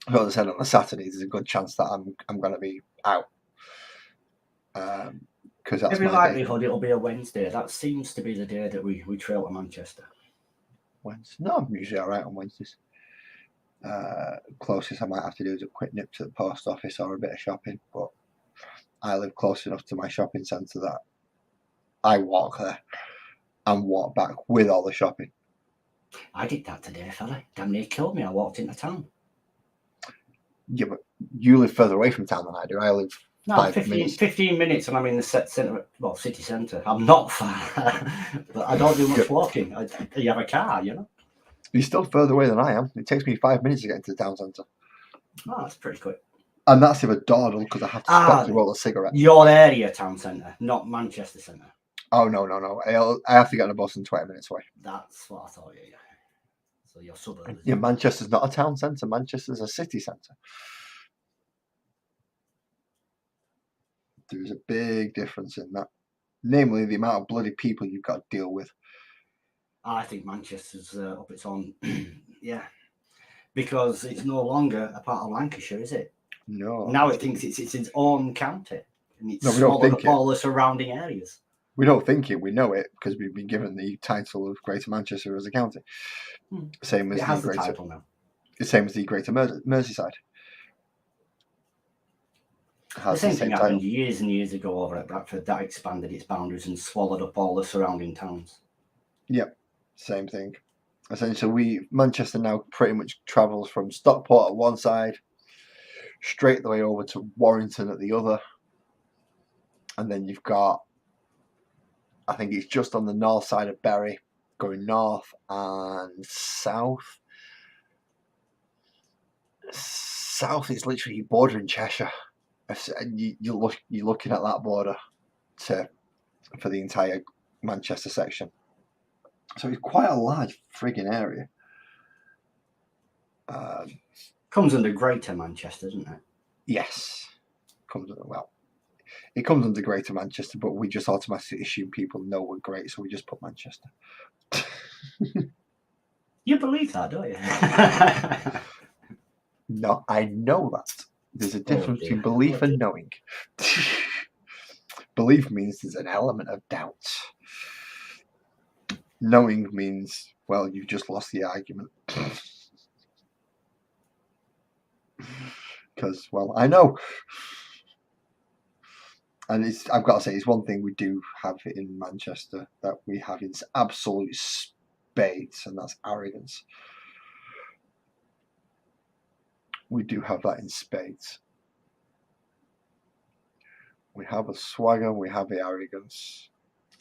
But as I said, on a Saturday, there's a good chance that I'm going to be out. Because that's Every my day. likelihood it'll be a Wednesday. That seems to be the day that we trail to Manchester. Wednesday. No, I'm usually all right on Wednesdays. Closest I might have to do is a quick nip to the post office or a bit of shopping, but I live close enough to my shopping centre that I walk there and walk back with all the shopping. I did that today, fella. Damn near killed me. I walked into town. Yeah, but you live further away from town than I do. I live No, 5 minutes. 15 minutes and I'm in the centre, well, city centre. I'm not far, but I don't do much walking. You have a car, you know? You're still further away than I am. It takes me 5 minutes to get into the town centre. Oh, that's pretty quick. And that's if I dawdle because I have to stop to roll a cigarette. Your area town centre, not Manchester centre. Oh, no. I have to get on a bus in 20 minutes away. That's what I thought, yeah. So your suburbs. Yeah, Manchester's not a town centre. Manchester's a city centre. There's a big difference in that. Namely, the amount of bloody people you've got to deal with. I think Manchester's up its own. Yeah. Because it's no longer a part of Lancashire, is it? No. Now it thinks it's its own county. And it's No, we don't swallowed think up all the surrounding areas. We don't think it, we know it because we've been given the title of Greater Manchester as a county. Same as It has the Greater, title now. the same as the Greater Merseyside. The same thing happened years and years ago over at Bradford. That expanded its boundaries and swallowed up all the surrounding towns. Yep, same thing. Essentially, Manchester now pretty much travels from Stockport at one side, straight the way over to Warrington at the other. And then you've got, I think it's just on the north side of Bury, going north and south. South is literally bordering Cheshire. You're looking at that border for the entire Manchester section. So it's quite a large frigging area. Comes under Greater Manchester, doesn't it? Yes. It comes under Greater Manchester, but we just automatically assume people know we're great, so we just put Manchester. You believe that, don't you? No, I know that. There's a difference between belief and knowing. Belief means there's an element of doubt. Knowing means, well, you've just lost the argument. Because, well, I know. And I've got to say, it's one thing we do have in Manchester that we have in absolute spades, and that's arrogance. We do have that in spades. We have a swagger, we have the arrogance.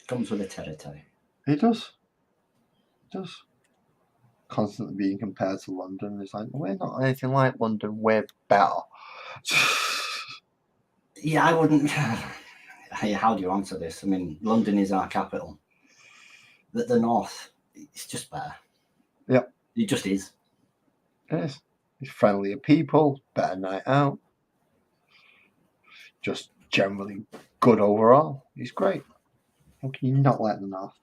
Comes with the territory. It does. It does. Constantly being compared to London. It's like, we're not anything like London, we're better. Yeah, I wouldn't. How do you answer this? I mean, London is our capital. The north, it's just better. Yep. It just is. It is. It's friendlier people, better night out. Just generally good overall. It's great. How can you not like the north?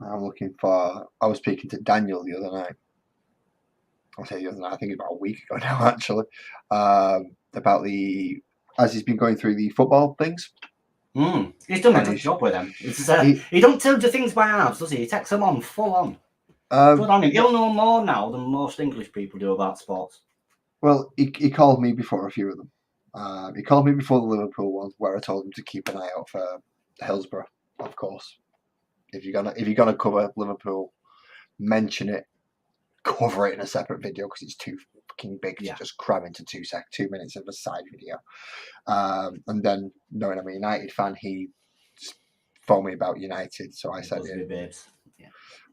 I was speaking to Daniel the other night. I'll say the other night, I think about a week ago now, actually, about as he's been going through the football things. He's done a good job with them. He don't tell the things by halves, does he? He takes them on full on. Good on him. He'll know more now than most English people do about sports. Well, he called me before a few of them. He called me before the Liverpool ones, where I told him to keep an eye out for Hillsborough, of course. If you're gonna cover Liverpool, mention it, cover it in a separate video because it's too fucking big to just cram into 2 minutes of a side video. And then, knowing I'm a United fan, he phoned me about United, so I sent him.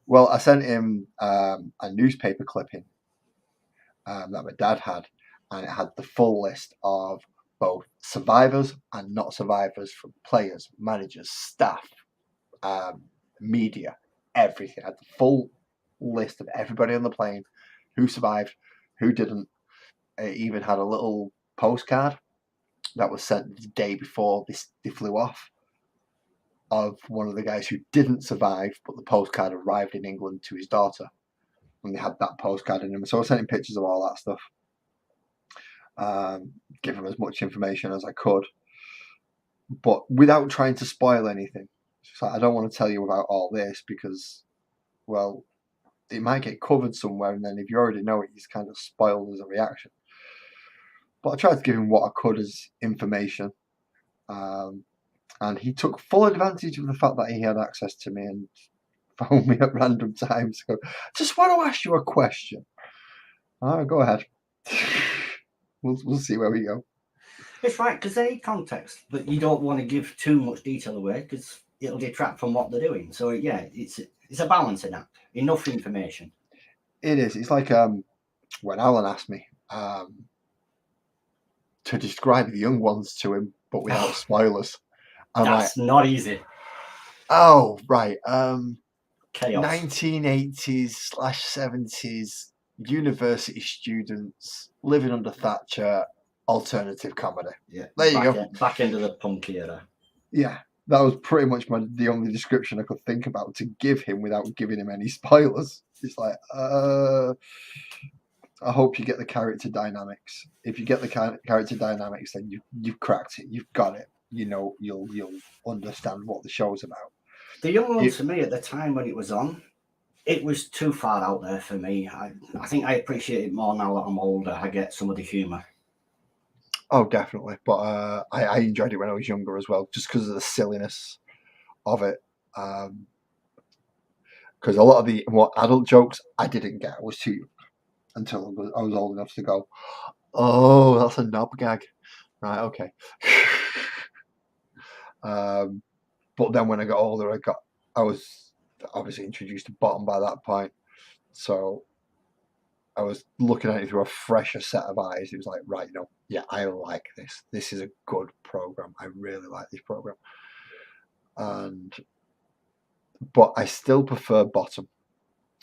Well, I sent him a newspaper clipping that my dad had, and it had the full list of both survivors and not survivors from players, managers, staff, media, everything. I had the full list of everybody on the plane, who survived, who didn't. It even had a little postcard that was sent the day before they flew off, of one of the guys who didn't survive, but the postcard arrived in England to his daughter, and they had that postcard in him. So I sent him pictures of all that stuff. Give him as much information as I could, but without trying to spoil anything. So I don't want to tell you about all this because, well, it might get covered somewhere, and then if you already know it, it's kind of spoiled as a reaction. But I tried to give him what I could as information, and he took full advantage of the fact that he had access to me and phoned me at random times. So, just want to ask you a question. All right, go ahead. We'll see where we go. It's right, because they need context, but you don't want to give too much detail away because it'll detract from what they're doing. So yeah, it's a balancing act. Enough information. It is. It's like when Alan asked me to describe the young ones to him, but without spoilers. I'm That's like, not easy. oh, right. Chaos. 1980s/70s university students living under Thatcher, alternative comedy. Yeah. There you go. Back into the punk era. Yeah, that was pretty much the only description I could think about to give him without giving him any spoilers. It's like, I hope you get the character dynamics. If you get the character dynamics, then you've cracked it. You've got it. You know, you'll understand what the show's about. The young ones, for me, at the time when it was on, it was too far out there for me. I think I appreciate it more now that I'm older. I get some of the humour. Oh, definitely. But I enjoyed it when I was younger as well, just because of the silliness of it. Because a lot of the more adult jokes I didn't get. I was too young until I was old enough to go, oh, that's a knob gag. Right, okay. But then when I got older, I was obviously introduced to Bottom by that point. So I was looking at it through a fresher set of eyes. It was like, right, yeah, I like this. This is a good program. I really like this program. But I still prefer Bottom.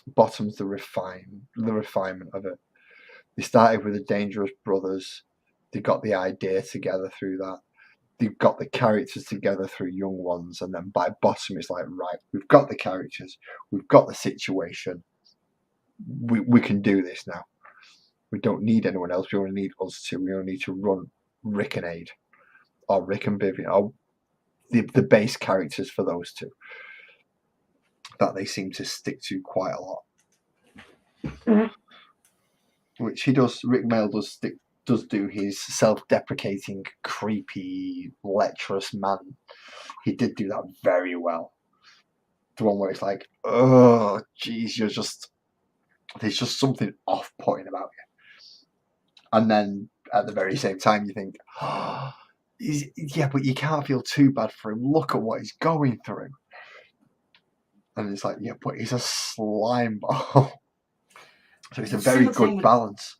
Bottom's the refinement of it. They started with the Dangerous Brothers. They got the idea together through that. They've got the characters together through Young Ones, and then by Bottom, it's like, right, we've got the characters, we've got the situation. We can do this now. We don't need anyone else. We only need us two. We only need to run Rick and Aid, or Rick and Vivian, or the base characters for those two that they seem to stick to quite a lot. Which he does. Rick Mail does do his self-deprecating, creepy, lecherous man. He did do that very well. The one where it's like, oh, geez, there's just something off-putting about you. And then at the very same time, you think, oh, yeah, but you can't feel too bad for him. Look at what he's going through. And it's like, yeah, but he's a slime ball. So it's a very good balance.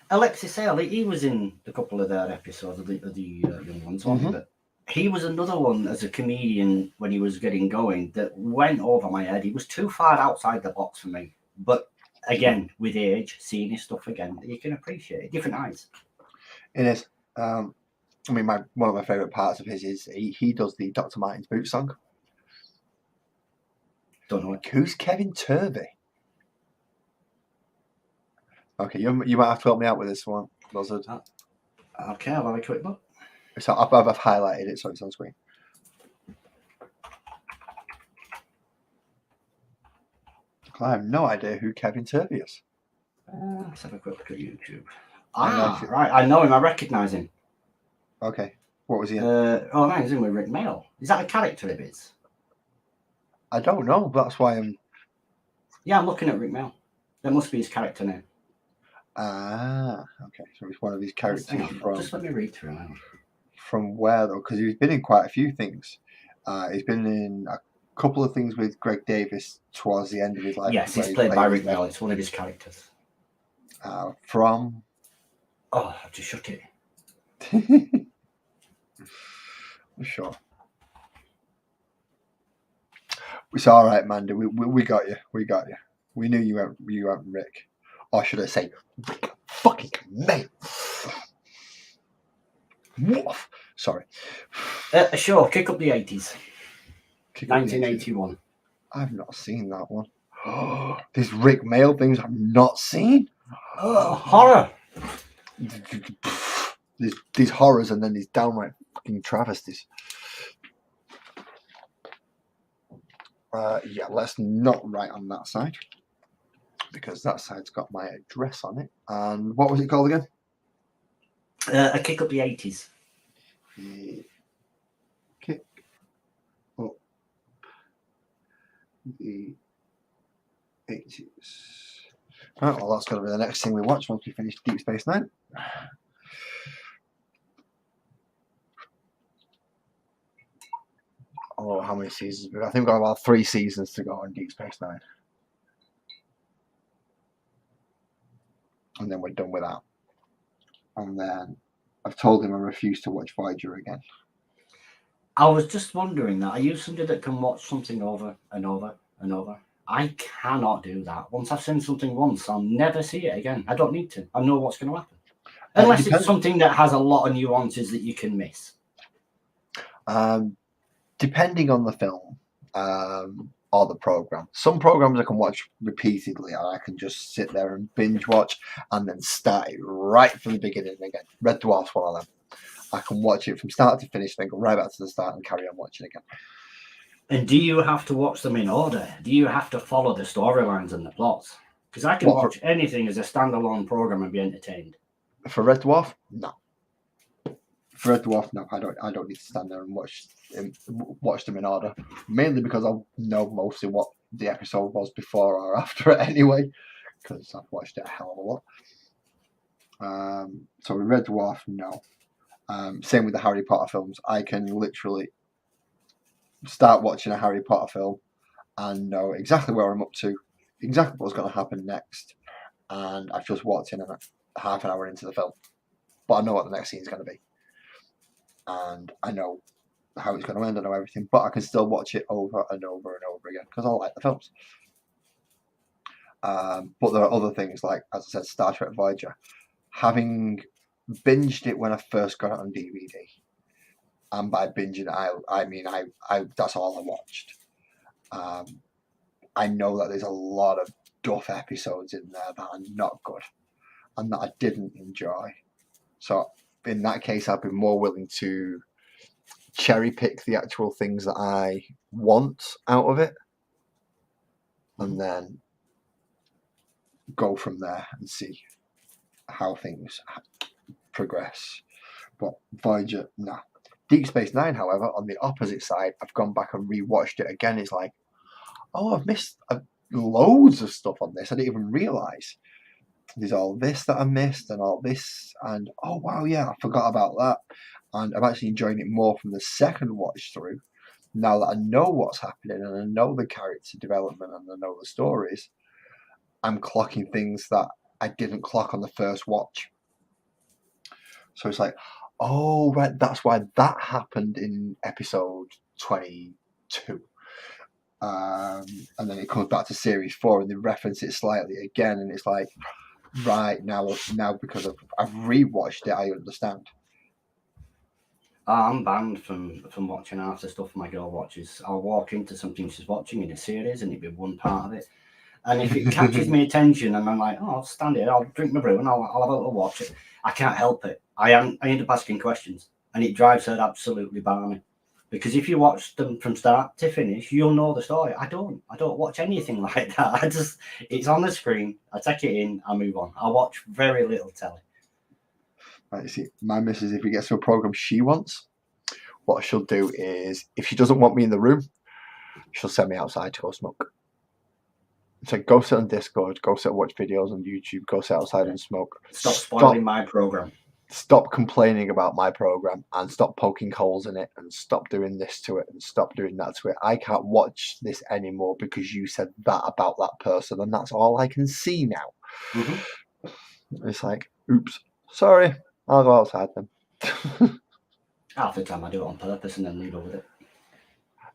Alexis Hale, he was in a couple of their episodes of the Young Ones, wasn't he? But he was another one as a comedian when he was getting going that went over my head. He was too far outside the box for me. But again, with age, seeing his stuff again, you can appreciate it. Different eyes. It is. I mean, one of my favourite parts of his is he does the Dr. Martin's Boot song. Don't know it. Who's Kevin Turvey? Okay, you might have to help me out with this one, Buzzard. Okay, I'll have a quick look. So I've highlighted it so it's on screen. I have no idea who Kevin Turvey is. Let's have a quick look at YouTube. Right, I know him. I recognise him. Okay, what was he in? Oh, man, he's in with Rick Mail. Is that a character of his? I don't know. That's why I'm. Yeah, I'm looking at Rick Mail. That must be his character name. Okay. So it's one of his characters from. Just let me read through now. From where though? Because he's been in quite a few things. He's been in a couple of things with Greg Davis towards the end of his life. Yes, he's played by Rick Mail. It's one of his characters. From. Oh, I've just shut it. Sure. It's all right, Mandy. We got you. We got you. We knew you weren't Rick. Or should I say, Rick fucking Mail. Woof. Sorry. Sure, kick up the 80s. Kick Up the 80s. 1981. I've not seen that one. These Rick Mail things I've not seen. Oh, horror. These horrors and then these downright fucking travesties. Yeah, let's not write on that side because that side's got my address on it. And what was it called again? A Kick Up the 80s. Kick Up the 80s. Right, well, that's going to be the next thing we watch once we finish Deep Space Nine. Oh, how many seasons? I think we've got about 3 seasons to go on Deep Space Nine. And then we're done with that. And then I've told him I refuse to watch Voyager again. I was just wondering that. Are you somebody that can watch something over and over and over? I cannot do that. Once I've seen something once, I'll never see it again. I don't need to. I know what's going to happen. Unless it's something that has a lot of nuances that you can miss. Depending on the film or the program. Some programs I can watch repeatedly and I can just sit there and binge watch and then start it right from the beginning again. Red Dwarf's one of them. I can watch it from start to finish, then go right back to the start and carry on watching again. And do you have to watch them in order? Do you have to follow the storylines and the plots? Because I can watch anything as a standalone program and be entertained. For Red Dwarf, no. For Red Dwarf, no. I don't need to stand there and watch them in order. Mainly because I know mostly what the episode was before or after it anyway. Because I've watched it a hell of a lot. So with Red Dwarf, no. Same with the Harry Potter films. I can literally start watching a Harry Potter film and know exactly where I'm up to, exactly what's going to happen next, and I've just walked in and half an hour into the film, but I know what the next scene is going to be, and I know how it's going to end, I know everything, but I can still watch it over and over and over again because I like the films. But there are other things like, as I said, Star Trek Voyager. Having binged it when I first got it on DVD, and by binging it, I mean that's all I watched. I know that there's a lot of duff episodes in there that are not good and that I didn't enjoy. So in that case, I'd be more willing to cherry pick the actual things that I want out of it and then go from there and see how things progress. But Voyager, nah. Deep Space Nine, however, on the opposite side, I've gone back and rewatched it again. It's like, oh, I've missed loads of stuff on this. I didn't even realise. There's all this that I missed and all this. And, oh, wow, yeah, I forgot about that. And I'm actually enjoying it more from the second watch through. Now that I know what's happening and I know the character development and I know the stories, I'm clocking things that I didn't clock on the first watch. So it's like, oh, right, that's why that happened in episode 22. And then it comes back to series 4 and they reference it slightly again. And it's like, right, now because I've rewatched it, I understand. I'm banned from watching half the stuff my girl watches. I'll walk into something she's watching in a series and it'll be one part of it. And if it catches my attention and I'm like, oh, I'll stand here, I'll drink my brew and I'll have a little watch it, I can't help it. I end up asking questions and it drives her absolutely balmy. Because if you watch them from start to finish, you'll know the story. I don't watch anything like that. It's on the screen, I take it in, I move on. I watch very little telly. Right, you see, my missus, if we get to a program she wants, what she'll do is, if she doesn't want me in the room, she'll send me outside to go smoke. So go sit on Discord, go sit and watch videos on YouTube, go sit outside and smoke. Stop spoiling my program. Stop complaining about my program and stop poking holes in it and stop doing this to it and stop doing that to it. I can't watch this anymore because you said that about that person and that's all I can see now. Mm-hmm. It's like, oops, sorry, I'll go outside then. Half the time I do it on purpose and then leave it with it.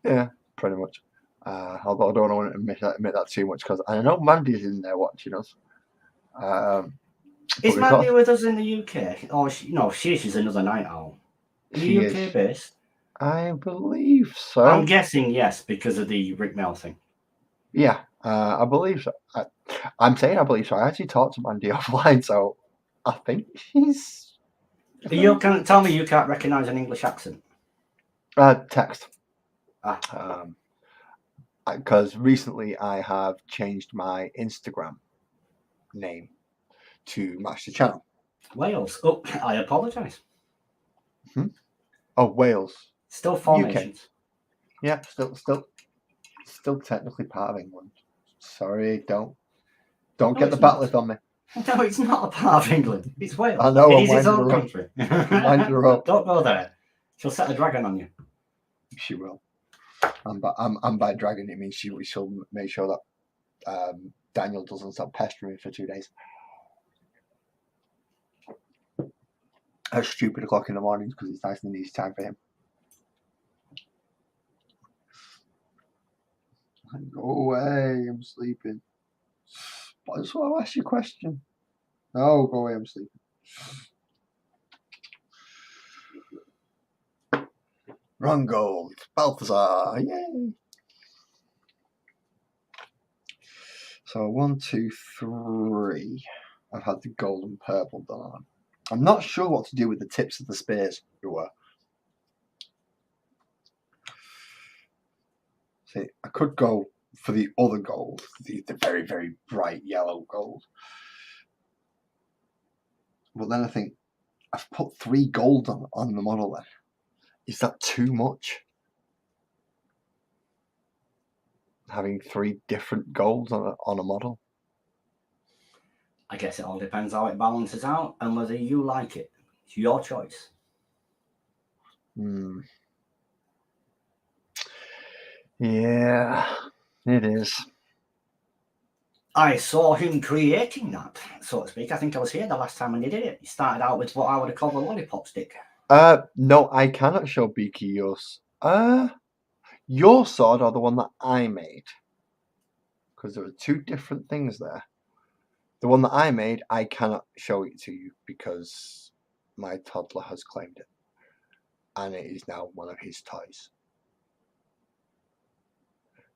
Yeah, pretty much. Although I don't want to admit that too much because I know Mandy's in there watching us. Is Mandy with us in the UK? Oh, she's another night owl. Are you UK based? I believe so. I'm guessing yes, because of the Rick Mel thing. Yeah, I believe so. I'm saying I believe so. I actually talked to Mandy offline, so I think he's. You can tell me you can't recognise an English accent. Text. Ah. Because recently I have changed my Instagram name to match the channel. Wales. Oh, I apologise. Oh, Wales. Still 4 UK. nations. Yeah, still technically part of England. Sorry, don't get it's the not. batleth on me. No, it's not a part of England. It's Wales. I know, It I'm is its winding own her up. country. Winding her up. Don't go there. She'll set a dragon on you. She will. I'm by dragon. It means she'll make sure that Daniel doesn't stop pestering me for 2 days. At stupid o'clock in the mornings because it's nice and easy time for him. Go away, I'm sleeping. But so I'll ask you a question. No, go away, I'm sleeping. Run gold, Balthazar, yay! So 1, 2, 3. I've had the gold and purple done on. I'm not sure what to do with the tips of the spears. See, I could go for the other gold, the very, very bright yellow gold. But then I think I've put 3 gold on the model then. Is that too much? Having 3 different golds on a model? I guess it all depends how it balances out and whether you like it. It's your choice. Yeah, it is. I saw him creating that, so to speak. I think I was here the last time when he did it. He started out with what I would have called a lollipop stick. No, I cannot show Beaky yours. Your sword or the one that I made? Because there are 2 different things there. The one that I made, I cannot show it to you because my toddler has claimed it. And it is now one of his toys.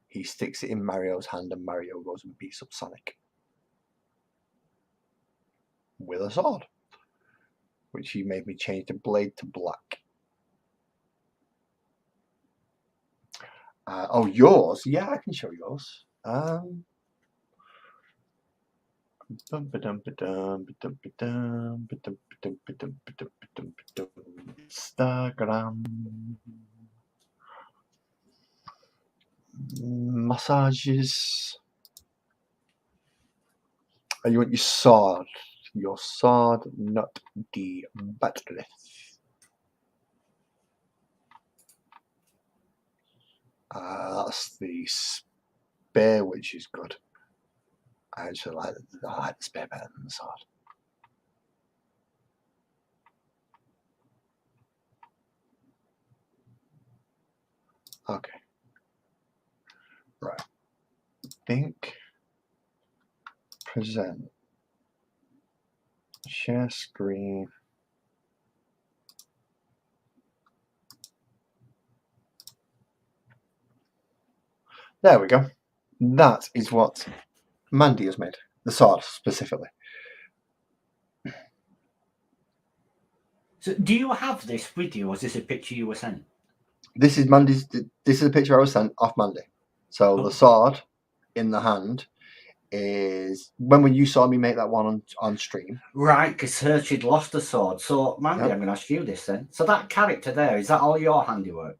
He sticks it in Mario's hand and Mario goes and beats up Sonic. With a sword. Which he made me change the blade to black. Oh, yours? Yeah, I can show yours. Instagram. Massages. Oh, you want your sword. Your sword, not the battle. That's the spear, which is good. I actually like the spear better than the sword. Okay. Right. Think. Present. Share screen. There we go. That is what Mandy has made. The sword, specifically. So, do you have this with you, or is this a picture you were sent? This is Mandy's. This is a picture I was sent off Mandy. So the sword in the hand is when you saw me make that one on stream. Right, because she'd lost a sword. So, Mandy, I'm going to ask you this then. So that character there, is that all your handiwork?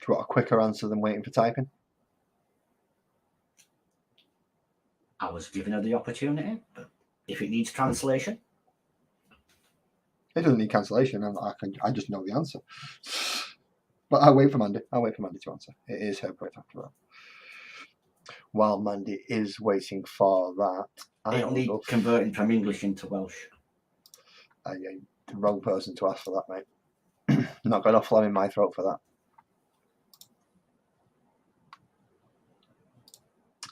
Do you want a quicker answer than waiting for typing? I was giving her the opportunity, but if it needs translation, it doesn't need cancellation. I just know the answer. But I'll wait for Mandy. I'll wait for Mandy to answer. It is her point after all. While Mandy is waiting for that, it'll need converting from English into Welsh. You're the wrong person to ask for that, mate. Not got enough phlegm in my throat for that.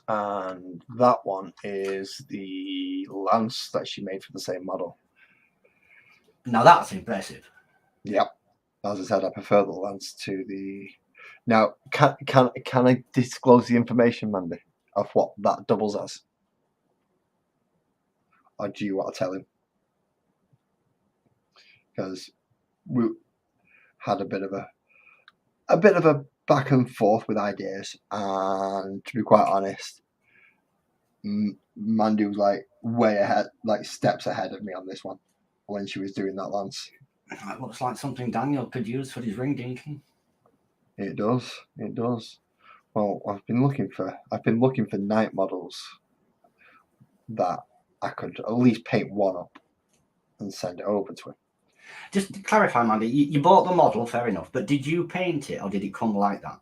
And that one is the lance that she made for the same model. Now that's impressive. Yep. As I said, I prefer the Lance to the. Now, can I disclose the information, Mandy, of what that doubles as? Or do you want to tell him? Because we had a bit of a back and forth with ideas, and to be quite honest, Mandy was like way ahead, like steps ahead of me on this one when she was doing that Lance. It looks like something Daniel could use for his ring dinking. It does. It does. Well, I've been looking for knight models that I could at least paint one up and send it over to him. Just to clarify, Mandy, you bought the model, fair enough, but did you paint it or did it come like that?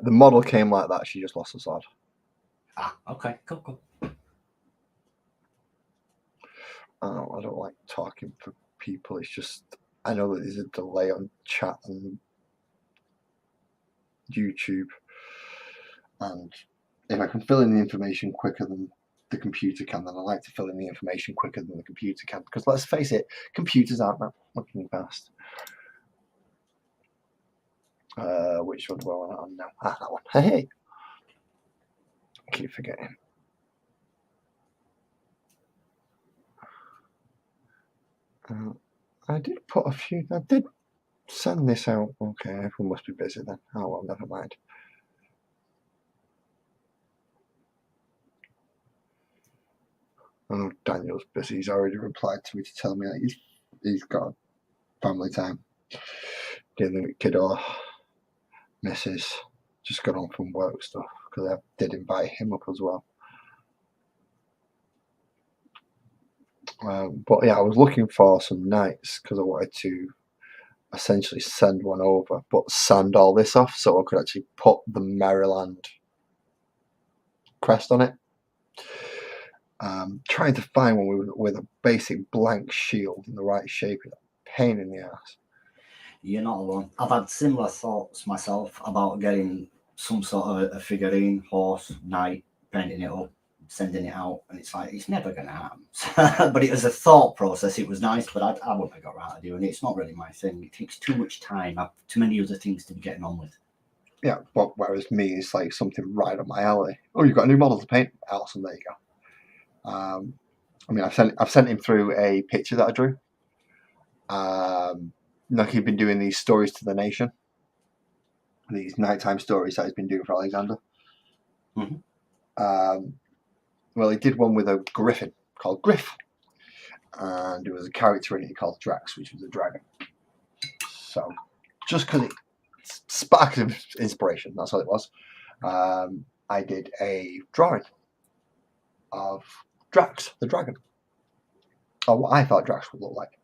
The model came like that. She just lost the sword. Ah, okay, cool. I don't like talking for people. It's just I know that there's a delay on chat and YouTube, and if I can fill in the information quicker than the computer can, then I like to fill in the information quicker than the computer can. Because let's face it, computers aren't that fucking fast. Which one do I want on now? Ah, that one. Hey, I keep forgetting. I did put a few. I did send this out. Okay, everyone must be busy then. Oh well, never mind. Oh, Daniel's busy. He's already replied to me to tell me that he's got family time. Dealing with kid or missus. Just got on from work stuff because I did invite him up as well. But yeah, I was looking for some knights because I wanted to essentially send one over, but sand all this off so I could actually put the Maryland crest on it. Trying to find one with a basic blank shield in the right shape is a pain in the ass. You're not alone. I've had similar thoughts myself about getting some sort of a figurine, horse, knight, painting it up, sending it out, and it's like, it's never going to happen. But it was a thought process. It was nice, but I wouldn't have got around to doing it. It's not really my thing. It takes too much time. I've too many other things to be getting on with. Yeah, but whereas me, it's like something right up my alley. Oh, you've got a new model to paint? Awesome, there you go. I mean, I've sent him through a picture that I drew. Like he'd been doing these stories to the nation, these nighttime stories that he's been doing for Alexander. Mm-hmm. Well, he did one with a griffin called Griff, and there was a character in it called Drax, which was a dragon. So, just because it sparked of inspiration, that's all it was. I did a drawing of Drax, the dragon, or what I thought Drax would look like.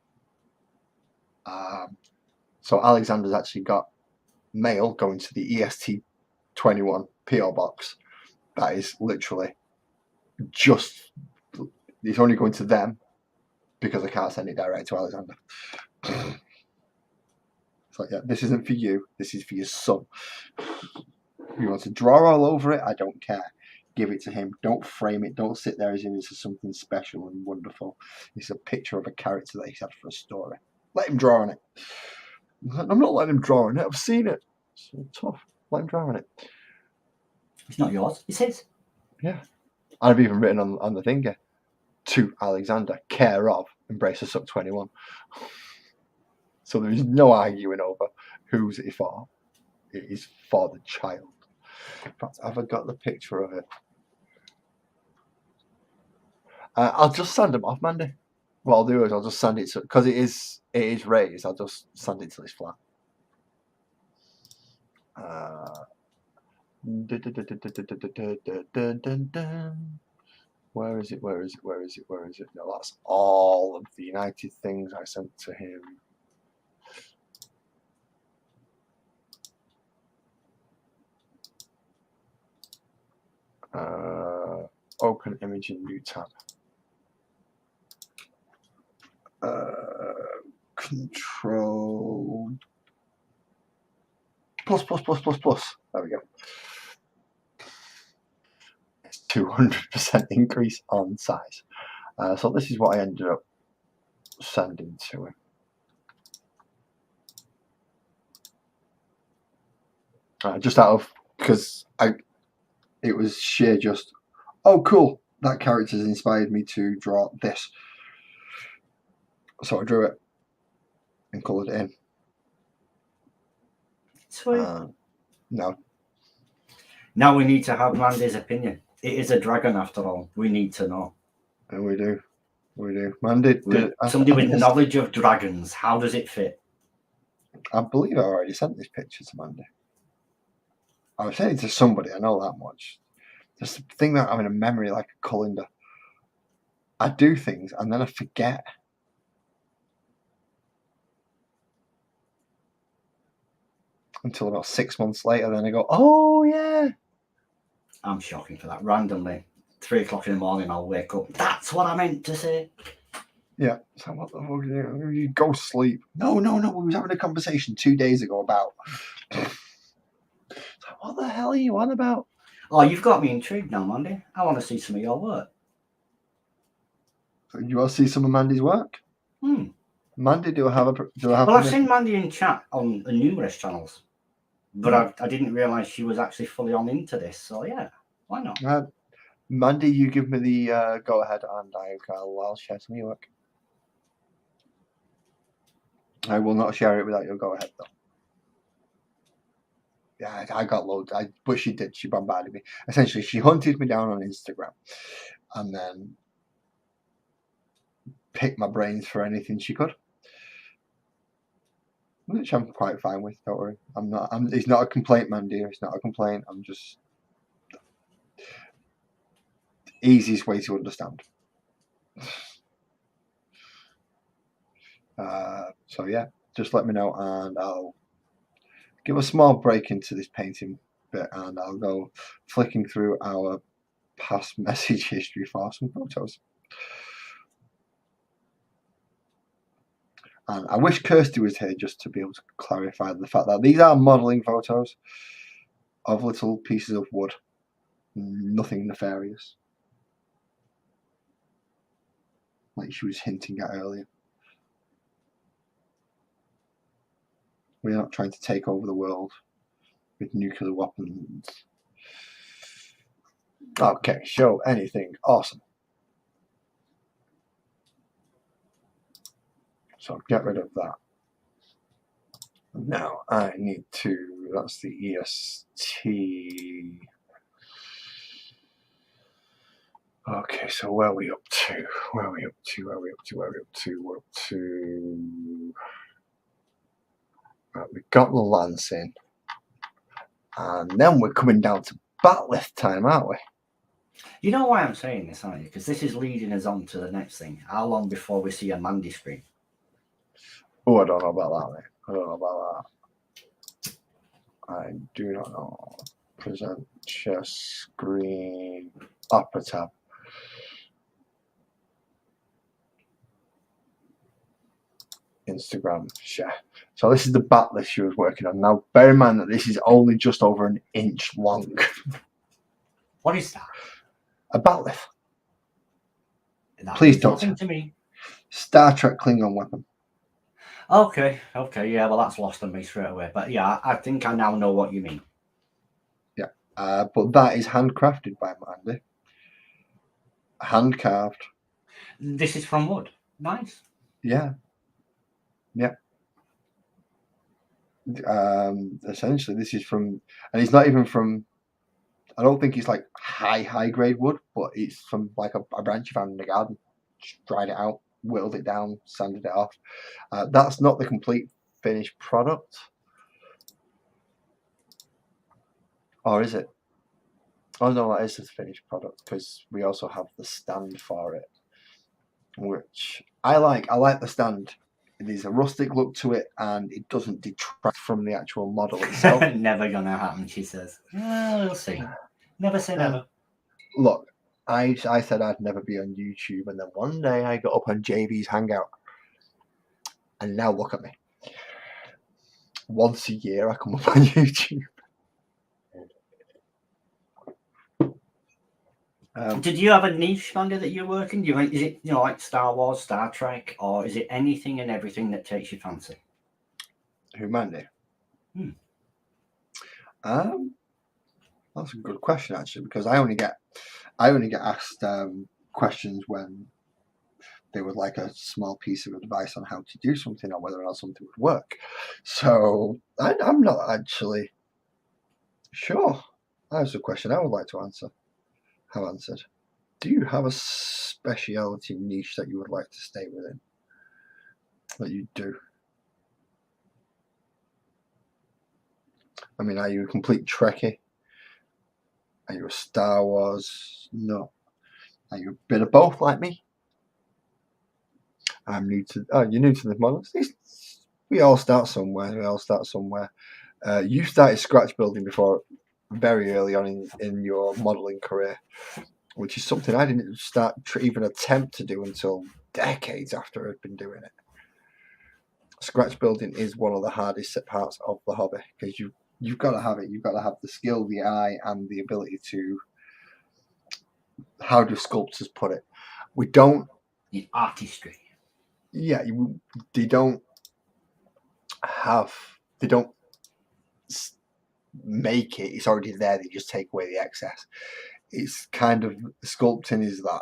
So Alexander's actually got mail going to the EST21 PO box. That is literally just, it's only going to them because I can't send it direct to Alexander. It's like, yeah, this isn't for you, this is for your son. If you want to draw all over it, I don't care. Give it to him. Don't frame it. Don't sit there as if it's something special and wonderful. It's a picture of a character that he's had for a story. Let him draw on it. I'm not letting him draw on it. I've seen it. It's so tough. Let him draw on it. It's not yours. It's his. Yeah. I've even written on the thing here, to Alexander, care of Embracer Suck 21. So there is no arguing over who's it for. It is for the child. In fact, have I got the picture of it? I'll just sand them off, Mandy. What I'll do is I'll just sand it to, because it is raised. I'll just sand it till it's flat. Where is it? No, that's all of the United things I sent to him. Open image in new tab. Control plus. There we go. 200% increase on size. So this is what I ended up sending to him. Just out of, because it was sheer just, oh cool, that character's inspired me to draw this. So I drew it and coloured it in. Sweet. No. Now we need to have Mandy's opinion. It is a dragon after all. We need to know. And we do. Mandy, somebody with knowledge of dragons, how does it fit? I believe I already sent this picture to Mandy. I was sending it to somebody, I know that much. Just the thing that I'm in a memory like a colander. I do things and then I forget. Until about 6 months later, then I go, oh yeah. I'm shocking for that. Randomly, 3 o'clock in the morning, I'll wake up. That's what I meant to say. Yeah. So what the fuck? You go sleep. No. We was having a conversation 2 days ago about. So what the hell are you on about? Oh, you've got me intrigued now, Mandy. I want to see some of your work. So you want to see some of Mandy's work? Mandy, do I have? Well, I've seen Mandy in chat on numerous channels, but I didn't realise she was actually fully on into this. So yeah, why not? Mandy, you give me the go ahead, and I'll share some of your work. I will not share it without your go ahead, though. Yeah, I got loads. But she did. She bombarded me. Essentially, she hunted me down on Instagram, and then picked my brains for anything she could. Which I'm quite fine with, don't worry. It's not a complaint, Mandy. It's not a complaint. I'm just easiest way to understand. So yeah, just let me know and I'll give a small break into this painting bit and I'll go flicking through our past message history for some photos. And I wish Kirsty was here just to be able to clarify the fact that these are modelling photos of little pieces of wood. Nothing nefarious. Like she was hinting at earlier. We're not trying to take over the world with nuclear weapons. Okay, show anything. Awesome. So get rid of that. Now I need to, that's the EST. Okay, so where are we up to? We're up to. Right, we got the lance in. And then we're coming down to batleth time, aren't we? You know why I'm saying this, aren't you? Because this is leading us on to the next thing. How long before we see a Mandy screen? Oh, I don't know about that, mate. I don't know about that. I do not know. Present share screen. Upper tab. Instagram share. So this is the batleth she was working on. Now, bear in mind that this is only just over an inch long. What is that? A batleth. That Please means don't. nothing to me. Star Trek Klingon weapon. Okay, yeah, well that's lost on me straight away. But yeah, I think I now know what you mean. Yeah, but that is handcrafted by Mandy. Hand carved. This is from wood. Nice. Yeah. Essentially, this is from, and it's not even from. I don't think it's like high grade wood, but it's from like a branch you found in the garden. Just dried it out, whittled it down, sanded it off. That's not the complete finished product, or is it? Oh no, that is the finished product because we also have the stand for it, which I like. I like the stand. There's a rustic look to it, and it doesn't detract from the actual model itself. Never gonna happen, she says. We'll see. Never say never. Look, I said I'd never be on YouTube, and then one day I got up on JV's Hangout, and now look at me. Once a year I come up on YouTube. Did you have a niche, Mandy, that you're working? Is it like Star Wars, Star Trek, or is it anything and everything that takes your fancy? Who, Mandy? Hmm. That's a good question actually, because I only get asked questions when they would like a small piece of advice on how to do something or whether or not something would work. So I'm not actually sure. That's a question I would like to answer. Have answered. Do you have a speciality niche that you would like to stay within? That you do? I mean, are you a complete Trekkie? Are you a Star Wars? No. Are you a bit of both like me? I'm new to. Oh, you're new to the models. We all start somewhere. You started scratch building before, very early on in your modelling career, which is something I didn't start even attempt to do until decades after I'd been doing it. Scratch building is one of the hardest parts of the hobby because you've got to have it. You've got to have the skill, the eye, and the ability to. How do sculptors put it? We don't. The artistry. Yeah, they don't make it. It's already there. They just take away the excess. It's kind of sculpting is that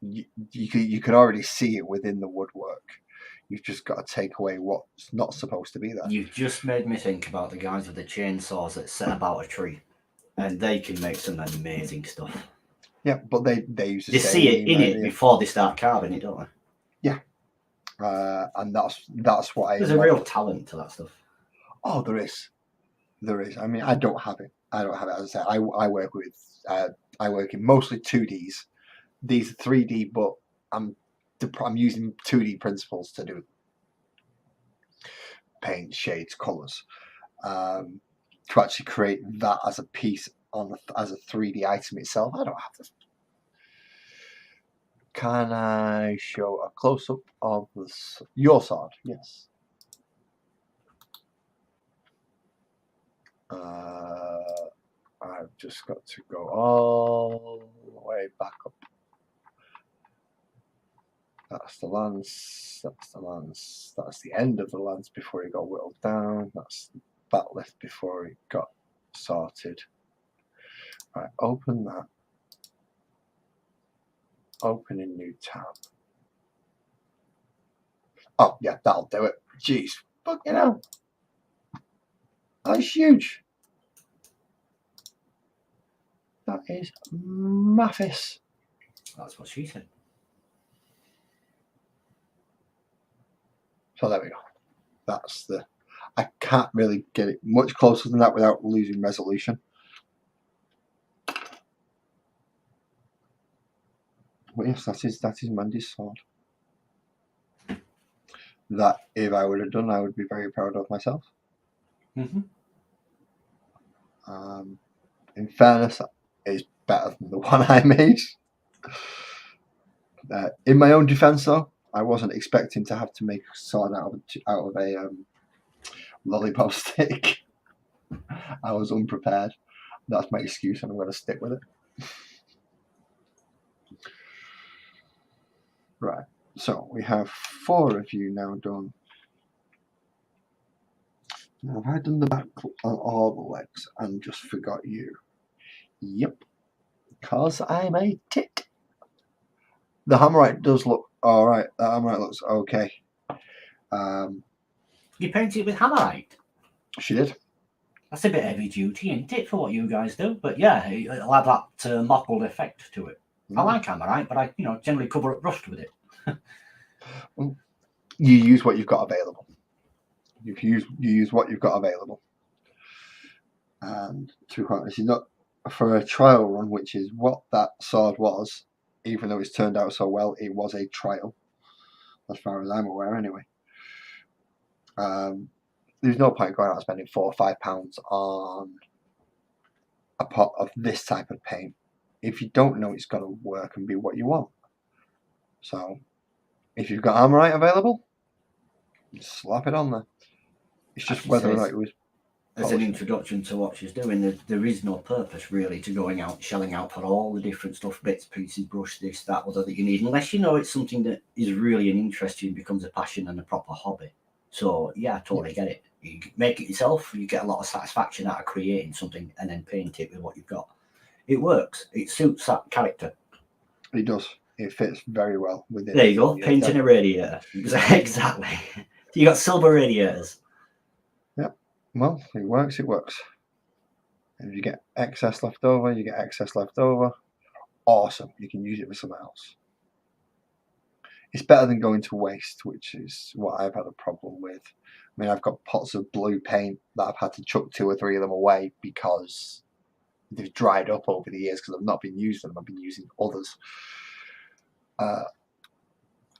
you can already see it within the woodwork. You've just got to take away what's not supposed to be there. You've just made me think about the guys with the chainsaws that set about a tree, and they can make some amazing stuff. Yeah, but they use They see it in it before they start carving it, don't they? Yeah, and that's what There's a real talent to that stuff. Oh, there is. I mean, I don't have it. As I say, I work with. I work in mostly 2Ds. These are 3D, but I'm using 2D principles to do paint, shades, colours, to actually create that as a piece as a 3D item itself. I don't have this. Can I show a close up of your sword? Yes. I've just got to go all the way back up. That's the lance, that's the end of the lance before it got whittled down, that's the back lift before it got sorted. Right, open that. Open a new tab. Oh yeah, that'll do it. Jeez, fucking hell. That's huge. That is maffis. That's what she said. So there we go. I can't really get it much closer than that without losing resolution. But yes, that is Mandy's sword. That if I would have done, I would be very proud of myself. Mm-hmm. In fairness, it's better than the one I made. In my own defense, though, I wasn't expecting to have to make a sword out of a lollipop stick. I was unprepared. That's my excuse, and I'm going to stick with it. Right. So we have 4 of you now done. Now, have I done the back on all the legs and just forgot you? Yep. Because I'm a tit. The hammerite does look alright. The hammerite looks okay. You painted it with hammerite? She did. That's a bit heavy duty, isn't it, for what you guys do? But yeah, it'll have that mottled effect to it. I like hammerite, but I generally cover up rust with it. You use what you've got available. You use what you've got available. And to be quite honest, not for a trial run, which is what that sword was. Even though it's turned out so well, it was a trial, as far as I'm aware, anyway. There's no point going out and spending £4 or £5 on a pot of this type of paint if you don't know it's going to work and be what you want. So, if you've got hammerite available, slap it on there. It's just whether or not it was. as an introduction to what she's doing. There is no purpose really to going out shelling out for all the different stuff, bits, pieces, brush, this, that, other that you need, unless you know it's something that is really an interest to you and becomes a passion and a proper hobby. So yeah, I totally get it. You make it yourself, you get a lot of satisfaction out of creating something and then paint it with what you've got. It works. It suits that character. It does. It fits very well with it. There you go, painting a radiator. Exactly. You got silver radiators. Yep. Well, it works. It works. And if you get excess left over, you get excess left over. Awesome. You can use it for something else. It's better than going to waste, which is what I've had a problem with. I mean, I've got pots of blue paint that I've had to chuck 2 or 3 of them away because they've dried up over the years because I've not been using them. I've been using others.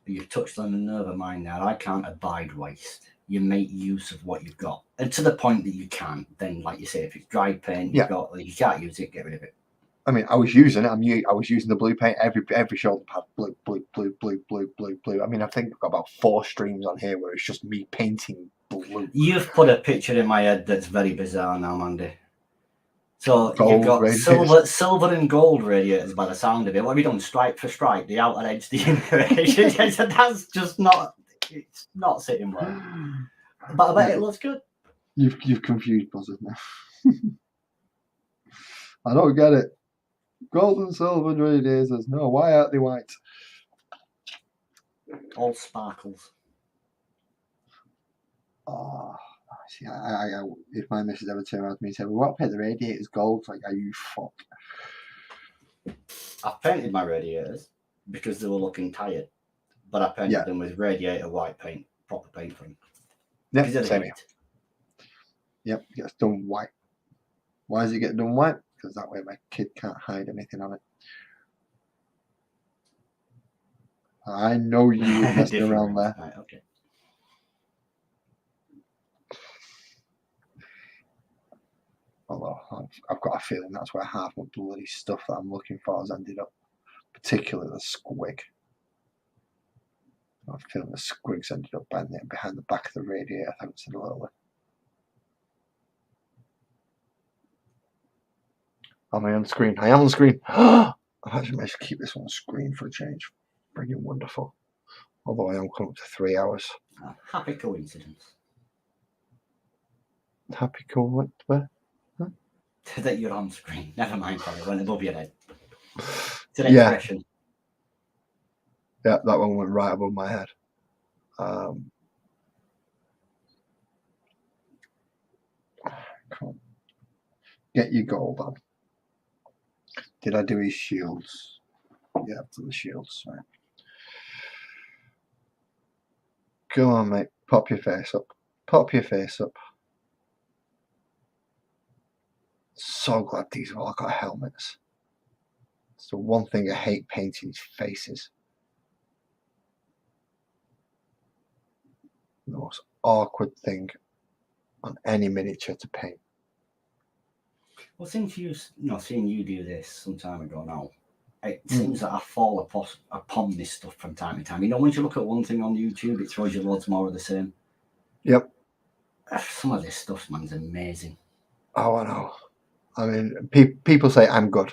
You've touched on a nerve of mine now. I can't abide waste. You make use of what you've got, and to the point that you can. Then, like you say, if it's dried paint, you can't use it. Get rid of it. I mean, I was using it. I was using the blue paint. Every shoulder pad, blue, blue, blue, blue, blue, blue, blue. I mean, I think I've got about 4 streams on here where it's just me painting blue. You've put a picture in my head that's very bizarre now, Mandy. So Gold you've got radiators. silver and gold radiators by the sound of it. What have you done? Stripe for stripe, the outer edge, the inner edge. That's just not. It's not sitting well. But I bet it looks good. You've confused Buzzard now. I don't get it. Gold and silver radiators. No, why aren't they white? All sparkles. Oh, see, if my missus ever turned around to me and said, "We want to paint the radiators gold," it's like, are you fuck? I painted my radiators because they were looking tired, but I painted them with radiator white paint, proper paint for them. Yep, same here. Yep, it gets done white. Why does it get done white? Because that way my kid can't hide anything on it. I know you were messing around there. Right, okay. Although I've got a feeling that's where half my bloody stuff that I'm looking for has ended up, particularly the squig. I have a feeling the squig's ended up behind the back of the radiator, thanks to the little. Am I on screen? I am on screen. I actually managed to keep this on screen for a change. Brilliant, wonderful. Although I am coming up to 3 hours. Happy coincidence. Happy cool. Where? Huh? That you're on screen. Never mind, probably went above your head. It's an expression. Yeah, that one went right above my head. Come on. Get your gold on. Did I do his shields? Yeah, I've done the shields. Right. Go on, mate. Pop your face up. Pop your face up. So glad these have all got helmets. It's the one thing I hate painting is faces. The most awkward thing on any miniature to paint. Well, since seeing you do this some time ago now, it seems that I fall upon this stuff from time to time. You know, once you look at one thing on YouTube, it throws you loads more of the same. Yep. Some of this stuff, man, is amazing. Oh, I know. I mean, people say I'm good,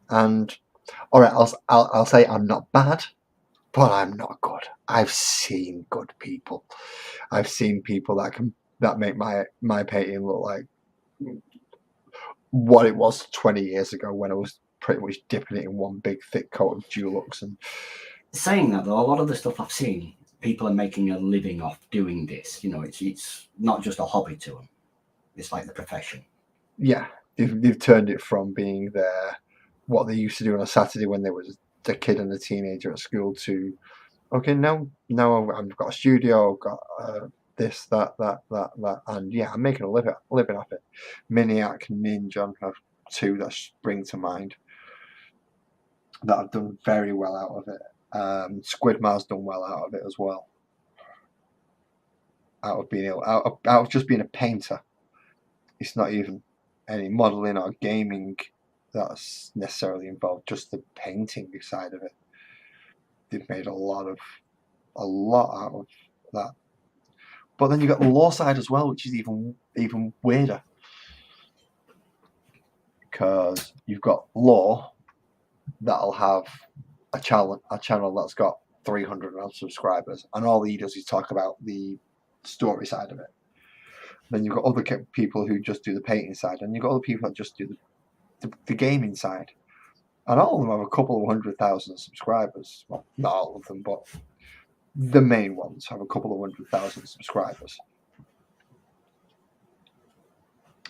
and all right, I'll say I'm not bad, but I'm not good. I've seen good people. I've seen people that make my painting look like what it was 20 years ago when I was pretty much dipping it in one big thick coat of Dulux. And saying that though, a lot of the stuff I've seen, people are making a living off doing this. You know, it's not just a hobby to them; it's like the profession. Yeah, they've turned it from being what they used to do on a Saturday when they was a kid and a teenager at school to, okay, now I've got a studio, I've got this, that, and yeah, I'm making a living off it. Miniac, Ninja, I have 2 that spring to mind that I've done very well out of it. Squidmar's done well out of it as well. Out of just being a painter. It's not even any modelling or gaming that's necessarily involved, just the painting side of it. They've made a lot out of that. But then you've got the lore side as well, which is even weirder. Because you've got lore that'll have a channel that's got 300 odd subscribers, and all he does is talk about the story side of it. Then you've got other people who just do the painting side, and you've got other people that just do the gaming side. And all of them have a couple of 100,000 subscribers. Well, not all of them, but the main ones have a couple of 100,000 subscribers.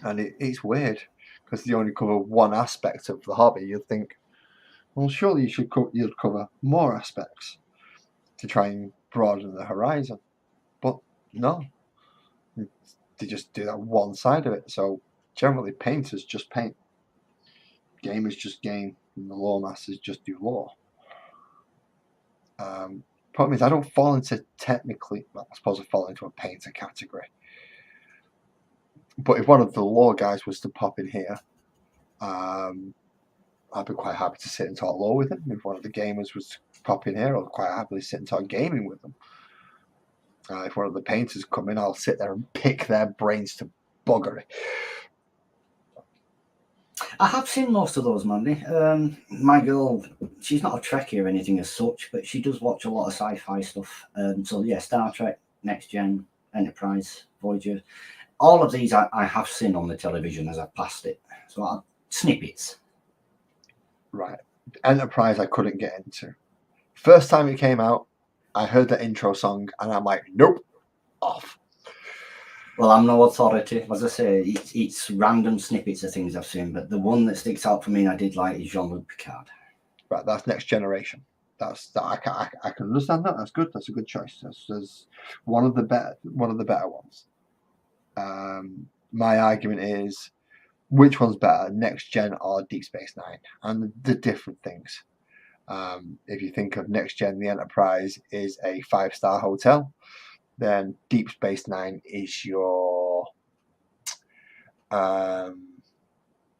And it's weird because they only cover one aspect of the hobby. You'd think, well, surely you'd cover more aspects to try and broaden the horizon. But no, they just do that one side of it. So generally, painters just paint, gamers just game, and the lore masters just do lore. Problem is, I don't fall into technically. Well, I suppose I fall into a painter category. But if one of the lore guys was to pop in here, I'd be quite happy to sit and talk lore with him. If one of the gamers was to pop in here, I'd quite happily sit and talk gaming with them. If one of the painters come in, I'll sit there and pick their brains to buggery. I have seen most of those, Mandy. My girl, she's not a Trekkie or anything as such, but she does watch a lot of sci-fi stuff. So yeah, Star Trek, Next Gen, Enterprise, Voyager. All of these I have seen on the television as I've passed it. So snippets. Right. Enterprise I couldn't get into. First time it came out, I heard the intro song and I'm like, nope, off. Well, I'm no authority. As I say, it's random snippets of things I've seen, but the one that sticks out for me and I did like is Jean-Luc Picard. Right, that's Next Generation. I can understand that. That's good. That's a good choice. That's one of the better ones. My argument is, which one's better, Next Gen or Deep Space Nine, and the different things. If you think of Next Gen, the Enterprise is a 5-star hotel. Then Deep Space Nine is your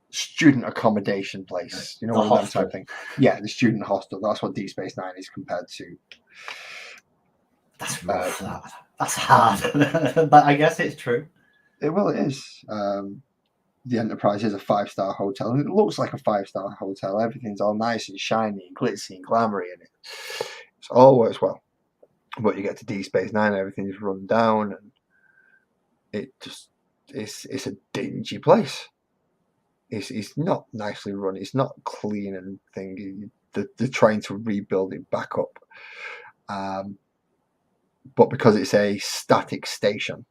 student accommodation place. You know, one of that type of thing. Yeah, the student hostel. That's what Deep Space Nine is compared to. That's rough. That's hard, but I guess it's true. It is. The Enterprise is a 5-star hotel, and it looks like a 5-star hotel. Everything's all nice and shiny and glitzy and glamoury in it. It all works well. But you get to Deep Space Nine, everything's run down, and it's a dingy place. It's not nicely run. It's not clean and thing. They're trying to rebuild it back up. But because it's a static station,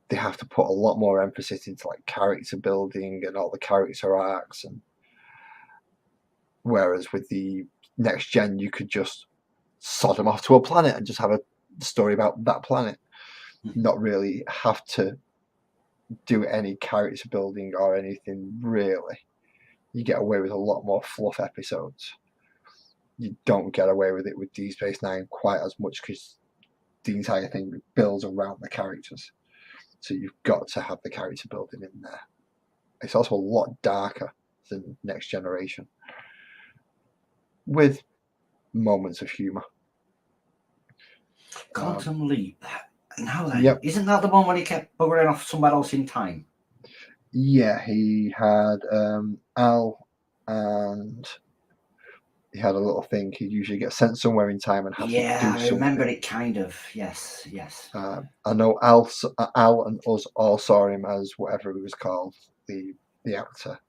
they have to put a lot more emphasis into like character building and all the character arcs. And whereas with the Next Gen, you could just sod them off to a planet and just have a story about that planet, not really have to do any character building or anything really. You get away with a lot more fluff episodes. You don't get away with it with Deep Space Nine quite as much because the entire thing builds around the characters. So you've got to have the character building in there. It's also a lot darker than Next Generation, with moments of humour. Quantum Leap. Now then, Yep. Isn't that the one when he kept buggering off somewhere else in time? Yeah, he had Al, and he had a little thing. He'd usually get sent somewhere in time and have to do something. I remember it kind of. Yes. I know Al and us all saw him as whatever he was called, the actor.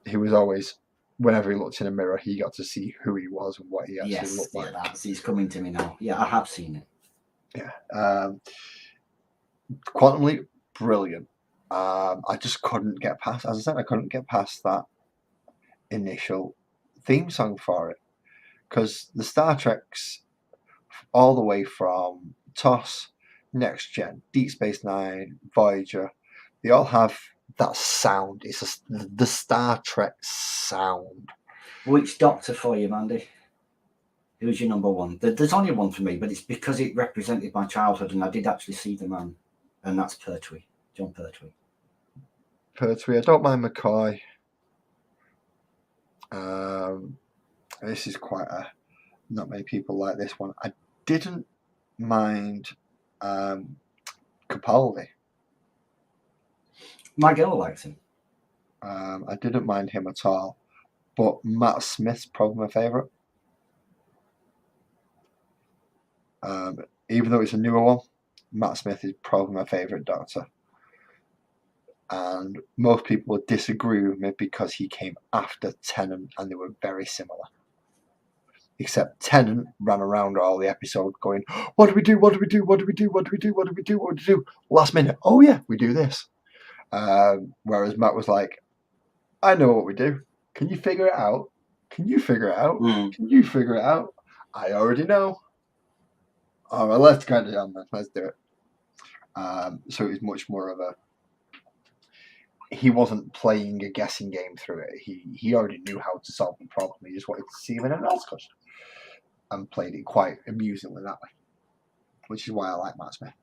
He was always, whenever he looked in a mirror, he got to see who he was and what he actually looked like. He's coming to me now. Yeah, I have seen it. Yeah. Quantum Leap, brilliant. I just couldn't get past, as I said, I couldn't get past that initial theme song for it. Because the Star Treks, all the way from TOS, Next Gen, Deep Space Nine, Voyager, they all have that sound. It's the Star Trek sound. Which Doctor for you, Mandy? Who's your number one? There's only one for me, but it's because it represented my childhood and I did actually see the man. And that's Pertwee, John Pertwee. Pertwee, I don't mind McCoy. This is quite not many people like this one. I didn't mind Capaldi. My girl likes him. I didn't mind him at all, but Matt Smith's probably my favourite. Even though it's a newer one, Matt Smith is probably my favourite Doctor. And most people would disagree with me because he came after Tennant and they were very similar. Except Tennant ran around all the episode going, what do we do? What do we do? What do we do? What do we do? What do we do? What do we do? Last minute, oh yeah, we do this. Whereas Matt was like, I know what we do. Can you figure it out? Can you figure it out? Can you figure it out? I already know. All right, let's get it on then. Let's do it. So it was much more of a. He wasn't playing a guessing game through it. He already knew how to solve the problem. He just wanted to see if anyone else could, and played it quite amusingly that way, which is why I like Matt Smith.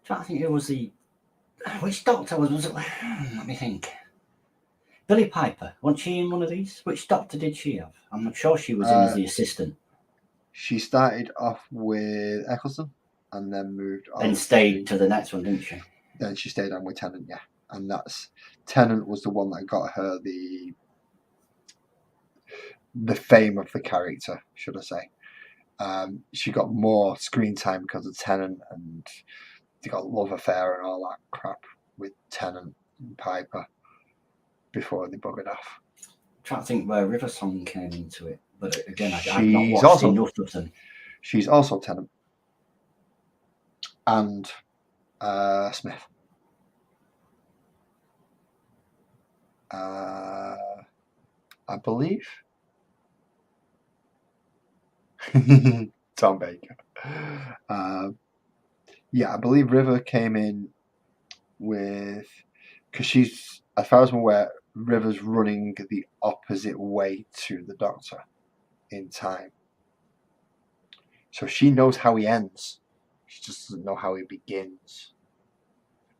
I think it was the. Which Doctor was it? Let me think. Billy Piper. Wasn't she in one of these? Which Doctor did she have? I'm not sure she was in as the assistant. She started off with Eccleston and then moved on. And stayed to the next one, didn't she? Then she stayed on with Tennant, yeah. And that's Tennant was the one that got her the fame of the character, should I say. She got more screen time because of Tennant, and they got love affair and all that crap with Tennant and Piper before they buggered off. I'm trying to think where River Song came into it. But again, I've not She's watched also- enough of them. She's also Tennant and Smith. I believe Tom Baker. Yeah, I believe River came in with, because she's, as far as I'm aware, River's running the opposite way to the Doctor in time. So she knows how he ends. She just doesn't know how he begins.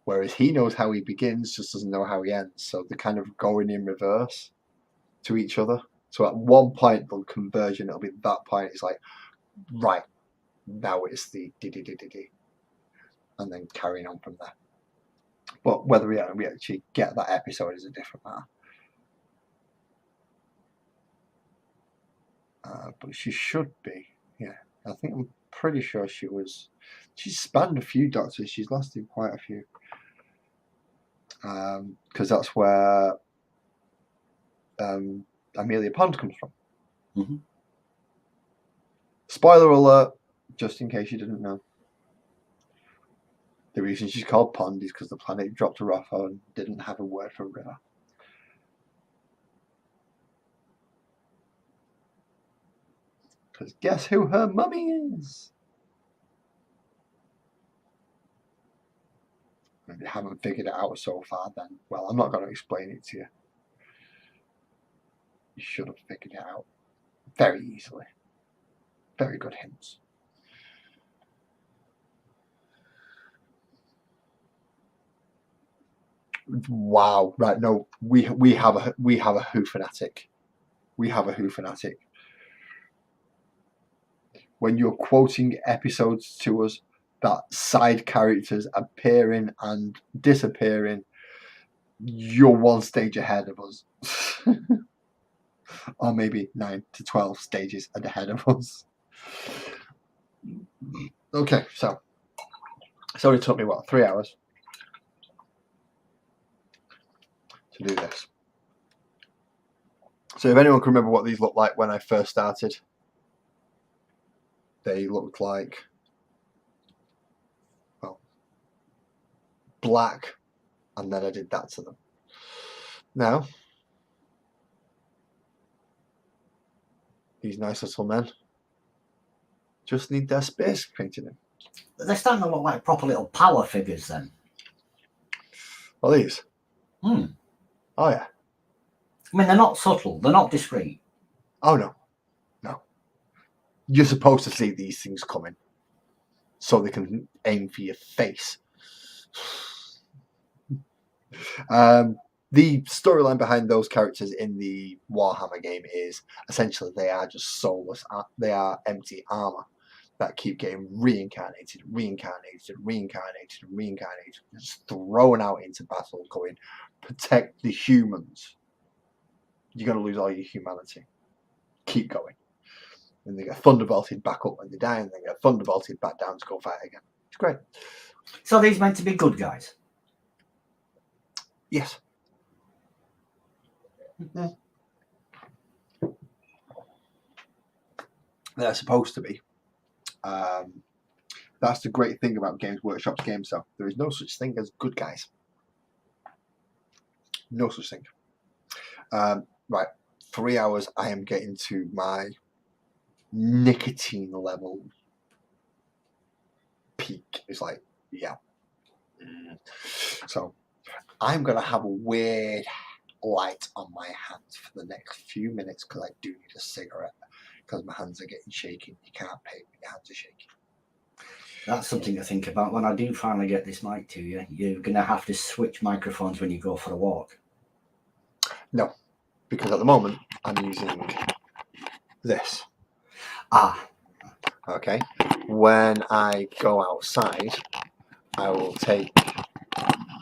Whereas he knows how he begins, just doesn't know how he ends. So they're kind of going in reverse to each other. So at one point they'll converge and it'll be that point. It's like, right, now it's the di-di-di-di-di. And then carrying on from there. But whether we actually get that episode is a different matter. But she should be, yeah. I think I'm pretty sure she's spanned a few Doctors. She's lasted quite a few. Because that's where Amelia Pond comes from. Mm-hmm. Spoiler alert, just in case you didn't know. The reason she's called Pond is because the planet dropped her off and didn't have a word for river. Because guess who her mummy is? If you haven't figured it out so far, then, well, I'm not going to explain it to you. You should have figured it out very easily. Very good hints. Wow! Right? No, we have a Who fanatic. We have a Who fanatic. When you're quoting episodes to us that side characters appearing and disappearing, you're one stage ahead of us. Or maybe 9 to 12 stages ahead of us. Okay, so it's only took me, 3 hours to do this. So if anyone can remember what these looked like when I first started, they looked like, well, black, and then I did that to them. Now, these nice little men just need their space painted in. They're starting to look like proper little power figures then. Well, these. Hmm. Oh, yeah. I mean, they're not subtle. They're not discreet. Oh, no. No. You're supposed to see these things coming so they can aim for your face. The storyline behind those characters in the Warhammer game is essentially they are just soulless. They are empty armor. that keep getting reincarnated, just thrown out into battle, going, protect the humans. You're going to lose all your humanity. Keep going. And they get thunderbolted back up when they die, and they get thunderbolted back down to go fight again. It's great. So these meant to be good guys. Yes. They're supposed to be. That's the great thing about Games Workshop's games, though. There is no such thing as good guys. No such thing. Right, 3 hours. I am getting to my nicotine level peak. It's like, yeah. So I'm gonna have a weird light on my hands for the next few minutes because I do need a cigarette because my hands are getting shaky. You can't pay when your hands are shaky. That's something to think about. When I do finally get this mic to you, you're going to have to switch microphones when you go for a walk. No, because at the moment I'm using this. Ah. Okay. When I go outside, I will take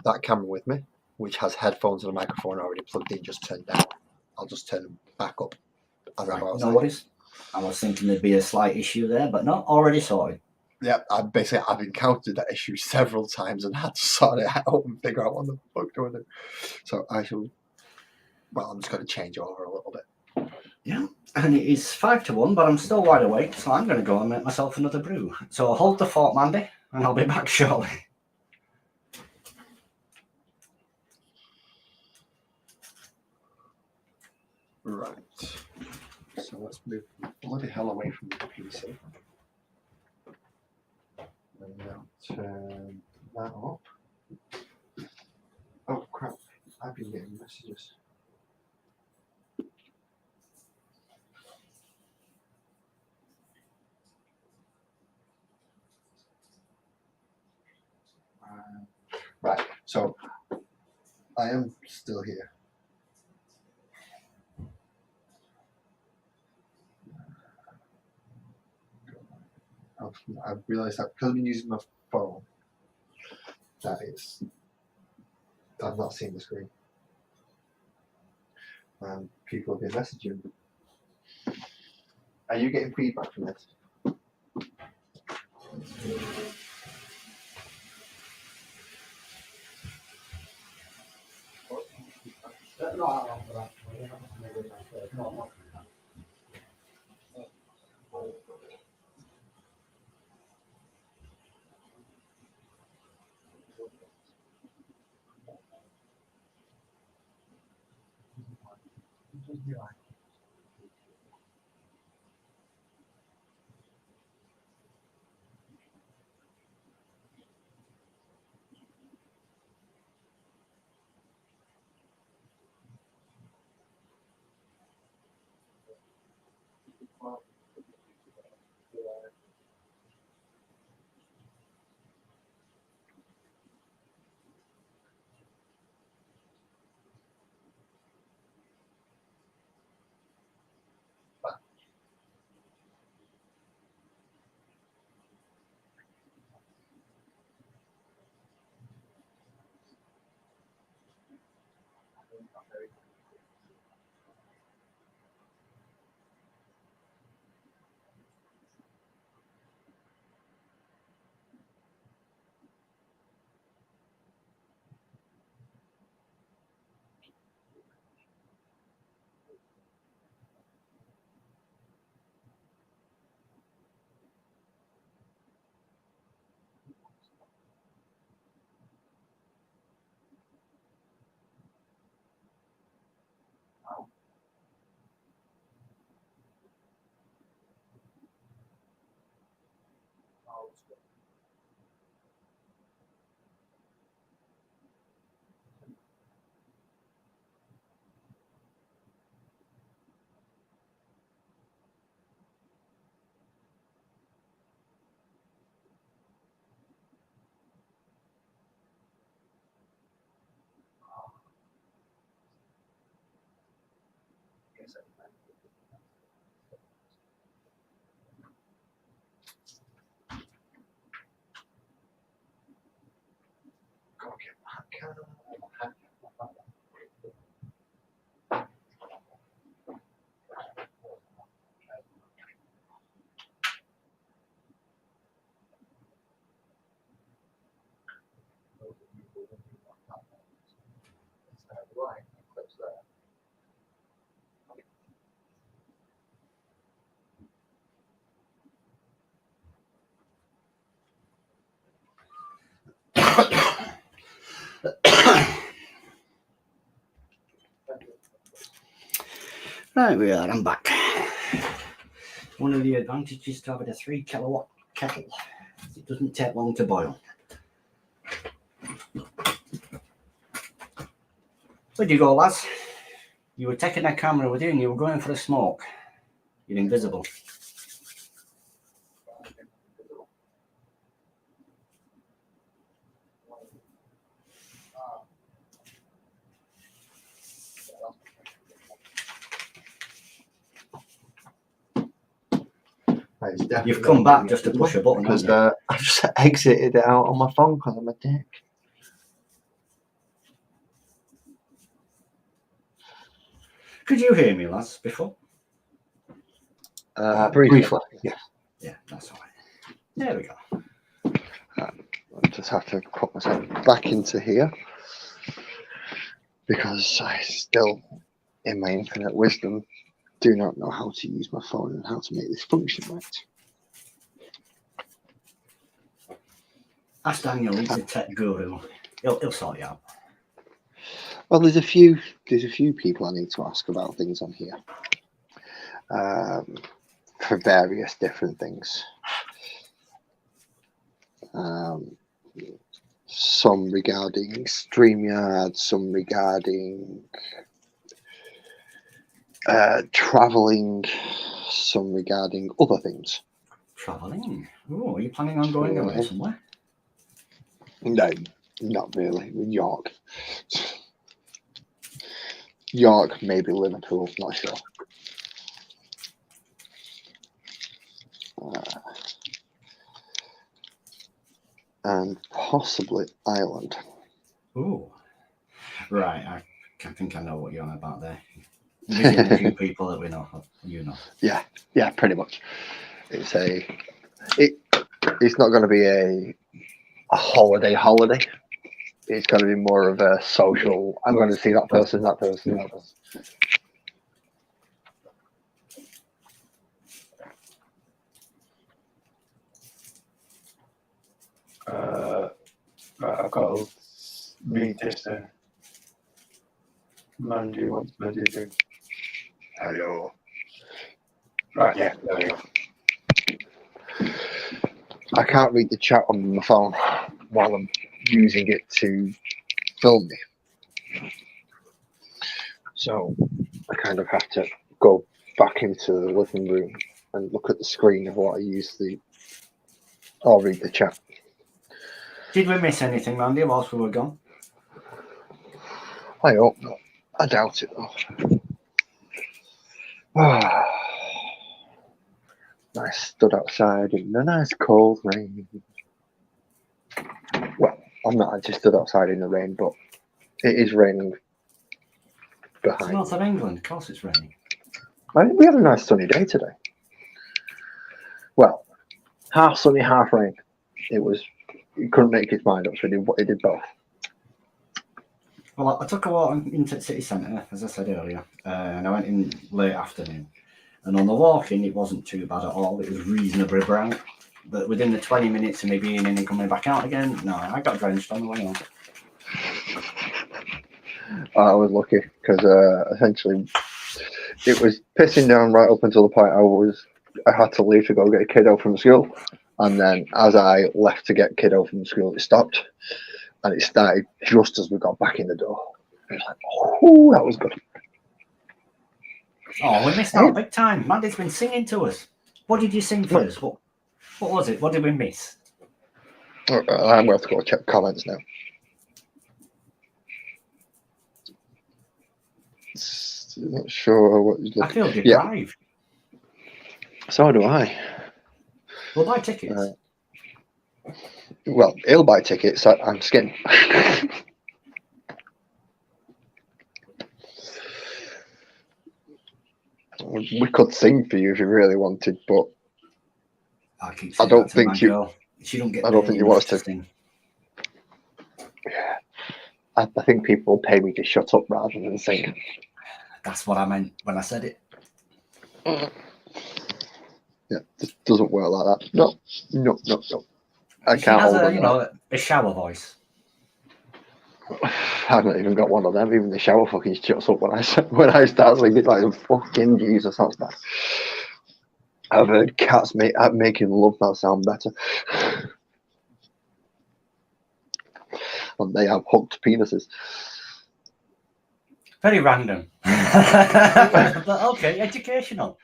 that camera with me, which has headphones and a microphone already plugged in, just turned down. I'll just turn them back up as I go outside. No worries. I was thinking there'd be a slight issue there, but no, already sorted. Yeah, I've encountered that issue several times and had to sort it out and figure out what the fuck do I do. So I'm just going to change over a little bit. Yeah, and it is 5 to 1, but I'm still wide awake, so I'm going to go and make myself another brew. So hold the fort, Mandy, and I'll be back shortly. Right. So let's move bloody hell away from the PC. And now turn that up. Oh crap, I've been getting messages. Right, so I am still here. I've realised that because I've been using my phone, I've not seen the screen. And people have been messaging. Are you getting feedback from this? Right, we are. I'm back. One of the advantages to having a 3 kilowatt kettle is it doesn't take long to boil. Where'd you go, lads? You were taking that camera with you and you were going for a smoke. You're invisible. You've come back just to push a button, because haven't I just exited it out on my phone because I'm a dick. Could you hear me, lads, before? Briefly, yeah. Yeah, that's all right. There we go. I just have to put myself back into here because I still, in my infinite wisdom, do not know how to use my phone and how to make this function right. Ask Daniel, he's a tech guru. He'll sort you out. Well, there's a few people I need to ask about things on here for various different things. Some regarding StreamYard, some regarding traveling, some regarding other things. Travelling? Oh, are you planning on going away somewhere? No, not really. York. York, maybe Liverpool, not sure. And possibly Ireland. Oh, right. I think I know what you're on about there. Visiting a few people that we know, you know. Yeah, pretty much. It's not going to be a holiday. It's going to be more of a social. I'm going to see that person. I've got to read this then. Mandy wants me to do. Hello. Right, yeah, there we go. I can't read the chat on my phone while I'm using it to film me. So I kind of have to go back into the living room and look at the screen of what I use I'll read the chat. Did we miss anything, Mandy, whilst we were gone? I hope not. I doubt it though. I stood outside in the nice cold rain. Well, I'm not actually stood outside in the rain, but it is raining It's behind. north of England, of course it's raining. I think we had a nice sunny day today. Well, half sunny, half rain. He couldn't make his mind up, so he did both. Well, I took a walk into the city centre, as I said earlier, and I went in late afternoon. And on the walk in, it wasn't too bad at all. It was reasonably brown. But within the 20 minutes of me being in and coming back out again, no, I got drenched on the way home. I was lucky because essentially it was pissing down right up until the point I had to leave to go get a kiddo from school. And then as I left to get kiddo from school, it stopped. And it started just as we got back in the door. It was like, oh, that was good. Oh, we missed out big time. Mandy's been singing to us. What did you sing for us? What was it? What did we miss? I'm going to have to go check comments now. Not sure what you I feel deprived. Yeah. So do I. We'll buy tickets. Well, he'll buy tickets. I'm skin. we could sing for you if you really wanted, but I keep I saying don't that to think my you- girl. She don't get I don't paid think you enough want us to- sing. I think people pay me to shut up rather than sing. That's what I meant when I said it. Yeah, it doesn't work like that. No. I She can't has hold a, on. you know, a shower voice. I've not even got one of them. Even the shower fucking shuts up when I start singing. Like fucking Jesus, that's bad. I've heard cats making love that sound better, and they have hooked penises. Very random. But okay, educational.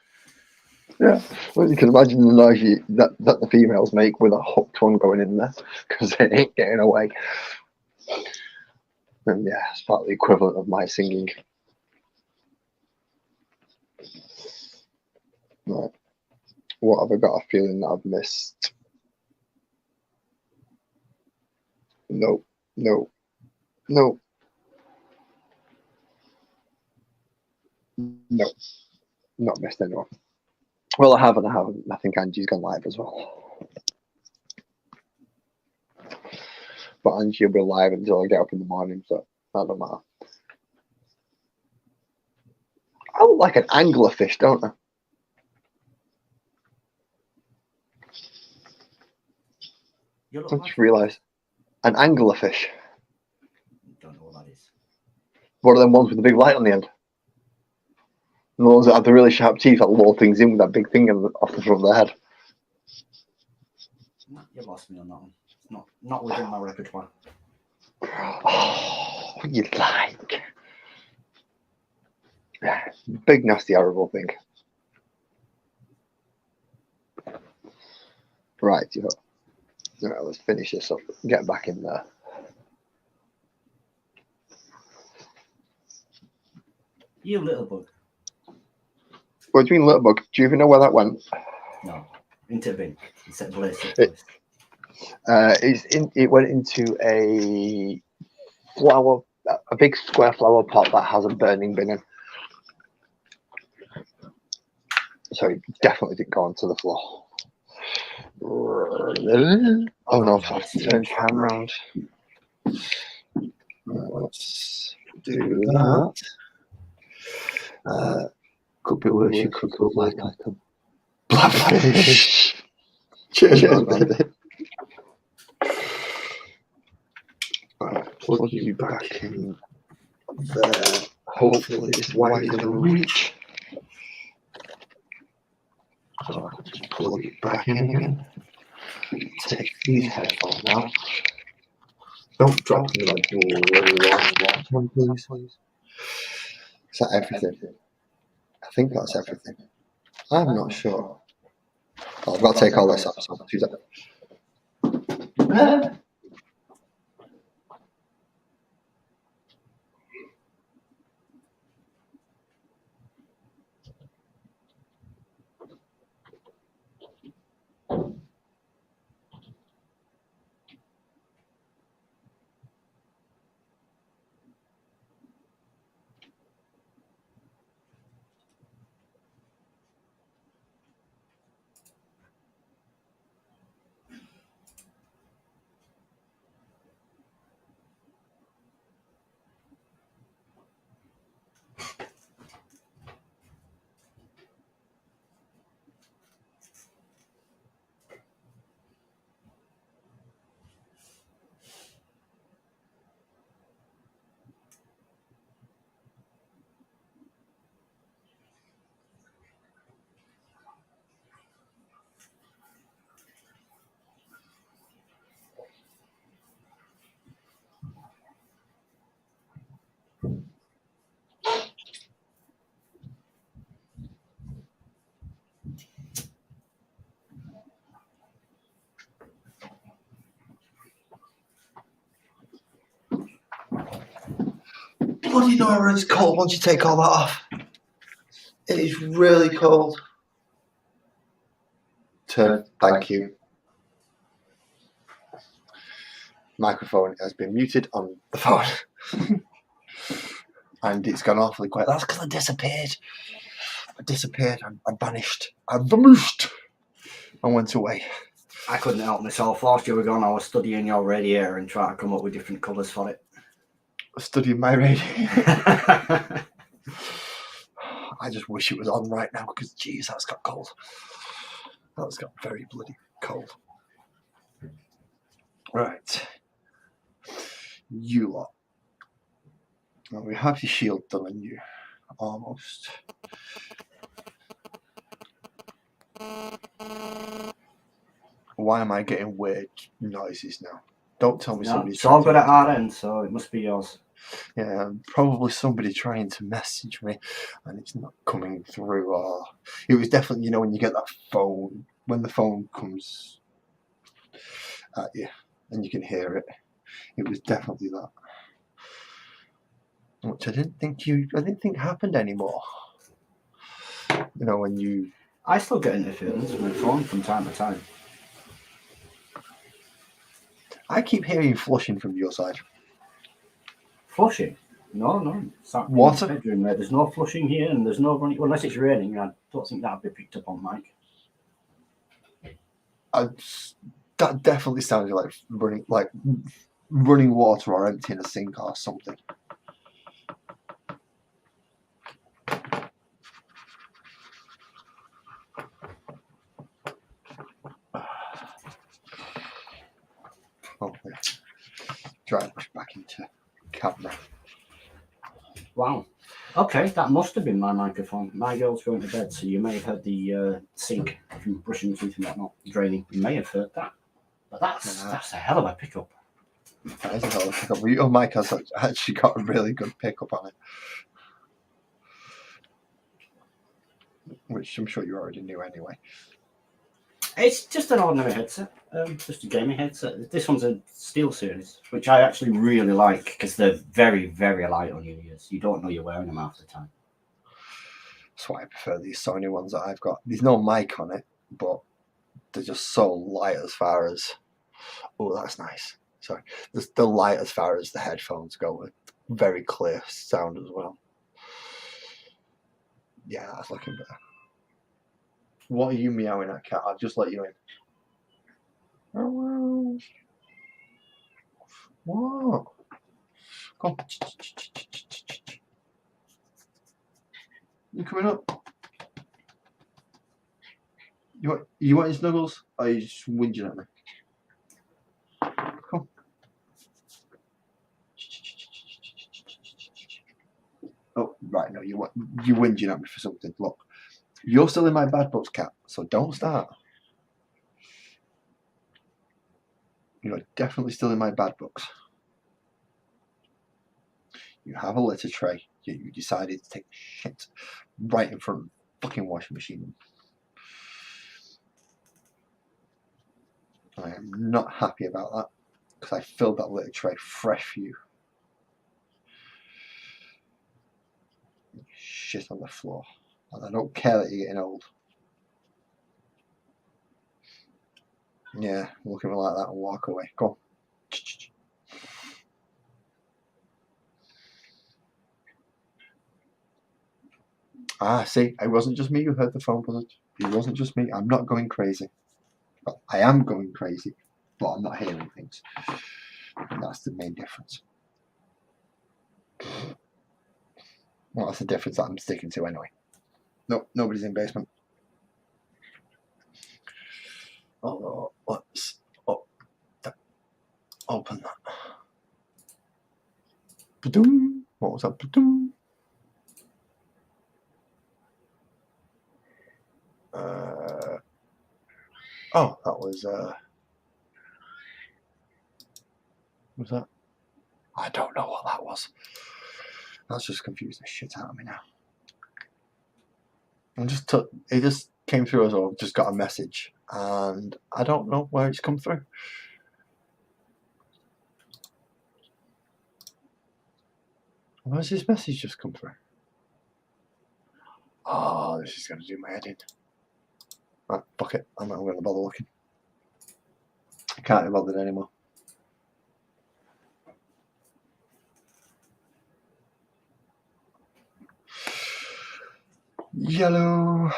Yeah, well, you can imagine the noise that the females make with a hooked one going in there because it ain't getting away. And yeah, it's about the equivalent of my singing. Right. What have I got a feeling that I've missed? No. Not missed anyone. Well, I haven't. I think Angie's gone live as well. But Angie will be live until I get up in the morning, so that don't matter. I look like an anglerfish, don't I? You look I like just realised. An anglerfish. Don't know what that is. One of them ones with the big light on the end. And the ones that have the really sharp teeth that lure things in with that big thing off the front of their head. No, you lost me on that one. It's not within my repertoire. Oh, you like. Big, nasty, horrible thing. Right, Right, let's finish this up. Get back in there. You little bug. What do you mean, little bug? Do you even know where that went? No. Into the bin. It's at place. It went into a big square flower pot that has a burning bin in. So it definitely didn't go onto the floor. Oh no, I have to turn camera around. Let's do that. Could be worse. You could look like a blackfish. Cheers, baby. Plug you back in there. Hopefully this wire is going to reach. So I'll just plug it back in again. Take these headphones out. Don't drop them like you will, please. Is that everything? I think that's everything. I'm not sure. Oh, I've got to take all this off. So 2 seconds. Bloody Nora, it's cold once you take all that off. It is really cold. Thank you. Microphone has been muted on the phone. And it's gone awfully quiet. That's because I disappeared. I disappeared. I vanished. I vamooshed. I went away. I couldn't help myself. Whilst you were gone, I was studying your radiator and trying to come up with different colours for it. Studying my radio. I just wish it was on right now because, geez, that's got cold. That's got very bloody cold. Right. You lot. Well, we have your shield done on you. Almost. Why am I getting weird noises now? Don't tell me No, somebody's it's all trying good to... at our end, so it must be yours. Yeah, probably somebody trying to message me and it's not coming through. Or it was definitely, you know, when you get that phone, when the phone comes at you and you can hear it, it was definitely that. Which I didn't think happened anymore. You know, when you... I still get interference with my phone from time to time. I keep hearing flushing from your side. Flushing? No. It's not in Water? the bedroom, mate. There's no flushing here, and there's no running. Unless it's raining, I don't think that'd be picked up on mic. That definitely sounded like running water or emptying a sink or something. Okay. Try and push back into camera. Wow. Okay, that must have been my microphone. My girl's going to bed, so you may have heard the sink from brushing teeth and whatnot draining. You may have heard that. But that's a hell of a pickup. That is a hell of a pickup. Your mic has actually got a really good pickup on it. Which I'm sure you already knew anyway. It's just an ordinary headset, just a gaming headset. This one's a Steel Series, which I actually really like because they're very, very light on your ears. You don't know you're wearing them half the time. That's why I prefer these Sony ones that I've got. There's no mic on it, but they're just so light as far as... Oh, that's nice. Sorry. They're light as far as the headphones go with very clear sound as well. Yeah, that's looking better. What are you meowing at, cat? I'll just let you in. Oh, wow. Come on. You coming up? You want your snuggles? Or are you just whinging at me? Come. Oh, right, no, you're whinging at me for something. Look, you're still in my bad books, cat, so don't start. You're definitely still in my bad books. You have a litter tray. You decided to take shit right in front of the fucking washing machine. I am not happy about that because I filled that litter tray fresh for you. Shit on the floor. And I don't care that you're getting old. Yeah, look at me like that and walk away. Go on. Ah, see, it wasn't just me who heard the phone buzz. It wasn't just me. I'm not going crazy. Well, I am going crazy, but I'm not hearing things. And that's the main difference. Well, that's the difference that I'm sticking to anyway. Nope, nobody's in basement. Oh, let's open that. Ba-doom. What was that? Ba-doom. Oh, that was that? I don't know what that was. That's just confused the shit out of me now. It just came through as well. Just got a message, and I don't know where it's come through. Where's this message just come through? Oh, this is going to do my head in. Right, fuck it. I'm not going to bother looking. I can't be bothered anymore. Yellow.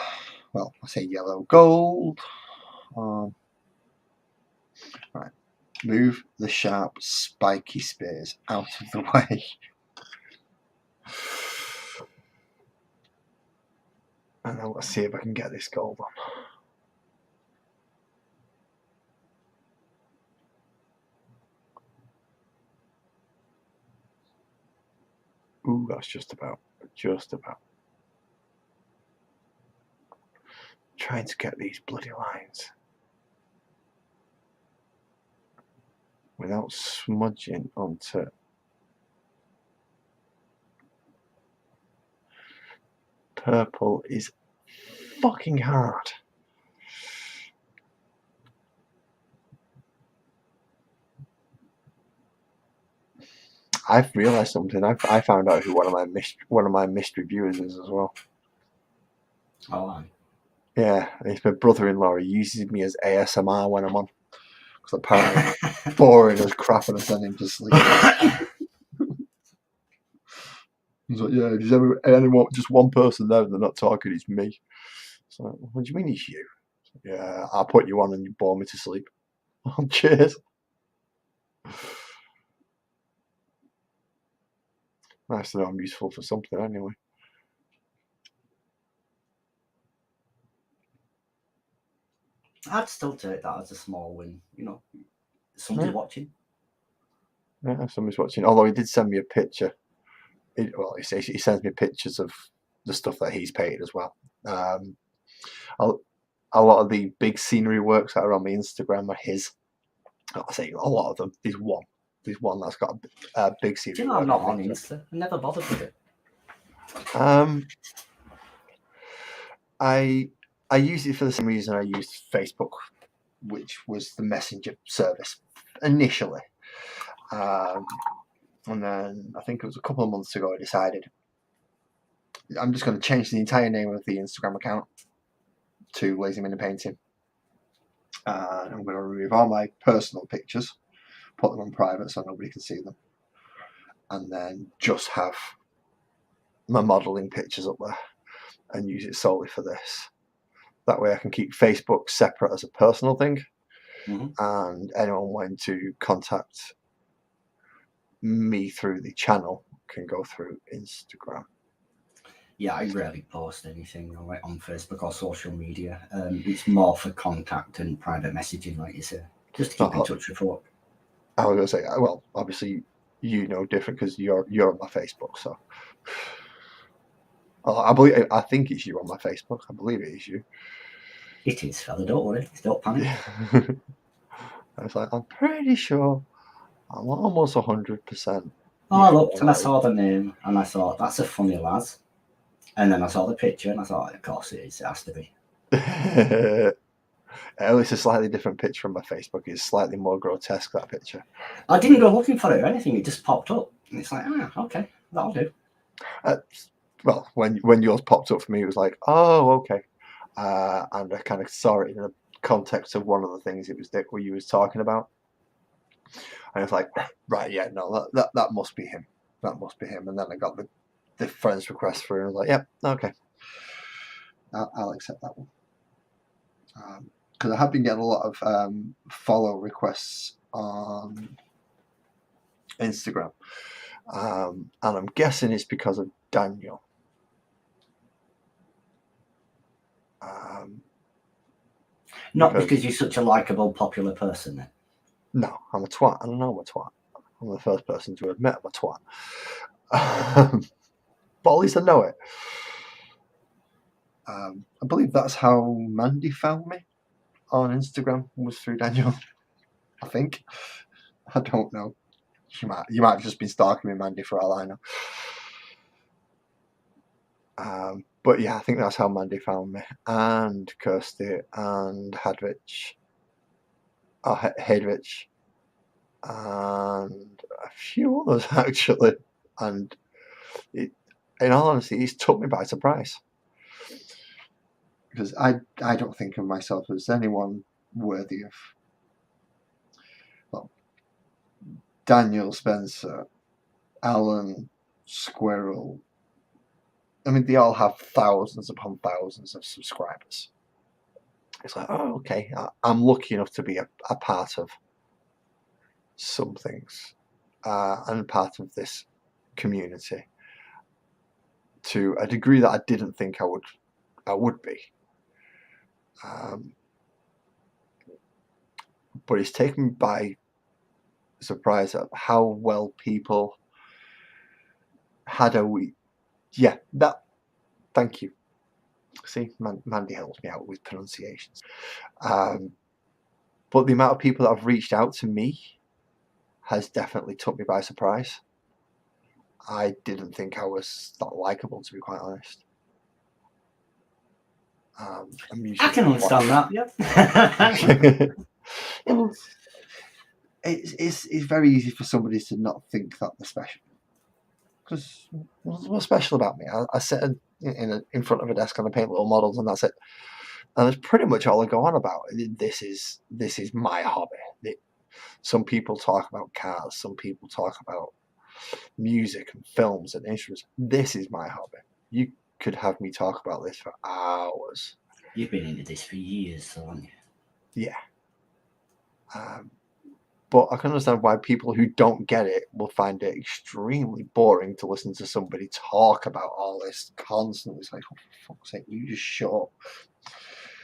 Well, I say yellow. Gold. Right. Move the sharp, spiky spears out of the way. And now let's see if I can get this gold on. Ooh, that's just about. Trying to get these bloody lines without smudging onto. Purple is fucking hard. I've realised something. I found out who one of my mystery viewers is as well. Oh, Yeah, it's my brother-in-law. He uses me as ASMR when I'm on, because apparently I'm boring as crap and I send him to sleep. He's like, yeah, there's anyone, just one person there and they're not talking, it's me. So, what do you mean it's you? Yeah, I'll put you on and you bore me to sleep. Cheers. Nice to know I'm useful for something anyway. I'd still take that as a small win. Somebody's watching. Yeah, somebody's watching. Although he did send me a picture. He sends me pictures of the stuff that he's painted as well. A lot of the big scenery works that are on my Instagram are his. I say a lot of them. There's one that's got a big Do scenery. you know I'm not on Insta? I never bothered with it. I use it for the same reason I used Facebook, which was the messenger service initially. And then I think it was a couple of months ago I decided I'm just going to change the entire name of the Instagram account to Lazy Mini Painting. I'm going to remove all my personal pictures, put them on private so nobody can see them, and then just have my modelling pictures up there and use it solely for this. That way I can keep Facebook separate as a personal thing, and anyone wanting to contact me through the channel can go through Instagram. Yeah, I rarely post anything on Facebook or social media. It's more for contact and private messaging, like you say, just to keep in touch with folk. I was going to say, well, obviously you know different because you're on my Facebook, so. I think it's you on my Facebook. I believe it is you. It is, fella. Don't worry. Don't panic. I was like, I'm pretty sure. I'm almost 100%. I looked and I saw the name and I thought, that's a funny lad. And then I saw the picture and I thought, of course it is. It has to be. It's a slightly different picture on my Facebook. It's slightly more grotesque, that picture. I didn't go looking for it or anything. It just popped up. And it's like, okay, that'll do. Well, when yours popped up for me, it was like, oh, okay. And I kind of saw it in the context of one of the things it was Dick where you was talking about. And I was like, right, yeah, no, that must be him. That must be him. And then I got the friends request through, and I was like, yep, okay. I'll accept that one. Because I have been getting a lot of follow requests on Instagram. And I'm guessing it's because of Daniel. Not because you're such a likeable, popular person, then. No, I'm a twat. I don't know I'm a twat. I'm the first person to admit I'm a twat. But at least I know it. I believe that's how Mandy found me on Instagram, was through Daniel. I think. I don't know. You might have just been stalking me, Mandy, for all I know. But yeah, I think that's how Mandy found me, and Kirsty, and Hadrich, and a few others actually. And in all honesty, it's took me by surprise, because I don't think of myself as anyone worthy of, well, Daniel, Spencer, Alan, Squirrel, I mean, they all have thousands upon thousands of subscribers. It's like, oh, okay, I'm lucky enough to be a part of some things and part of this community to a degree that I didn't think I would be. But it's taken me by surprise at how well people had a week. Yeah, that. Thank you. See, Mandy helps me out with pronunciations. But the amount of people that have reached out to me has definitely took me by surprise. I didn't think I was that likable, to be quite honest. I can understand that. Yep. It's very easy for somebody to not think that they're special. Because what's special about me? I sit in front of a desk and I paint little models, and that's it. And that's pretty much all I go on about. This is my hobby. Some people talk about cars. Some people talk about music and films and instruments. This is my hobby. You could have me talk about this for hours. You've been into this for years, so haven't you? Yeah. But I can understand why people who don't get it will find it extremely boring to listen to somebody talk about all this constantly. It's like, oh, for fuck's sake, you just shut up.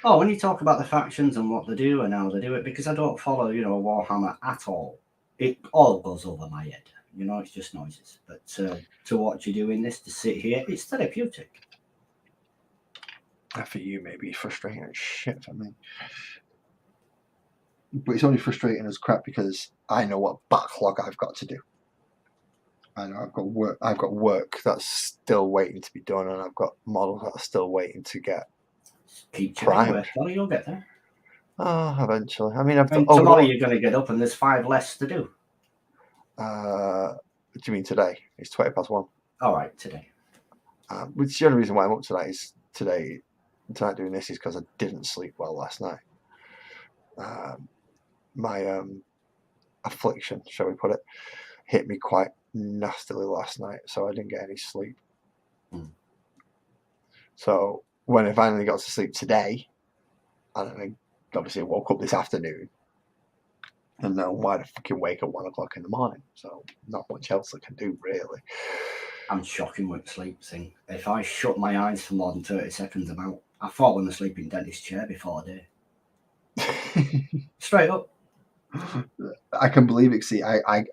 Oh, when you talk about the factions and what they do and how they do it, because I don't follow, Warhammer at all. It all goes over my head. It's just noises. But to watch you doing this, to sit here, it's therapeutic. For you, maybe frustrating as shit for me. But it's only frustrating as crap because I know what backlog I've got to do. I know I've got work that's still waiting to be done, and I've got models that are still waiting to get Keep chipping away. You'll get there. Oh, eventually. I mean, tomorrow you're going to get up and there's 5 less to do. What do you mean today? It's 1:20. All right, today. Which the only reason why I'm up tonight is tonight doing this is because I didn't sleep well last night. My affliction, shall we put it, hit me quite nastily last night, so I didn't get any sleep. So when I finally got to sleep today, and I obviously woke up this afternoon, and now I'm wide fucking wake at 1 o'clock in the morning, so not much else I can do really. I'm shocking with sleep thing. If I shut my eyes for more than 30 seconds, I've fallen asleep in dentist chair before a day. Straight up. I can believe it. See, I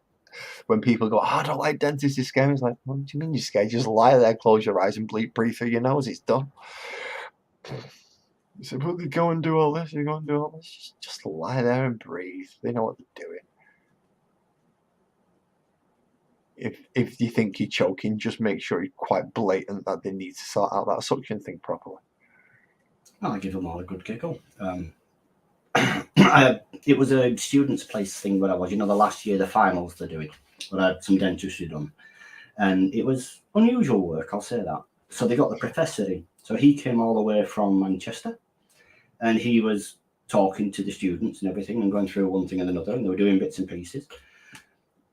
when people go, I don't like dentists, it's scary. It's like, what do you mean you're scared? Just lie there, close your eyes, and breathe through your nose. It's done. You say, well, you go and do all this. You go and do all this. Just lie there and breathe. They know what they're doing. If you think you're choking, just make sure you're quite blatant that they need to sort out that suction thing properly. I'll give them all a good giggle. It was a students' place thing where I was, the last year, the finals they're doing, but I had some dentistry done. And it was unusual work, I'll say that. So they got the professor in. So he came all the way from Manchester, and he was talking to the students and everything and going through one thing and another, and they were doing bits and pieces.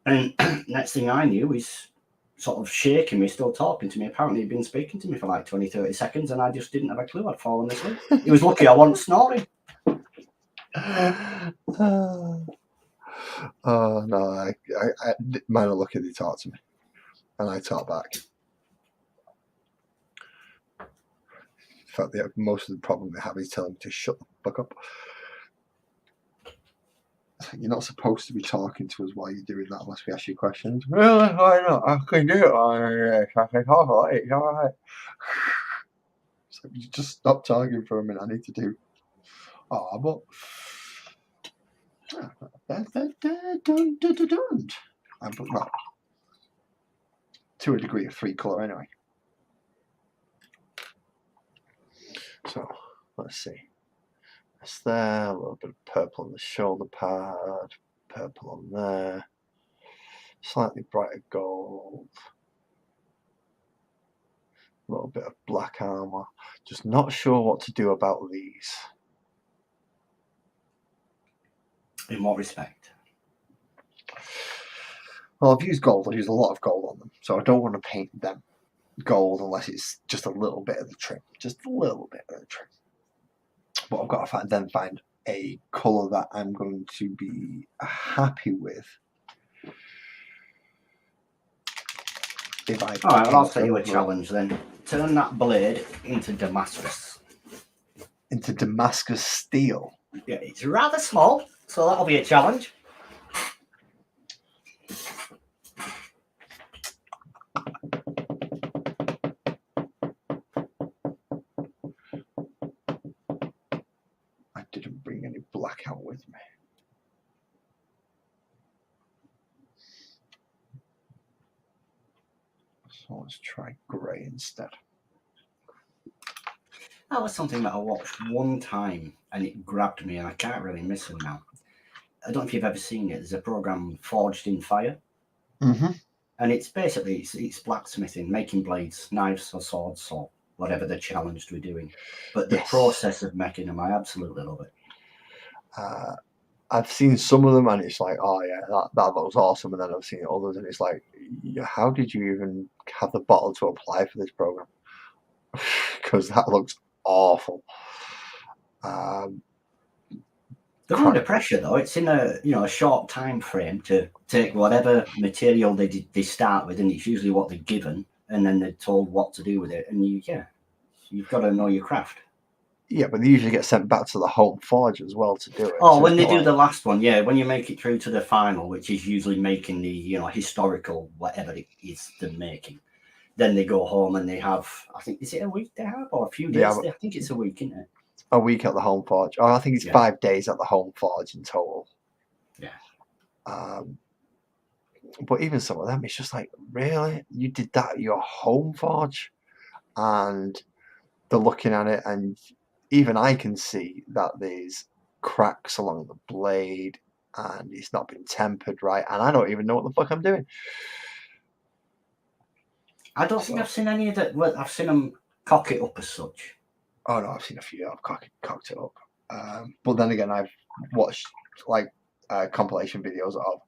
And next thing I knew, he's sort of shaking me, still talking to me. Apparently he'd been speaking to me for like 20, 30 seconds, and I just didn't have a clue. I'd fallen asleep. He was lucky I wasn't snoring. Oh no! I mine are lucky they talk to me, and I talk back. In fact, most of the problem they have is telling me to shut the fuck up. You're not supposed to be talking to us while you're doing that unless we ask you questions. Really? Why not? I can do it on I can talk about it. It's all right. So you just stop talking for a minute. I need to do. But. Don't. Well, to a degree of 3-color anyway. So let's see. That's there, a little bit of purple on the shoulder pad, purple on there, slightly brighter gold, a little bit of black armor. Just not sure what to do about these. In what respect? Well, I've used gold. I've used a lot of gold on them, so I don't want to paint them. gold unless it's just a little bit of the trim, just a little bit of the trim. But I've got to find a colour that I'm going to be happy with. If I All right, well, I'll set you a challenge then. Turn that blade into Damascus. Into Damascus steel. Yeah, it's rather small, so that'll be a challenge. I didn't bring any black out with me. So let's try grey instead. That was something that I watched one time and it grabbed me, and I can't really miss them now. I don't know if you've ever seen it. There's a program, Forged in Fire, Mm-hmm. and it's basically it's blacksmithing, making blades, knives, or swords, or whatever the challenge we're doing. But the Yes. process of making them, I absolutely love it. I've seen some of them and it's like, oh yeah, that looks awesome. And then I've seen others and it's like, how did you even have the bottle to apply for this program? Because that looks awful. They're under pressure though. It's in a short time frame to take whatever material they start with, and it's usually what they're given, and then they're told what to do with it. And you've got to know your craft. Yeah, but they usually get sent back to the home forge as well to do it. Oh, so when they do the last one, yeah, when you make it through to the final, which is usually making the historical whatever it is they're making, then they go home and they have, I think, is it a week they have or a few days? I think it's a week, isn't it? A week at the home forge. Oh, I think it's 5 days at the home forge in total. Yeah. But even some of them, it's just like, really? You did that at your home forge? And they're looking at it, and even I can see that there's cracks along the blade, and it's not been tempered right, and I don't even know what the fuck I'm doing. I don't think I've seen any of that. Well, I've seen them cock it up as such. Oh no, I've seen a few. I've cocked it up. But then again, I've watched like compilation videos of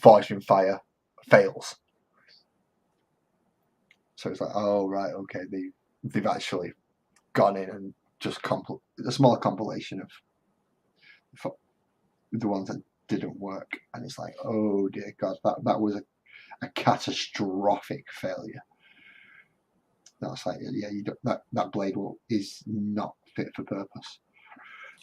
Forged in Fire fails. So it's like, oh right, okay, they've actually gone in and just a small compilation of the ones that didn't work, and it's like, oh dear God, that was a catastrophic failure. That's like, yeah, that blade is not fit for purpose.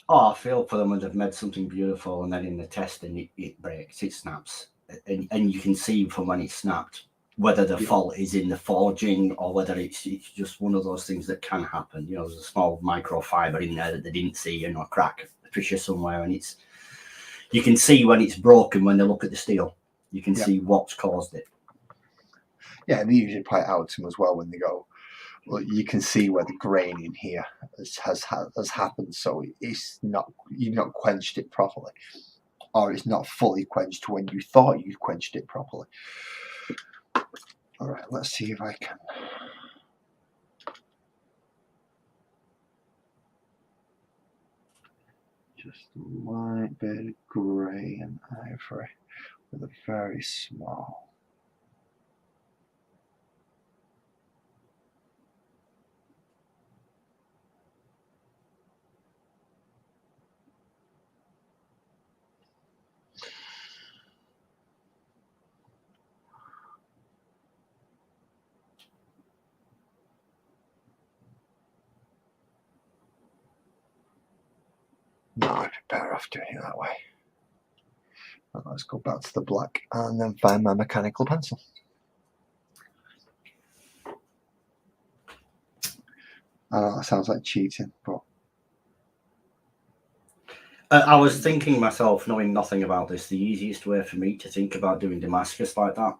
Oh, I feel for them when they've made something beautiful and then in the testing it breaks, it snaps, and you can see from when it snapped whether the fault is in the forging or whether it's just one of those things that can happen. There's a small microfiber in there that they didn't see, a crack, a fissure somewhere, and you can see when it's broken when they look at the steel. You can see what's caused it. Yeah, and they usually point out to them as well when they go, well, you can see where the grain in here has happened, so it's not, you've not quenched it properly, or it's not fully quenched when you thought you'd quenched it properly. All right, let's see if I can. Just a light bit of grey and ivory with a very small. No, I'd be better off doing it that way. Well, let's go back to the black and then find my mechanical pencil. I know that sounds like cheating, but I was thinking myself, knowing nothing about this, the easiest way for me to think about doing Damascus like that,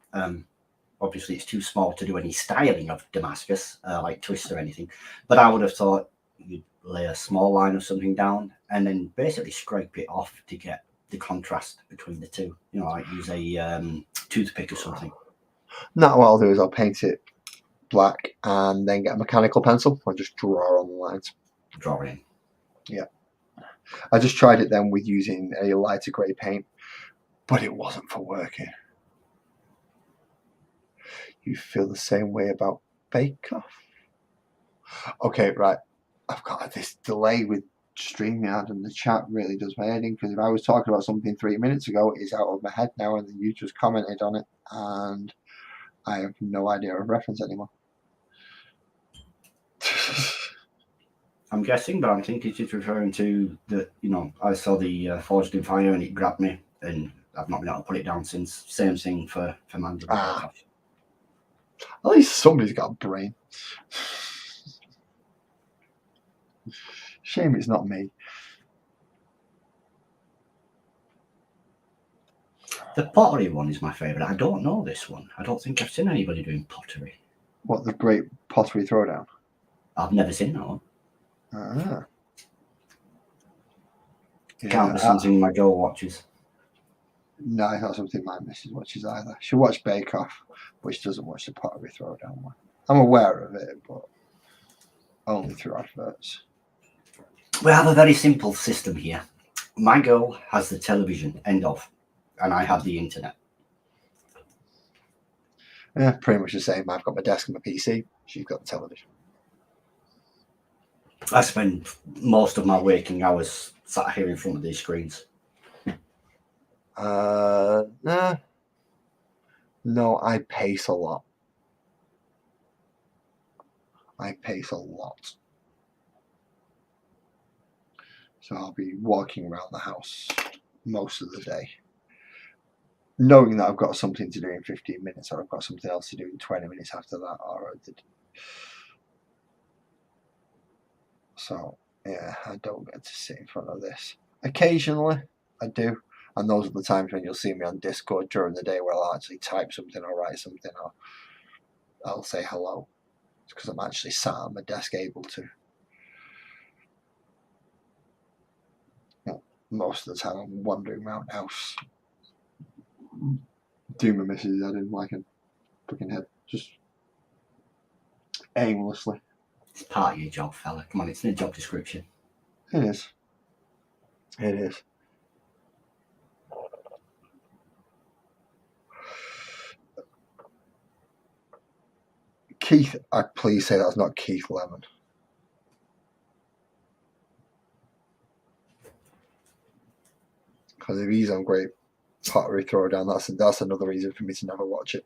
obviously it's too small to do any styling of Damascus, like twist or anything, but I would have thought you'd lay a small line of something down and then basically scrape it off to get the contrast between the two, like use a toothpick or something. No, what I'll do is I'll paint it black and then get a mechanical pencil and just draw on the lines. Draw in. Yeah. I just tried it then with using a lighter grey paint, but it wasn't for working. You feel the same way about Bake Off. Okay, right. I've got this delay with StreamYard, and the chat really does my head in, because if I was talking about something 3 minutes ago, it's out of my head now, and then you just commented on it, and I have no idea of reference anymore. I'm guessing, but I'm thinking she's referring to the, I saw the Forged in Fire and it grabbed me, and I've not been able to put it down since. Same thing for Man's of the Bake Off. At least somebody's got a brain. Shame it's not me. The pottery one is my favourite. I don't know this one. I don't think I've seen anybody doing pottery. What, the Great Pottery Throwdown? I've never seen that one. Ah. Can't be something my girl watches. No, it's not something my missus watches either. She watches Bake Off, but she doesn't watch the Pottery Throwdown one. I'm aware of it, but only through adverts. We have a very simple system here. My girl has the television, end of, and I have the internet. Yeah, pretty much the same. I've got my desk and my PC. She's got the television. I spend most of my waking hours sat here in front of these screens. No, I pace a lot. So I'll be walking around the house most of the day, knowing that I've got something to do in 15 minutes, or I've got something else to do in 20 minutes after that, So, yeah, I don't get to sit in front of this. Occasionally, I do. And those are the times when you'll see me on Discord during the day, where I'll actually type something or write something, or I'll say hello. It's because I'm actually sat at my desk able to. Most of the time I'm wandering around the house, doing my missus head in like a fucking head, just aimlessly. It's part of your job, fella. Come on, it's in the job description. It is. It is. Keith, please say that's not Keith Lemon. Because if he's on Great Pottery Throwdown, that's another reason for me to never watch it.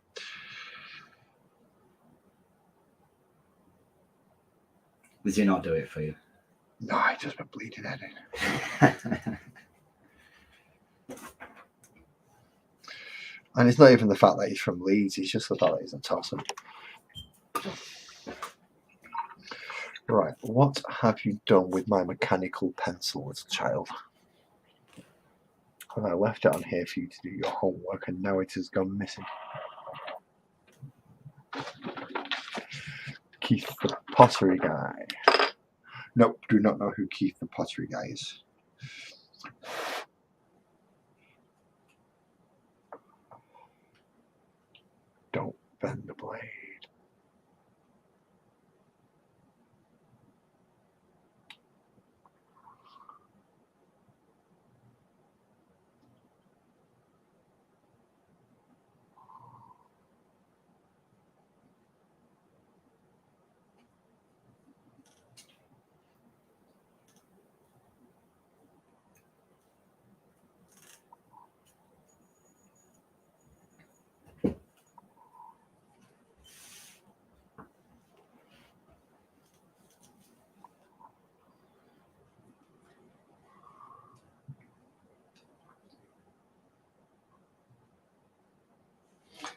Does he not do it for you? No, I just been bleeding head in. And it's not even the fact that he's from Leeds, it's just the fact that he's a tosser. Right, what have you done with my mechanical pencil as a child? And I left it on here for you to do your homework, and now it has gone missing. Keith the Pottery Guy. Nope, do not know who Keith the Pottery Guy is. Don't bend the blade.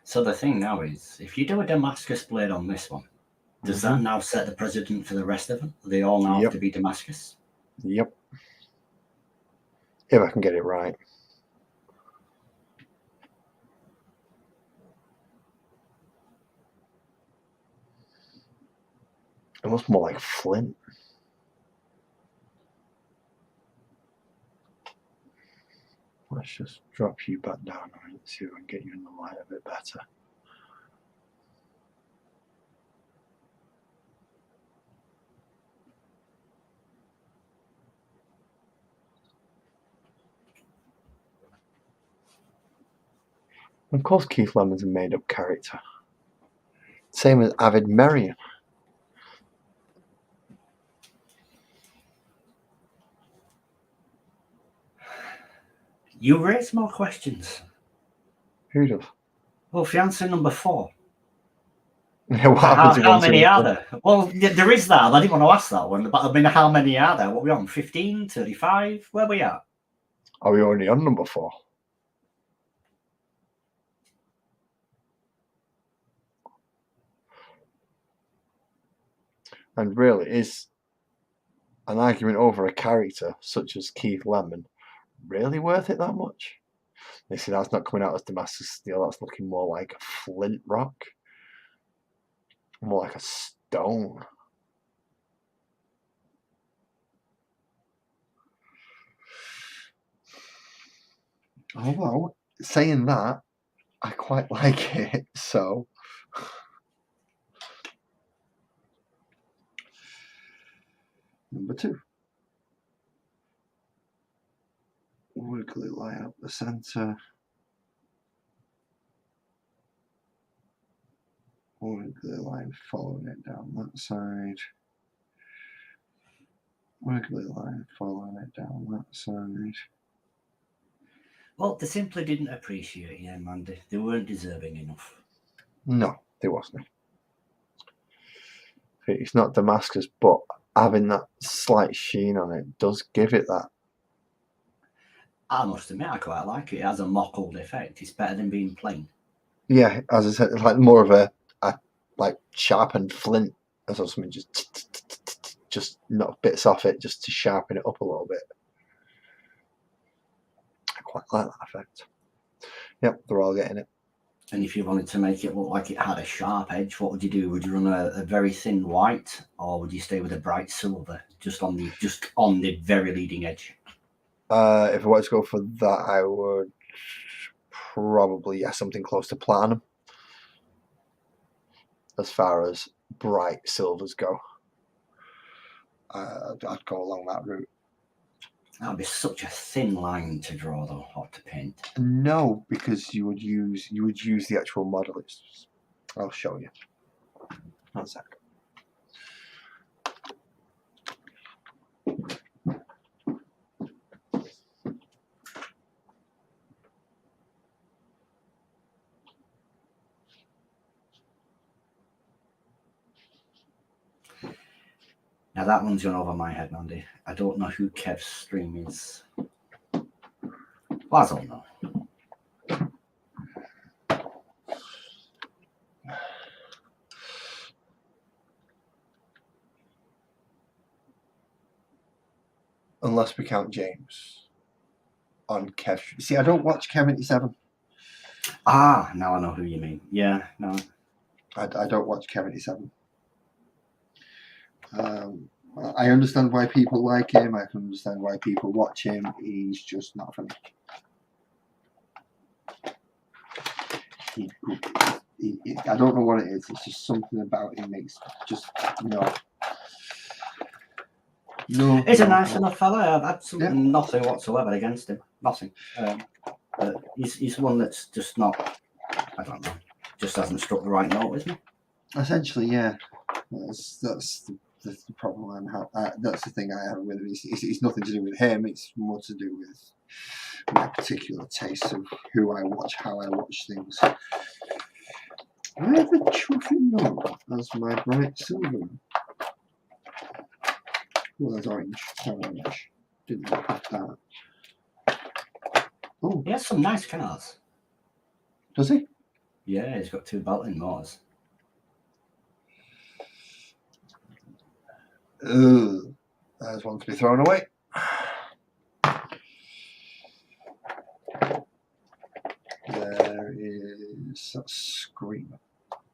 So the thing now is, if you do a Damascus blade on this one, does that now set the precedent for the rest of them? They all now have to be Damascus? Yep. If I can get it right. It looks more like flint. Let's just drop you back down and see if I can get you in the light a bit better. Of course, Keith Lemon's a made-up character. Same as Avid Merriam. You raise more questions. Who does? Well, fiancé number 4. Yeah, what How, happens in how one, two, many and are three? there? Well, there is that. I didn't want to ask that one, but I mean, how many are there? What are we on? 15, 35? Where are we at? Are we already on number 4? And really, is an argument over a character such as Keith Lemon really worth it that much? You see, that's not coming out as Damascus steel. That's looking more like a flint rock, more like a stone. Although, saying that, I quite like it, so. Number 2. Wiggly line up the centre. Wiggly line following it down that side. Wiggly line following it down that side. Well, they simply didn't appreciate it, Mandy. They weren't deserving enough. No, there wasn't. It's not Damascus, but having that slight sheen on it does give it that. I must admit, I quite like it. It has a mottled effect. It's better than being plain. Yeah, as I said, it's like more of a like sharpened flint or something, just knock bits off it just to sharpen it up a little bit. I quite like that effect. Yep, they're all getting it. And if you wanted to make it look like it had a sharp edge, what would you do? Would you run a very thin white, or would you stay with a bright silver, just on the very leading edge? If I were to go for that, I would probably something close to platinum. As far as bright silvers go, I'd go along that route. That would be such a thin line to draw, though, or to paint. No, because you would use the actual model. I'll show you. 1 sec. Now that one's gone over my head, Mandy. I don't know who Kev's stream is. Well, I don't know. Unless we count James on Kev. See, I don't watch Kev 87. Ah, now I know who you mean. Yeah, no. I don't watch Kev 87. I understand why people like him. I can understand why people watch him. He's just not for me. I don't know what it is. It's just something about him makes just no. He's a nice enough fella. I've had nothing whatsoever against him. Nothing. But he's one that's just not. I don't know. Just hasn't struck the right note with me. Essentially, yeah. That's the problem that's the thing I have with him. It's nothing to do with him. It's more to do with my particular taste of who I watch, how I watch things. I have a trophy note as my bright silver. Well, that's orange. Orange. Didn't look at that. Oh, He has some nice cars. does he? Yeah, he's got 2 Belting motors. Ugh. There's one to be thrown away. There is that Screamer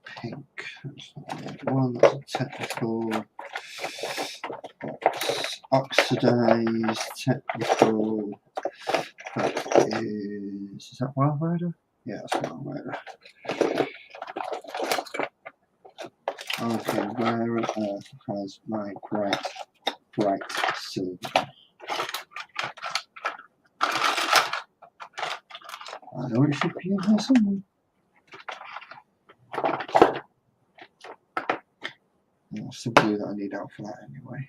Pink. That's not the right one. That's a technical. Oxidized technical. That is that Wild Rider? Yeah, that's Wild Rider. Okay, where on earth has my bright silver? I know it should be in here somewhere. That's the glue that I need out for that anyway.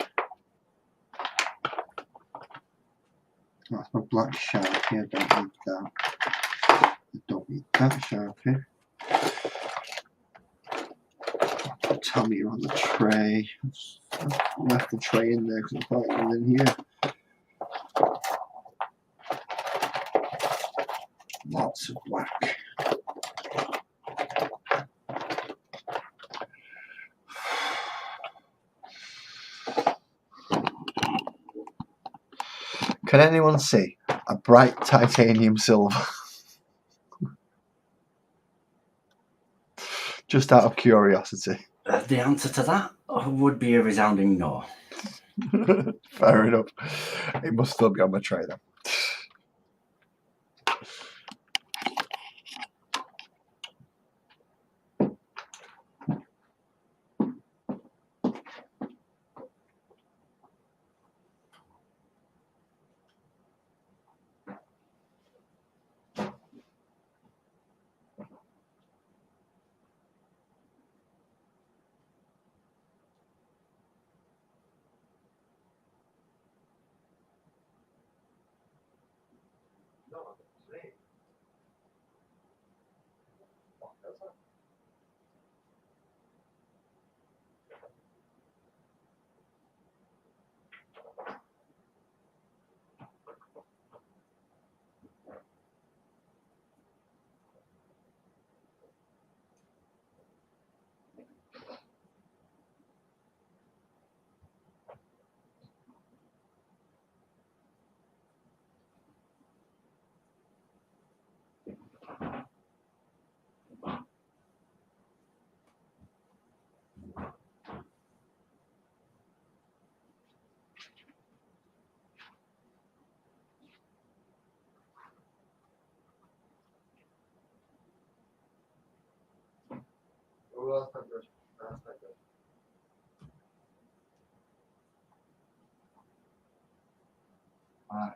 That's my black Sharpie. I don't need that. I don't need that Sharpie. I'll put Tammy on the tray. I've left the tray in there because I thought it was in here. Lots of black. Can anyone see a bright titanium silver? Just out of curiosity. The answer to that would be a resounding no. Fair enough. It must still be on my tray then.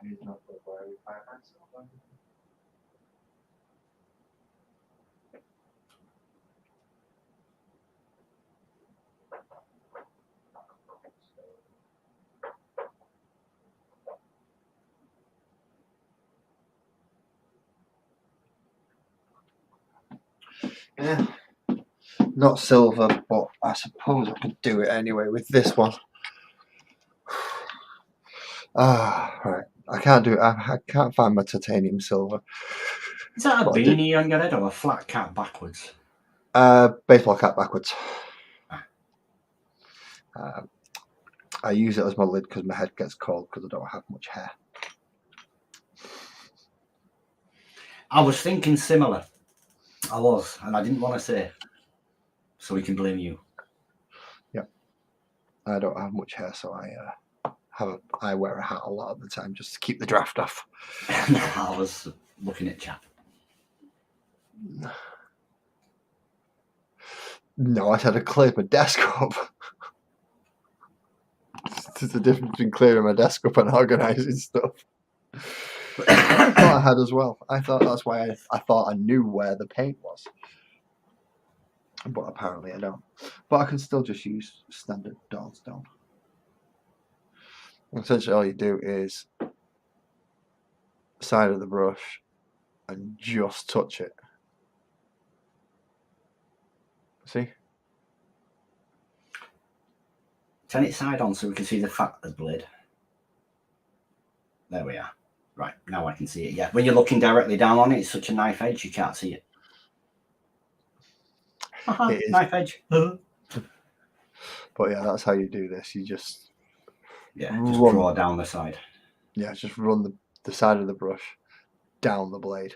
He's not the way we find ourselves. Yeah, not silver, but I suppose I could do it anyway with this one. Right. I can't do it. I can't find my titanium silver. Is that a What I beanie on your head or a flat cap backwards? Baseball cap backwards. I use it as my lid because my head gets cold because I don't have much hair. I was thinking similar. I was, and I didn't want to say, so we can blame you. Yep. I don't have much hair, so I wear a hat a lot of the time just to keep the draft off. I was looking at chat. No, I said I cleared my desk up. There's a difference between clearing my desk up and organising stuff. I thought I had as well. I thought that's why I thought I knew where the paint was. But apparently I don't. But I can still just use standard Dawnstone. Essentially all you do is side of the brush and just touch it. See? Turn it side on so we can see the fat of the blade. There we are. Right, now I can see it, yeah. When you're looking directly down on it, it's such a knife edge, you can't see it. It is. Knife edge. But yeah, that's how you do this. You just just draw down the side. Yeah, just run the side of the brush down the blade.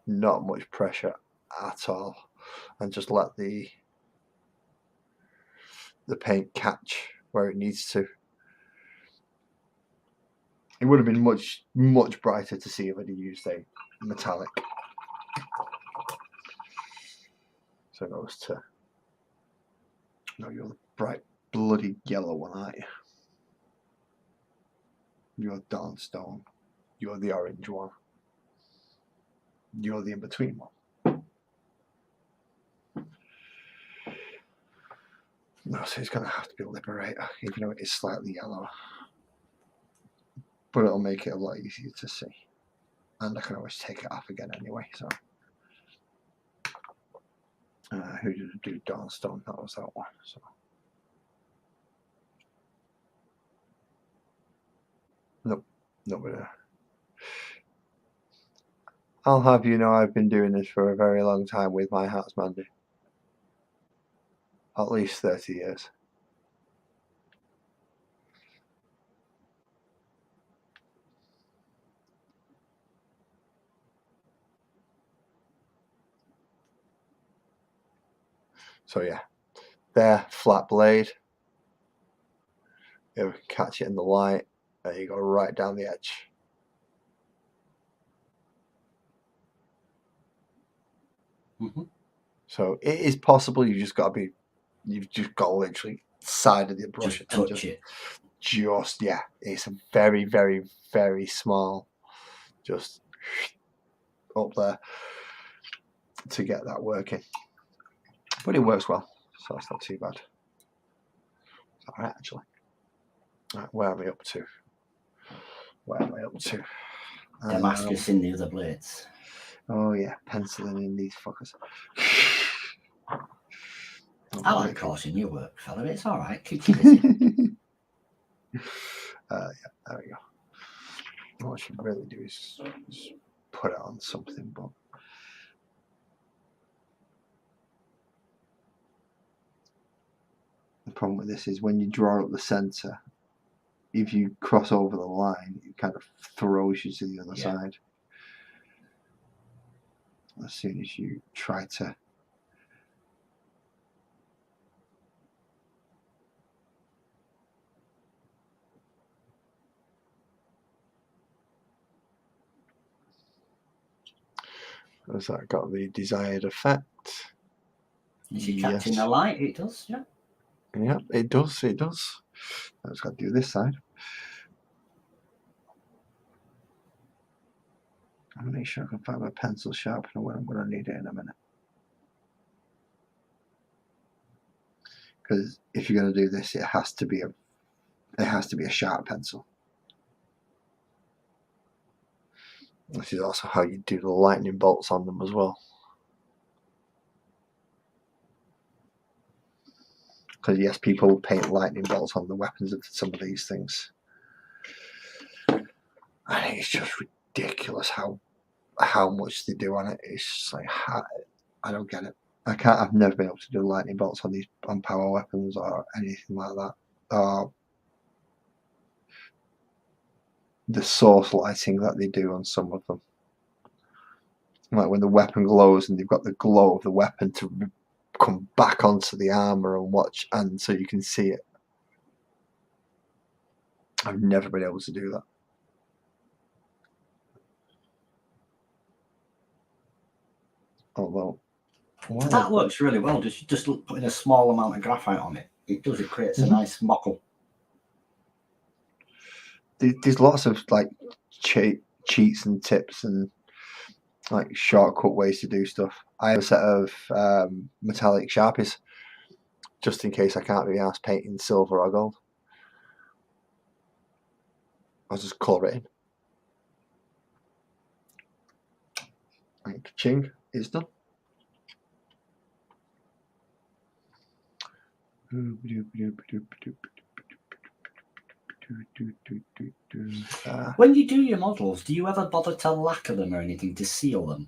Not much pressure at all. And just let the paint catch where it needs to. It would have been much, much brighter to see if I'd used a metallic. So it goes to... No, you're the bright, bloody yellow one, aren't you? You're Dawnstone. You're the orange one. You're the in-between one. No, so it's going to have to be Liberator, even though it is slightly yellow. But it'll make it a lot easier to see. And I can always take it off again anyway, so. Who did I do? Dawnstone, that was that one. So. Nope, nobody there. I'll have you know I've been doing this for a very long time with my hats, Mandy. At least 30 years. So yeah, there, flat blade. You catch it in the light, and you go right down the edge. Mm-hmm. So it is possible. You've just got to literally side of the brush Just touch it. Just yeah, it's a very, very, very small, just up there to get that working. But it works well, so it's not too bad. It's all right, actually. Right, where am I up to? Where am I up to? Damascus in the other blades. Oh yeah, penciling in these fuckers. I like causing your work, fella. It's all right. Keep you busy. Yeah, there we go. What I should really do is put it on something, but the problem with this is when you draw up the center, if you cross over the line, it kind of throws you to the other side. As soon as you try to has that got the desired effect? Is he catching the light? It does, yeah. Yeah, it does, it does. I've just got to do this side. I'll make sure I can find my pencil sharpener when I'm going to need it in a minute. Because if you're going to do this, it has to be a sharp pencil. This is also how you do the lightning bolts on them as well. Because yes, people paint lightning bolts on the weapons of some of these things. I think it's just ridiculous how much they do on it. It's just like, I don't get it. I've never been able to do lightning bolts on power weapons or anything like that. The source lighting that they do on some of them, like when the weapon glows and they've got the glow of the weapon to come back onto the armor and watch, and so you can see it. I've never been able to do that. Although that works really well. Just putting a small amount of graphite on it. It creates a nice mockle. There's lots of like cheats and tips and like shortcut ways to do stuff. I have a set of metallic Sharpies just in case I can't be asked painting silver or gold. I'll just colour it in. And ka-ching, it's done. When you do your models, do you ever bother to lacquer them or anything to seal them?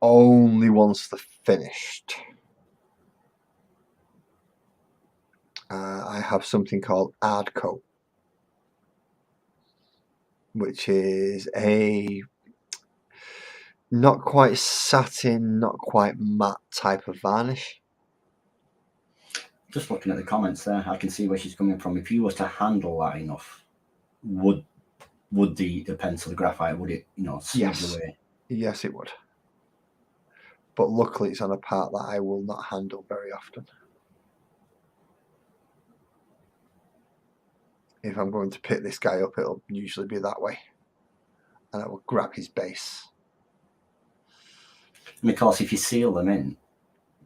Only once they're finished. I have something called Ard Coat, which is a not quite satin, not quite matte type of varnish. Just looking at the comments there, I can see where she's coming from. If you were to handle that enough, would the pencil, the graphite, would it, smudge away? Yes, it would. But luckily it's on a part that I will not handle very often. If I'm going to pick this guy up, it'll usually be that way. And I will grab his base. And of course, if you seal them in,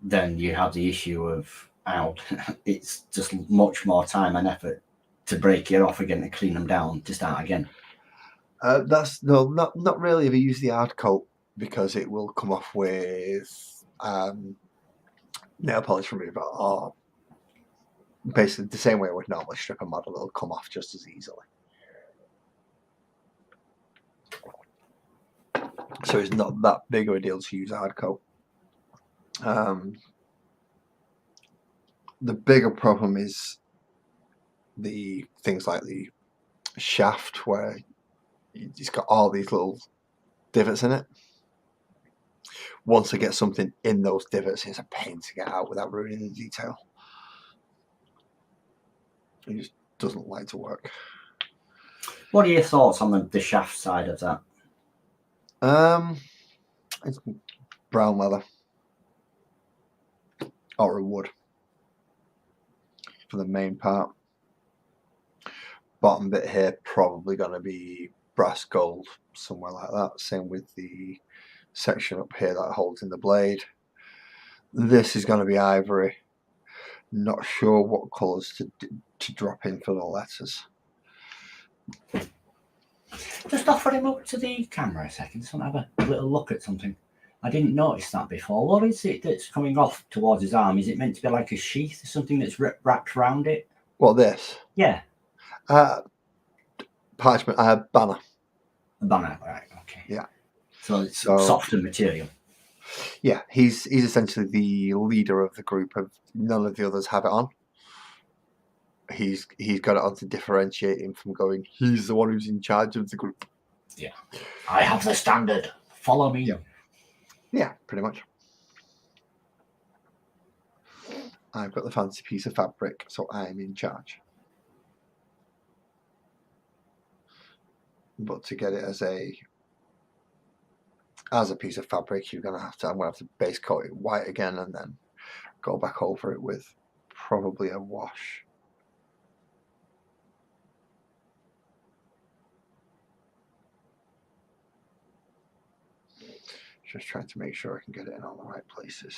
then you have the issue of out, it's just much more time and effort to break it off again and clean them down to start again. That's no, not really if you use the hard coat, because it will come off with nail polish remover, or basically the same way it would normally strip a model. It'll come off just as easily. So it's not that big of a deal to use a hard coat. The bigger problem is the things like the shaft, where it's got all these little divots in it. Once I get something in those divots, it's a pain to get out without ruining the detail. It just doesn't like to work. What are your thoughts on the shaft side of that? It's brown leather or a wood for the main part. Bottom bit here probably going to be brass gold, somewhere like that. Same with the section up here that holds in the blade. This is going to be ivory. Not sure what colours to drop in for the letters. Just offer him up to the camera a second. Just want to have a little look at something. I didn't notice that before. What is it that's coming off towards his arm? Is it meant to be like a sheath or something that's wrapped around it? What, this? Yeah. Parchment, banner. A banner, right, okay. Yeah. So it's softer material. Yeah, he's essentially the leader of the group. None of the others have it on. He's got it on to differentiate him from going, he's the one who's in charge of the group. Yeah. I have the standard. Follow me. Yeah, pretty much. I've got the fancy piece of fabric, so I'm in charge. But to get it as a piece of fabric, I'm gonna have to base coat it white again and then go back over it with probably a wash. Just trying to make sure I can get it in all the right places.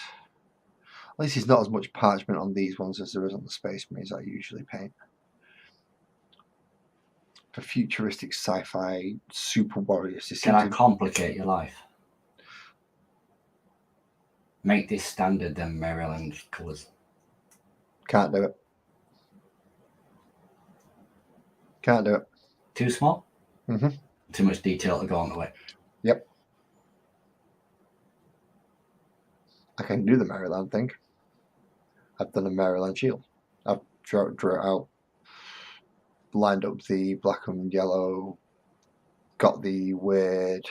At least there's not as much parchment on these ones as there is on the Space Marines I usually paint. For futuristic sci-fi super warriors, Can I complicate your life? Make this standard than Maryland colours. Can't do it. Can't do it. Too small? Mm-hmm. Too much detail to go on the way. Yep. I can do the Maryland thing. I've done a Maryland shield. I've drew it out, lined up the black and yellow, got the weird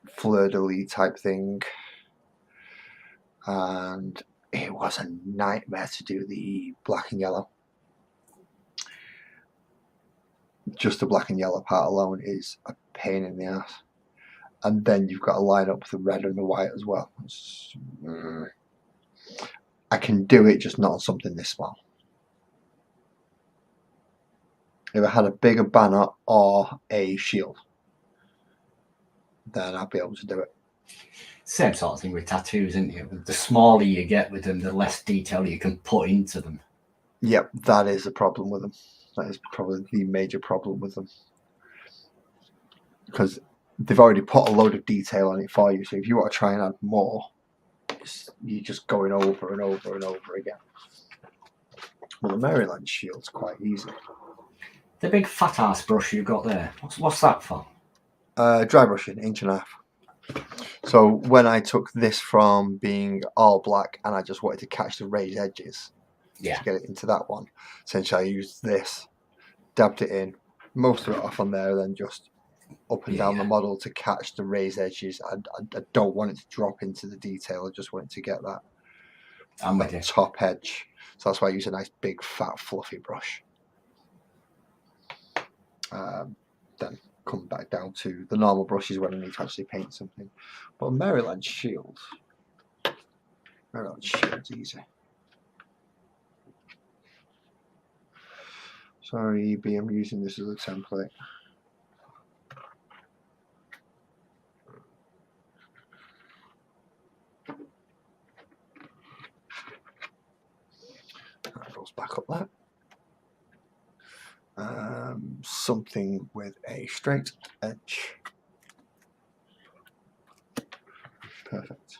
fleur-de-lis type thing, and it was a nightmare to do the black and yellow. Just the black and yellow part alone is a pain in the ass. And then you've got to line up the red and the white as well. I can do it, just not on something this small. If I had a bigger banner or a shield, then I'd be able to do it. Same sort of thing with tattoos, isn't it? The smaller you get with them, the less detail you can put into them. Yep, that is the problem with them. That is probably the major problem with them. Because they've already put a load of detail on it for you, so if you want to try and add more, you're just going over and over and over again. Well, the Maryland shield's quite easy. The big fat ass brush you've got there, what's that for? Dry brushing, 1.5 inches. So when I took this from being all black and I just wanted to catch the raised edges to get it into that one, essentially I used this, dabbed it in, most of it off on there, then just up and down the model to catch the raised edges. I don't want it to drop into the detail. I just want it to get that top edge. So that's why I use a nice big fat fluffy brush. Then come back down to the normal brushes when I need to actually paint something. But Maryland shield's easy. Sorry, EB, I'm using this as a template. goes back up there. Something with a straight edge. Perfect.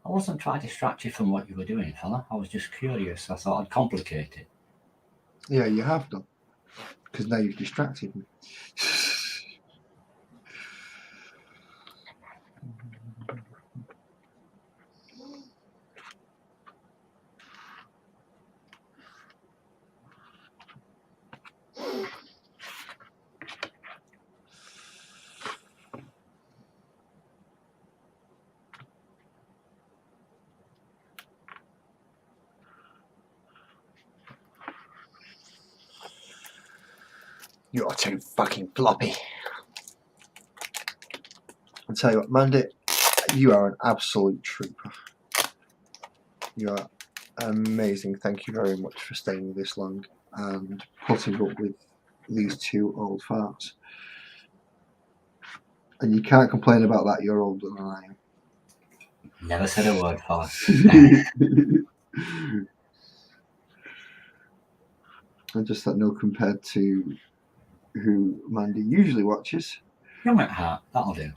I wasn't trying to distract you from what you were doing, fella. I was just curious. I thought I'd complicate it. Yeah, you have done. Because now you've distracted me. You're too fucking floppy. I'll tell you what, Mandy, you are an absolute trooper. You are amazing. Thank you very much for staying this long and putting up with these two old farts. And you can't complain about that, you're older than I am. Never said a word, fella. I just don't know compared to who Mandy usually watches. Young at heart, that'll do.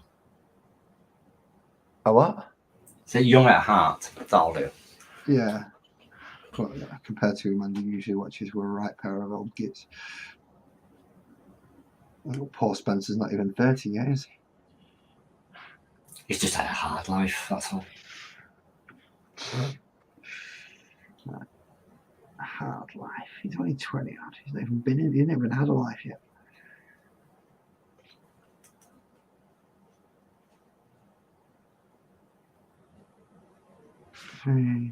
A what? Say young at heart, that'll do. Yeah. But compared to who Mandy usually watches, we're a right pair of old gits. Paul Spencer's not even 30 yet, is he? He's just had a hard life, that's all. A hard life. He's only 20 odd. He's not even been in. He's never even had a life yet. Oh,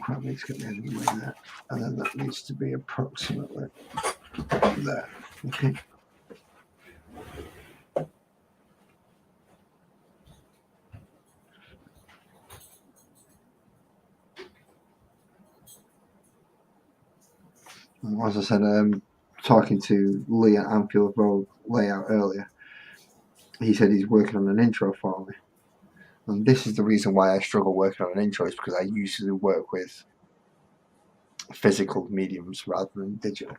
that needs to get the end of the way there. And then that needs to be approximately there. Okay. As I said, talking to Lee at Anfield Road Layout earlier, he said he's working on an intro for me. And this is the reason why I struggle working on an intro, is because I usually work with physical mediums rather than digital.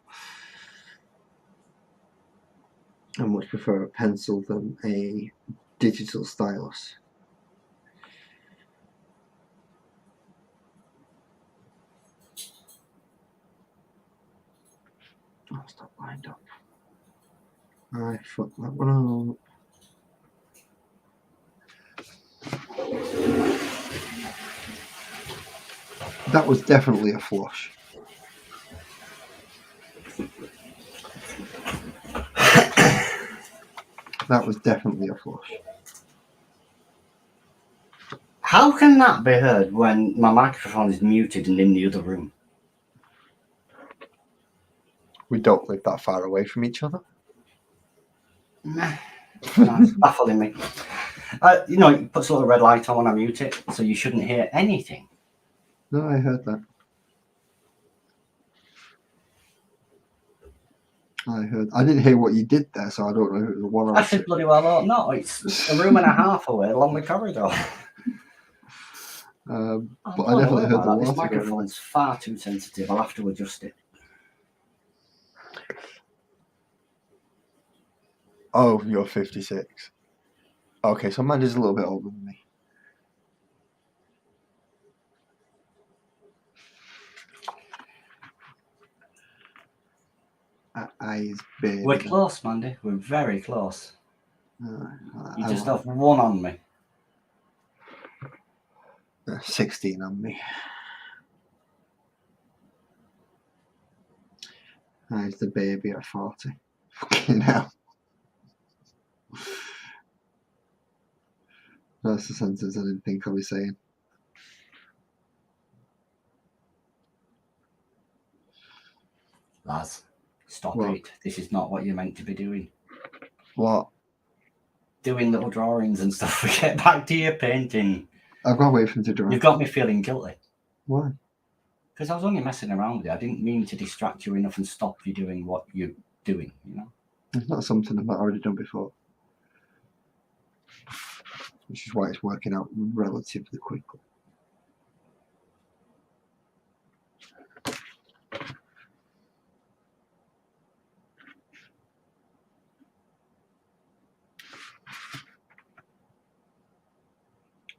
I much prefer a pencil than a digital stylus. Oh, it's not lined up. I fucked that one up. That was definitely a flush. That was definitely a flush. How can that be heard when my microphone is muted and in the other room? We don't live that far away from each other. Nah, it's baffling me. You know, it puts a little red light on when I mute it, so you shouldn't hear anything. No, I heard that. I didn't hear what you did there, so I don't know if it was one or I should bloody well ought not. It's a room and a half away along the corridor. But I definitely heard the water. This microphone's far too sensitive. I'll have to adjust it. Oh, you're 56. Okay, so Mandy's a little bit older than me. Eyes big. We're close, Mandy. We're very close. You I just like have one on me. 16 on me. Eyes the baby at 40. Fucking hell. That's the sentence I didn't think I'd be saying. Laz, stop What? it. This is not what you're meant to be doing. What? Doing little drawings and stuff. Get back to your painting. I've got to wait for him to draw. You've got me feeling guilty. Why? Because I was only messing around with you. I didn't mean to distract you enough and stop you doing what you're doing, you know? It's not something I've not already done before. which is why it's working out relatively quickly.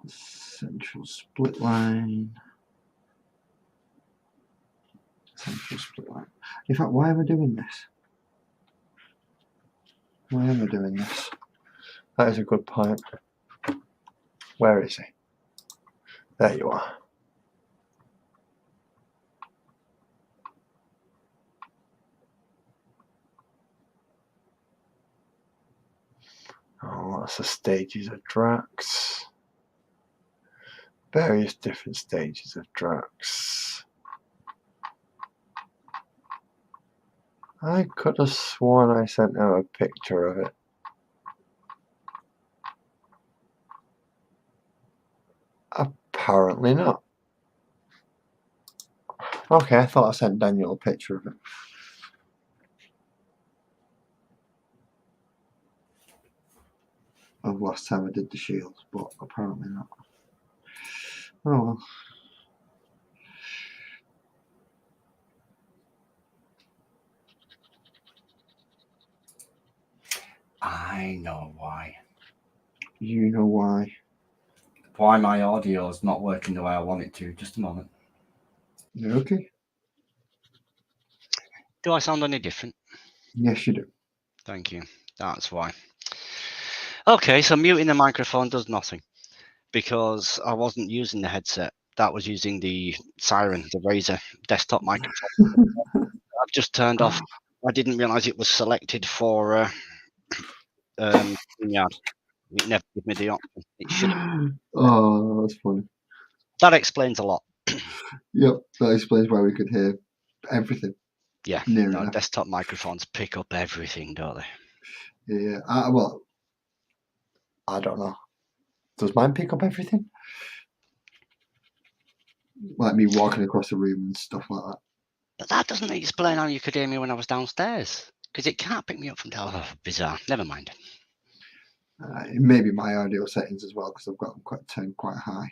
Central split line. Central split line. In fact, why am I doing this? Why am I doing this? That is a good point. Where is he? There you are. Oh, that's the stages of Drax. Various different stages of Drax. I could have sworn I sent out a picture of it. Apparently not. Okay, I thought I sent Daniel a picture of it. Of last time I did the shields, but apparently not. Oh well. I know why. You know why. Why my audio is not working the way I want it to. Just a moment. You okay? Do I sound any different? Yes, you do. Thank you. That's why. Okay, so muting the microphone does nothing because I wasn't using the headset. That was using the Siren, the Razer desktop microphone. I've just turned off. I didn't realise it was selected for StreamYard. It never gave me the option. It should have. Oh, that's funny. That explains a lot. Yep, that explains why we could hear everything. Yeah, Near no, enough. desktop microphones pick up everything, don't they? Yeah. Well, I don't know. Does mine pick up everything? Like me walking across the room and stuff like that. But that doesn't explain how you could hear me when I was downstairs, because it can't pick me up from down. Oh, bizarre. Never mind. It may be my audio settings as well, because I've got them turned quite high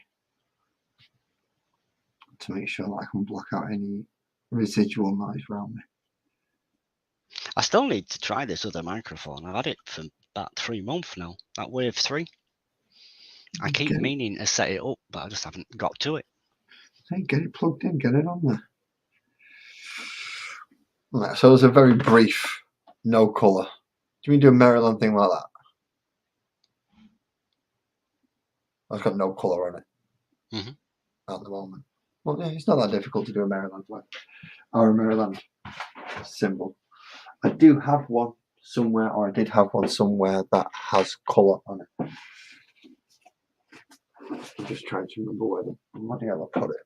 to make sure that I can block out any residual noise around me. I still need to try this other microphone. I've had it for about 3 months now. That Wave 3. I keep meaning to set it up, but I just haven't got to it. Hey, get it plugged in, get it on there. Right, so there's a very brief no colour. Do you mean do a Maryland thing like that? I've got no colour on it at the moment. Well, yeah, it's not that difficult to do a Maryland flag or a Maryland symbol. I do have one somewhere, or I did have one somewhere that has colour on it. I'm just trying to remember where the bloody hell I put it.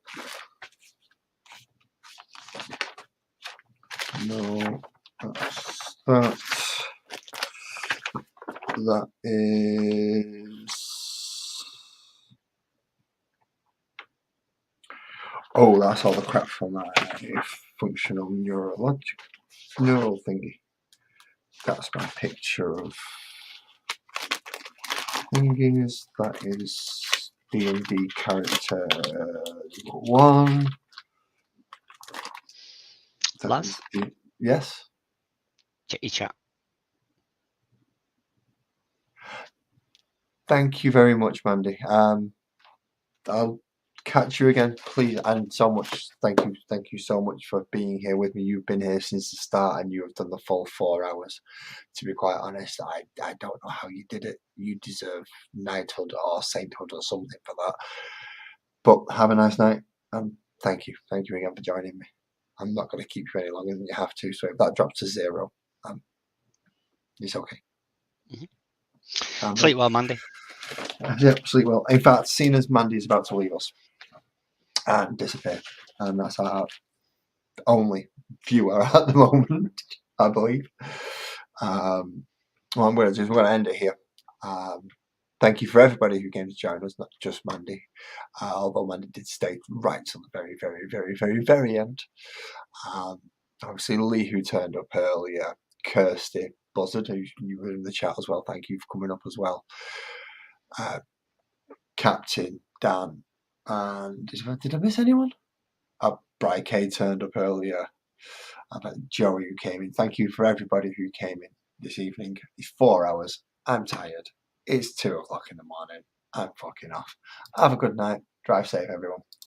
No, that's that. That is. Oh, that's all the crap from my functional neural thingy. That's my picture of thingies. That is D&D character 1. Laz? Yes? Chitty chat. Thank you very much, Mandy. I'll catch you again, please. And so much, thank you so much for being here with me. You've been here since the start, and you have done the full 4 hours. To be quite honest, I don't know how you did it. You deserve knighthood or sainthood or something for that. But have a nice night, and thank you again for joining me. I'm not going to keep you any longer than you have to. So if that drops to 0, it's okay. Sleep well, Mandy. Yep, sleep well. In fact, seeing as Mandy's about to leave us and disappear, and that's our only viewer at the moment, I believe. What I'm going to do is we're going to end it here. Thank you for everybody who came to join us, not just Mandy, although Mandy did stay right till the very, very, very, very, very end. Obviously, Lee, who turned up earlier, Kirsty, Buzzard, who you were in the chat as well. Thank you for coming up as well. Captain, Dan, and did I miss anyone? Brian K turned up earlier. Joey who came in. Thank you for everybody who came in this evening. It's 4 hours. I'm tired. It's 2 o'clock in the morning. I'm fucking off. Have a good night. Drive safe, everyone.